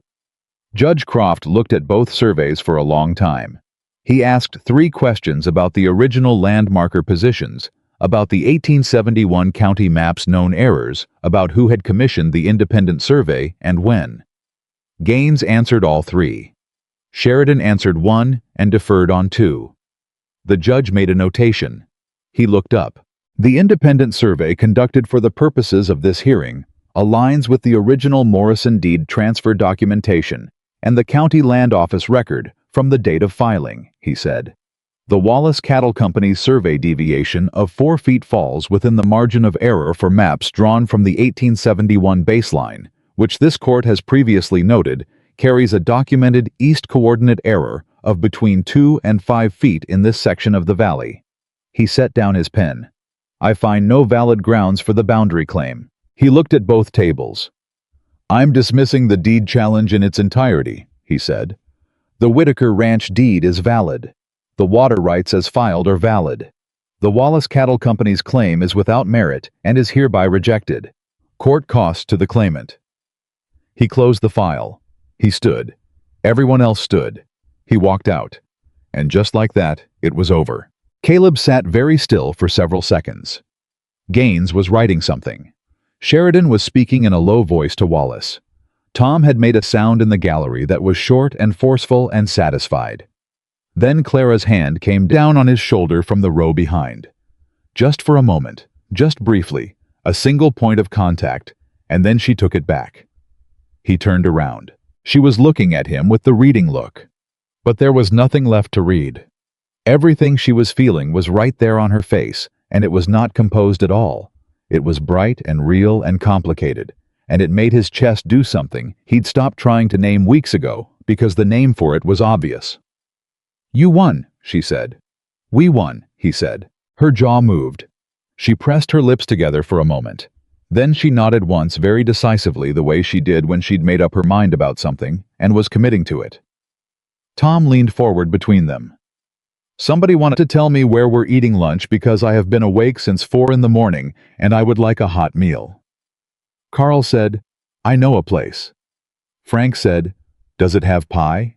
Judge Croft looked at both surveys for a long time. He asked 3 questions about the original landmarker positions, about the 1871 county map's known errors, about who had commissioned the independent survey and when. Gaines answered all 3. Sheridan answered 1 and deferred on 2. The judge made a notation. He looked up. The independent survey conducted for the purposes of this hearing aligns with the original Morrison deed transfer documentation and the county land office record from the date of filing, he said. The Wallace Cattle Company's survey deviation of 4 feet falls within the margin of error for maps drawn from the 1871 baseline, which this court has previously noted carries a documented east coordinate error of between 2 and 5 feet in this section of the valley. He set down his pen. "I find no valid grounds for the boundary claim." He looked at both tables. "I'm dismissing the deed challenge in its entirety," he said. "The Whitaker Ranch deed is valid. The water rights as filed are valid. The Wallace Cattle Company's claim is without merit and is hereby rejected. Court costs to the claimant." He closed the file. He stood. Everyone else stood. He walked out. And just like that, it was over. Caleb sat very still for several seconds. Gaines was writing something. Sheridan was speaking in a low voice to Wallace. Tom had made a sound in the gallery that was short and forceful and satisfied. Then Clara's hand came down on his shoulder from the row behind. Just for a moment, just briefly, a single point of contact, and then she took it back. He turned around. She was looking at him with the reading look. But there was nothing left to read. Everything she was feeling was right there on her face, and it was not composed at all. It was bright and real and complicated, and it made his chest do something he'd stopped trying to name weeks ago, because the name for it was obvious. "You won," she said. "We won," he said. Her jaw moved. She pressed her lips together for a moment. Then she nodded once very decisively, the way she did when she'd made up her mind about something and was committing to it. Tom leaned forward between them. "Somebody wanted to tell me where we're eating lunch because I have been awake since 4 in the morning and I would like a hot meal." Carl said, "I know a place." Frank said, "Does it have pie?"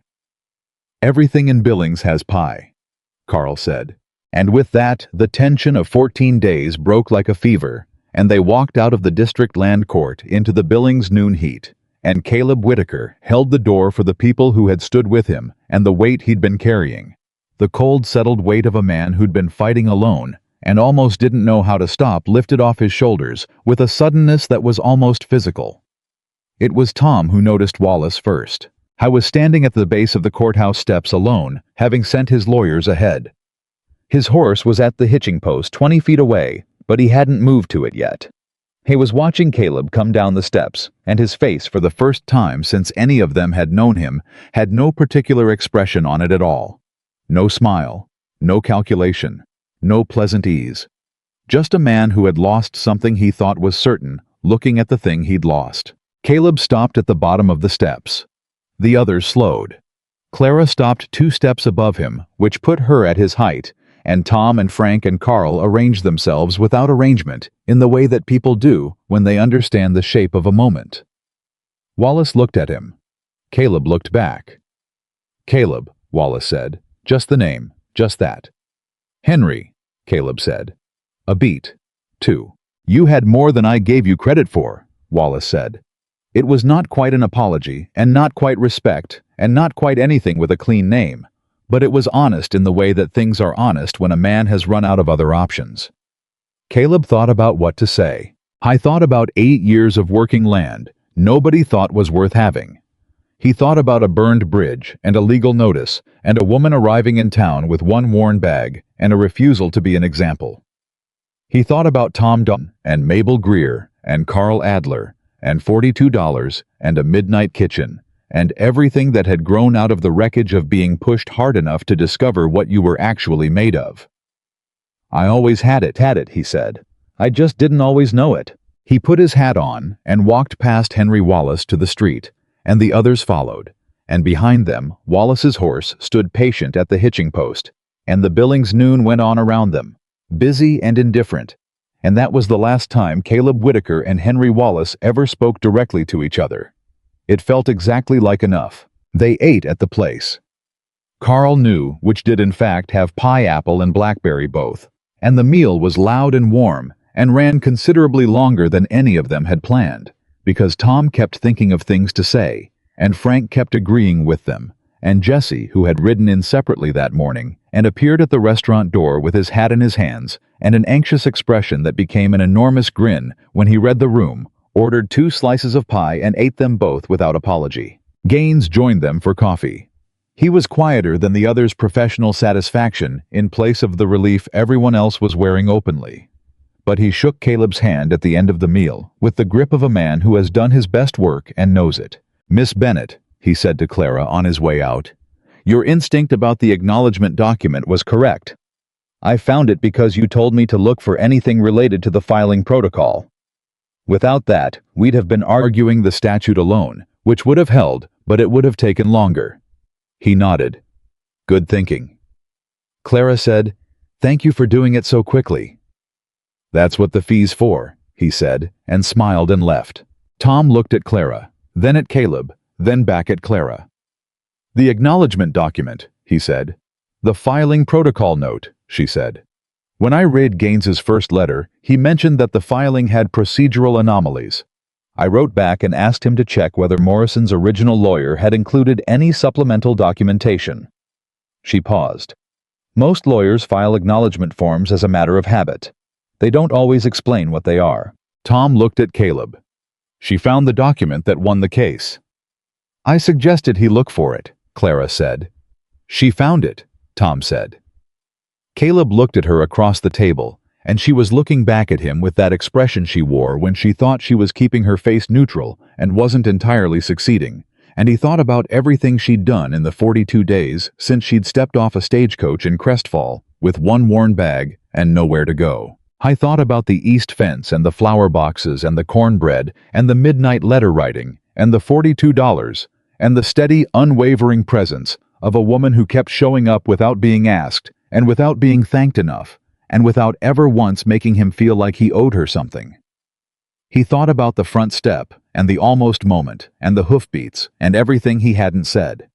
"Everything in Billings has pie," Carl said. And with that, the tension of 14 days broke like a fever, and they walked out of the district land court into the Billings noon heat, and Caleb Whitaker held the door for the people who had stood with him and the weight he'd been carrying. The cold, settled weight of a man who'd been fighting alone and almost didn't know how to stop lifted off his shoulders with a suddenness that was almost physical. It was Tom who noticed Wallace first. He was standing at the base of the courthouse steps alone, having sent his lawyers ahead. His horse was at the hitching post 20 feet away, but he hadn't moved to it yet. He was watching Caleb come down the steps, and his face, for the first time since any of them had known him, had no particular expression on it at all. No smile, no calculation, no pleasant ease. Just a man who had lost something he thought was certain, looking at the thing he'd lost. Caleb stopped at the bottom of the steps. The others slowed. Clara stopped 2 steps above him, which put her at his height, and Tom and Frank and Carl arranged themselves without arrangement, in the way that people do when they understand the shape of a moment. Wallace looked at him. Caleb looked back. "Caleb," Wallace said. "Just the name, just that." "Henry," Caleb said. "A beat, too." "You had more than I gave you credit for," Wallace said. It was not quite an apology, and not quite respect, and not quite anything with a clean name, but it was honest in the way that things are honest when a man has run out of other options. Caleb thought about what to say. "I thought about 8 years of working land nobody thought was worth having." He thought about a burned bridge and a legal notice and a woman arriving in town with one worn bag and a refusal to be an example. He thought about Tom Dunn and Mabel Greer and Carl Adler and $42 and a midnight kitchen and everything that had grown out of the wreckage of being pushed hard enough to discover what you were actually made of. "I always had it," he said. "I just didn't always know it." He put his hat on and walked past Henry Wallace to the street, and the others followed, and behind them Wallace's horse stood patient at the hitching post, and the Billings noon went on around them, busy and indifferent, and that was the last time Caleb Whitaker and Henry Wallace ever spoke directly to each other. It felt exactly like enough. They ate at the place. Carl knew which did in fact have pineapple and blackberry both, and the meal was loud and warm and ran considerably longer than any of them had planned, because Tom kept thinking of things to say, and Frank kept agreeing with them, and Jesse, who had ridden in separately that morning and appeared at the restaurant door with his hat in his hands and an anxious expression that became an enormous grin when he read the room, ordered 2 slices of pie and ate them both without apology. Gaines joined them for coffee. He was quieter than the others' professional satisfaction in place of the relief everyone else was wearing openly. But he shook Caleb's hand at the end of the meal with the grip of a man who has done his best work and knows it. "Miss Bennett," he said to Clara on his way out, "your instinct about the acknowledgement document was correct. I found it because you told me to look for anything related to the filing protocol. Without that, we'd have been arguing the statute alone, which would have held, but it would have taken longer." He nodded. "Good thinking." Clara said, "Thank you for doing it so quickly." "That's what the fee's for," he said, and smiled and left. Tom looked at Clara, then at Caleb, then back at Clara. "The acknowledgement document," he said. "The filing protocol note," she said. "When I read Gaines's first letter, he mentioned that the filing had procedural anomalies. I wrote back and asked him to check whether Morrison's original lawyer had included any supplemental documentation." She paused. "Most lawyers file acknowledgement forms as a matter of habit. They don't always explain what they are." Tom looked at Caleb. "She found the document that won the case." "I suggested he look for it," Clara said. "She found it," Tom said. Caleb looked at her across the table, and she was looking back at him with that expression she wore when she thought she was keeping her face neutral and wasn't entirely succeeding, and he thought about everything she'd done in the 42 days since she'd stepped off a stagecoach in Crestfall with one worn bag and nowhere to go. I thought about the east fence and the flower boxes and the cornbread and the midnight letter writing and the $42 and the steady, unwavering presence of a woman who kept showing up without being asked and without being thanked enough and without ever once making him feel like he owed her something. He thought about the front step and the almost moment and the hoofbeats and everything he hadn't said.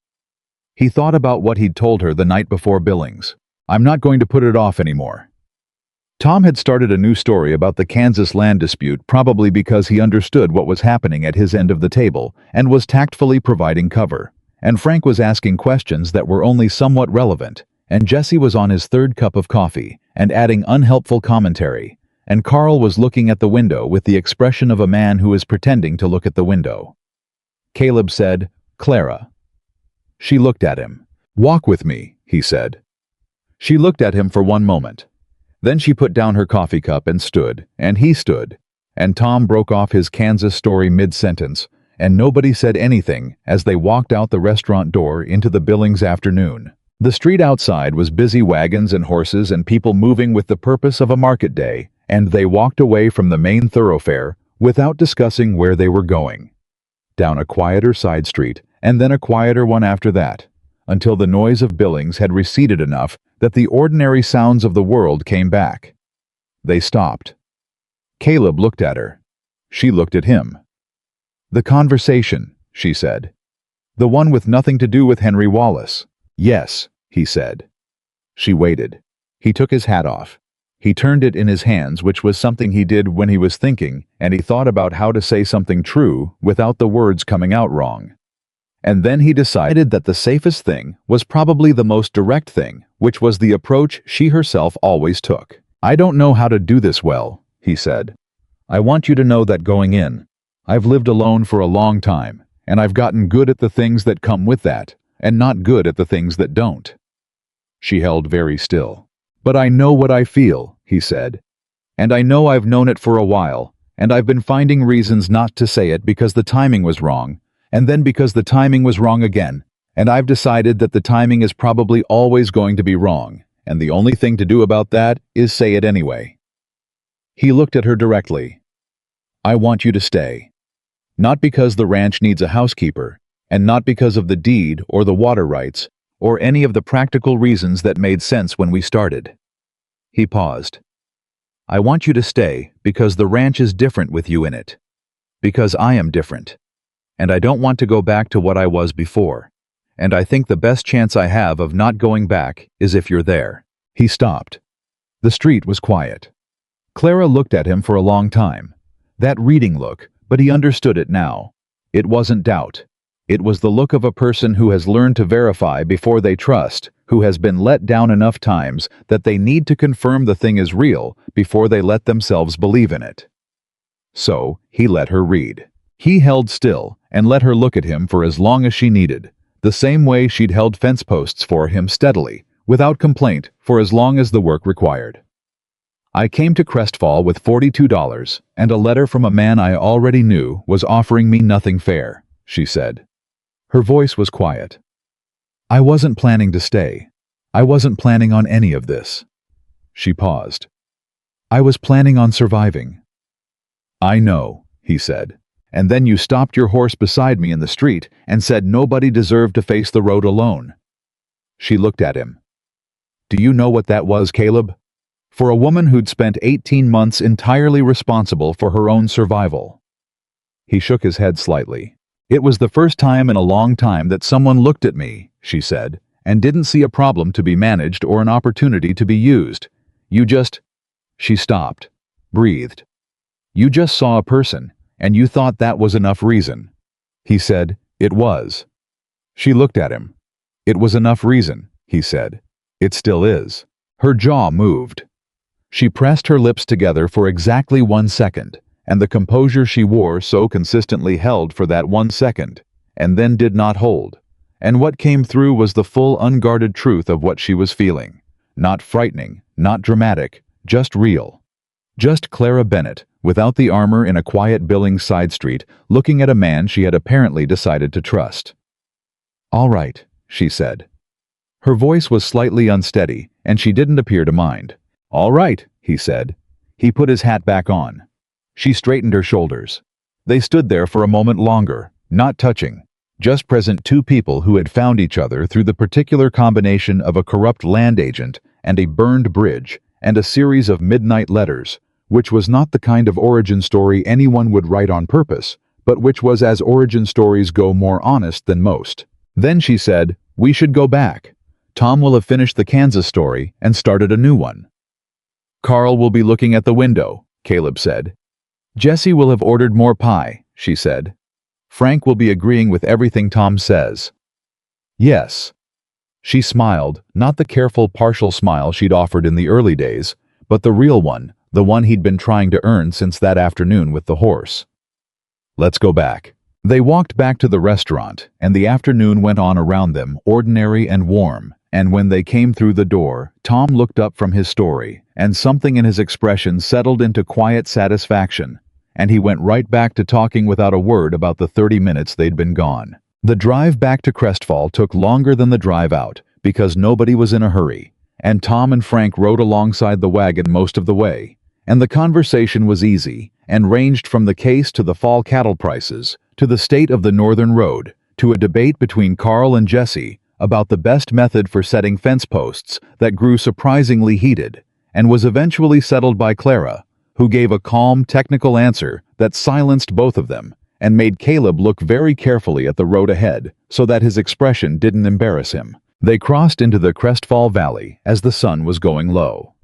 He thought about what he'd told her the night before billings. "I'm not going to put it off anymore." Tom had started a new story about the Kansas land dispute, probably because he understood what was happening at his end of the table and was tactfully providing cover. And Frank was asking questions that were only somewhat relevant, and Jesse was on his third cup of coffee and adding unhelpful commentary, and Carl was looking at the window with the expression of a man who is pretending to look at the window. Caleb said, "Clara." She looked at him. "Walk with me," he said. She looked at him for one moment. Then she put down her coffee cup and stood, and he stood, and Tom broke off his Kansas story mid-sentence, and nobody said anything as they walked out the restaurant door into the Billings afternoon. The street outside was busy wagons and horses and people moving with the purpose of a market day, and they walked away from the main thoroughfare without discussing where they were going. Down a quieter side street, and then a quieter one after that, until the noise of Billings had receded enough that the ordinary sounds of the world came back. They stopped. Caleb looked at her. She looked at him. "The conversation," she said. "The one with nothing to do with Henry Wallace." "Yes," he said. She waited. He took his hat off. He turned it in his hands, which was something he did when he was thinking, and he thought about how to say something true without the words coming out wrong. And then he decided that the safest thing was probably the most direct thing, which was the approach she herself always took. "I don't know how to do this well," he said. "I want you to know that going in. I've lived alone for a long time, and I've gotten good at the things that come with that, and not good at the things that don't." She held very still. "But I know what I feel," he said. "And I know I've known it for a while, and I've been finding reasons not to say it because the timing was wrong, and then because the timing was wrong again, and I've decided that the timing is probably always going to be wrong, and the only thing to do about that is say it anyway." He looked at her directly. "I want you to stay. Not because the ranch needs a housekeeper, and not because of the deed or the water rights, or any of the practical reasons that made sense when we started." He paused. "I want you to stay because the ranch is different with you in it. Because I am different. And I don't want to go back to what I was before. And I think the best chance I have of not going back is if you're there." He stopped. The street was quiet. Clara looked at him for a long time. That reading look, but he understood it now. It wasn't doubt. It was the look of a person who has learned to verify before they trust, who has been let down enough times that they need to confirm the thing is real before they let themselves believe in it. So, he let her read. He held still and let her look at him for as long as she needed, the same way she'd held fence posts for him steadily, without complaint, for as long as the work required. "I came to Crestfall with $42, and a letter from a man I already knew was offering me nothing fair," she said. Her voice was quiet. "I wasn't planning to stay. I wasn't planning on any of this." She paused. "I was planning on surviving." "I know," he said. "And then you stopped your horse beside me in the street and said nobody deserved to face the road alone." She looked at him. "Do you know what that was, Caleb? For a woman who'd spent 18 months entirely responsible for her own survival." He shook his head slightly. "It was the first time in a long time that someone looked at me," she said, "and didn't see a problem to be managed or an opportunity to be used. You just—" She stopped, breathed. "You just saw a person, and you thought that was enough reason." He said, "It was." She looked at him. "It was enough reason," he said. "It still is." Her jaw moved. She pressed her lips together for exactly 1 second, and the composure she wore so consistently held for that 1 second, and then did not hold. And what came through was the full unguarded truth of what she was feeling. Not frightening, not dramatic, just real. Just Clara Bennett, without the armor in a quiet Billings side street, looking at a man she had apparently decided to trust. "All right," she said. Her voice was slightly unsteady, and she didn't appear to mind. "All right," he said. He put his hat back on. She straightened her shoulders. They stood there for a moment longer, not touching, just present two people who had found each other through the particular combination of a corrupt land agent and a burned bridge and a series of midnight letters, which was not the kind of origin story anyone would write on purpose, but which was as origin stories go more honest than most. Then she said, "We should go back. Tom will have finished the Kansas story and started a new one." "Carl will be looking at the window," Caleb said. "Jesse will have ordered more pie," she said. "Frank will be agreeing with everything Tom says." "Yes." She smiled, not the careful partial smile she'd offered in the early days, but the real one, the one he'd been trying to earn since that afternoon with the horse. "Let's go back." They walked back to the restaurant, and the afternoon went on around them, ordinary and warm, and when they came through the door, Tom looked up from his story, and something in his expression settled into quiet satisfaction, and he went right back to talking without a word about the 30 minutes they'd been gone. The drive back to Crestfall took longer than the drive out, because nobody was in a hurry, and Tom and Frank rode alongside the wagon most of the way, and the conversation was easy, and ranged from the case to the fall cattle prices, to the state of the northern road, to a debate between Carl and Jesse about the best method for setting fence posts that grew surprisingly heated, and was eventually settled by Clara, who gave a calm, technical answer that silenced both of them, and made Caleb look very carefully at the road ahead so that his expression didn't embarrass him. They crossed into the Crestfall Valley as the sun was going low.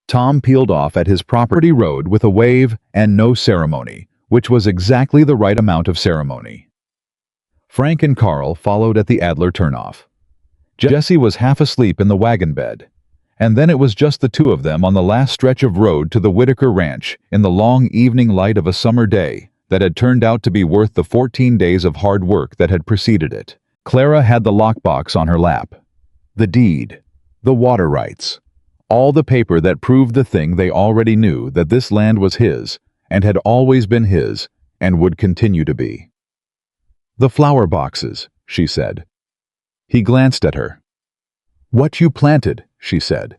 Tom peeled off at his property road with a wave and no ceremony, which was exactly the right amount of ceremony. Frank and Carl followed at the Adler turnoff. Jesse was half asleep in the wagon bed, and then it was just the two of them on the last stretch of road to the Whitaker ranch in the long evening light of a summer day that had turned out to be worth the 14 days of hard work that had preceded it. Clara had the lockbox on her lap. The deed, the water rights, all the paper that proved the thing they already knew, that this land was his, and had always been his, and would continue to be. "The flower boxes," she said. He glanced at her. "What you planted," she said.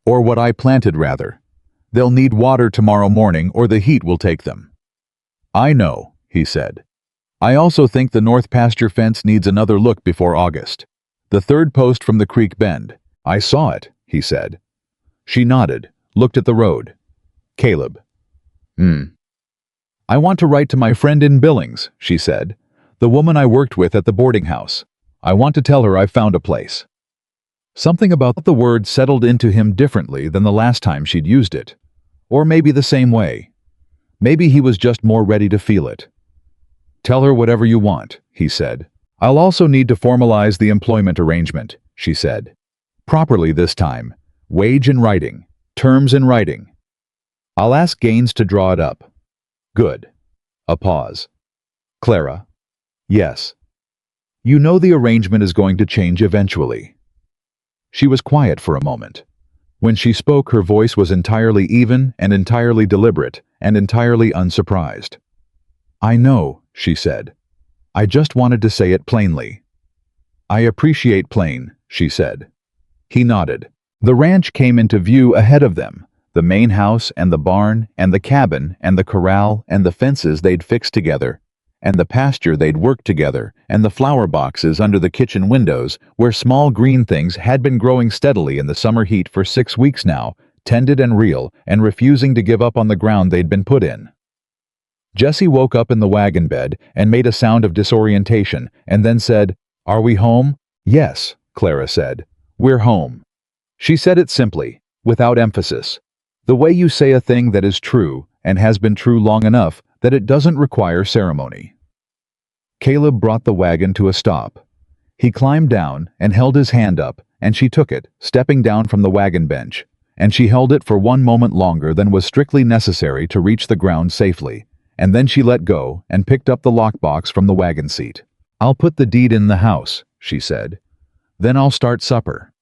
"Or what I planted, rather. They'll need water tomorrow morning or the heat will take them." "I know," he said. "I also think the north pasture fence needs another look before August. The third post from the creek bend. I saw it," he said. She nodded, looked at the road. "Caleb." "I want to write to my friend in Billings," she said. "The woman I worked with at the boarding house. I want to tell her I found a place." Something about the word settled into him differently than the last time she'd used it. Or maybe the same way. Maybe he was just more ready to feel it. "Tell her whatever you want," he said. "I'll also need to formalize the employment arrangement," she said. "Properly this time. Wage in writing. Terms in writing. I'll ask Gaines to draw it up." "Good." A pause. "Clara." "Yes." "You know the arrangement is going to change eventually." She was quiet for a moment. When she spoke, her voice was entirely even and entirely deliberate and entirely unsurprised. "I know," she said. "I just wanted to say it plainly." "I appreciate plain," she said. He nodded. The ranch came into view ahead of them, the main house and the barn and the cabin and the corral and the fences they'd fixed together, and the pasture they'd worked together, and the flower boxes under the kitchen windows where small green things had been growing steadily in the summer heat for 6 weeks now, tended and real, and refusing to give up on the ground they'd been put in. Jesse woke up in the wagon bed and made a sound of disorientation, and then said, "Are we home?" "Yes," Clara said. "We're home." She said it simply, without emphasis, the way you say a thing that is true and has been true long enough that it doesn't require ceremony. Caleb brought the wagon to a stop. He climbed down and held his hand up, and she took it, stepping down from the wagon bench, and she held it for one moment longer than was strictly necessary to reach the ground safely, and then she let go and picked up the lockbox from the wagon seat. "I'll put the deed in the house," she said. "Then I'll start supper."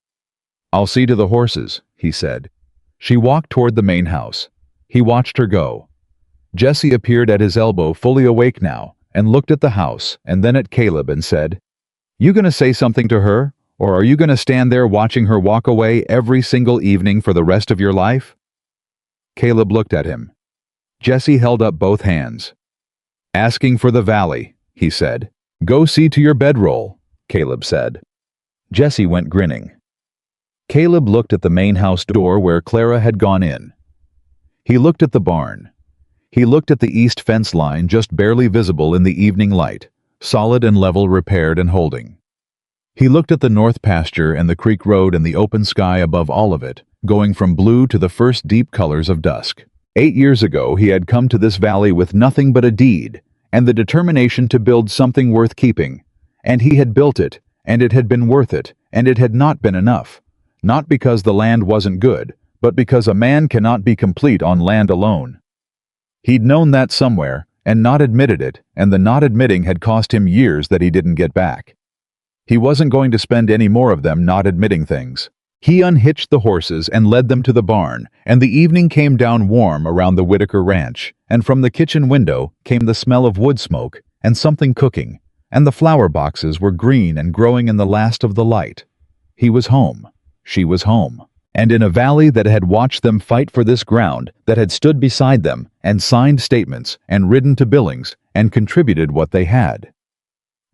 "I'll see to the horses," he said. She walked toward the main house. He watched her go. Jesse appeared at his elbow, fully awake now, and looked at the house and then at Caleb and said, "You gonna say something to her? Or are you gonna stand there watching her walk away every single evening for the rest of your life?" Caleb looked at him. Jesse held up both hands. "Asking for the valley," he said. "Go see to your bedroll," Caleb said. Jesse went grinning. Caleb looked at the main house door where Clara had gone in. He looked at the barn. He looked at the east fence line just barely visible in the evening light, solid and level, repaired and holding. He looked at the north pasture and the creek road and the open sky above all of it, going from blue to the first deep colors of dusk. 8 years ago he had come to this valley with nothing but a deed, and the determination to build something worth keeping. And he had built it, and it had been worth it, and it had not been enough. Not because the land wasn't good, but because a man cannot be complete on land alone. He'd known that somewhere, and not admitted it, and the not admitting had cost him years that he didn't get back. He wasn't going to spend any more of them not admitting things. He unhitched the horses and led them to the barn, and the evening came down warm around the Whitaker ranch, and from the kitchen window came the smell of wood smoke and something cooking, and the flower boxes were green and growing in the last of the light. He was home. She was home. And in a valley that had watched them fight for this ground, that had stood beside them and signed statements and ridden to Billings and contributed what they had.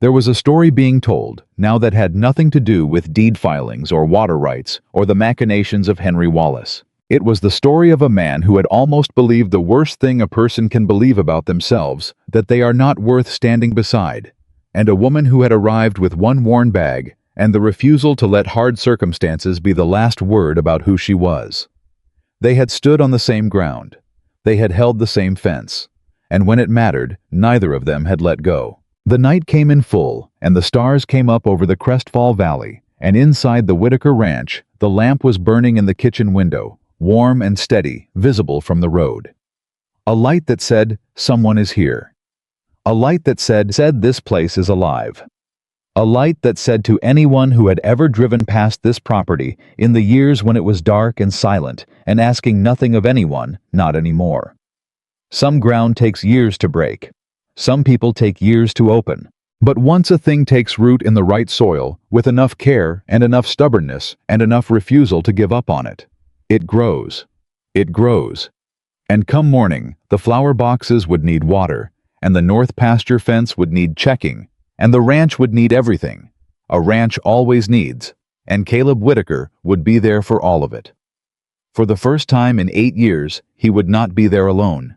There was a story being told now that had nothing to do with deed filings or water rights or the machinations of Henry Wallace. It was the story of a man who had almost believed the worst thing a person can believe about themselves, that they are not worth standing beside, and a woman who had arrived with one worn bag and the refusal to let hard circumstances be the last word about who she was. They had stood on the same ground. They had held the same fence. And when it mattered, neither of them had let go. The night came in full, and the stars came up over the Crestfall Valley, and inside the Whitaker Ranch, the lamp was burning in the kitchen window, warm and steady, visible from the road. A light that said, "Someone is here." A light that said, "This place is alive." A light that said to anyone who had ever driven past this property in the years when it was dark and silent and asking nothing of anyone, not anymore. Some ground takes years to break. Some people take years to open. But once a thing takes root in the right soil, with enough care and enough stubbornness and enough refusal to give up on it, it grows. It grows. And come morning, the flower boxes would need water, and the north pasture fence would need checking, and the ranch would need everything. A ranch always needs, and Caleb Whitaker would be there for all of it. For the first time in 8 years, he would not be there alone.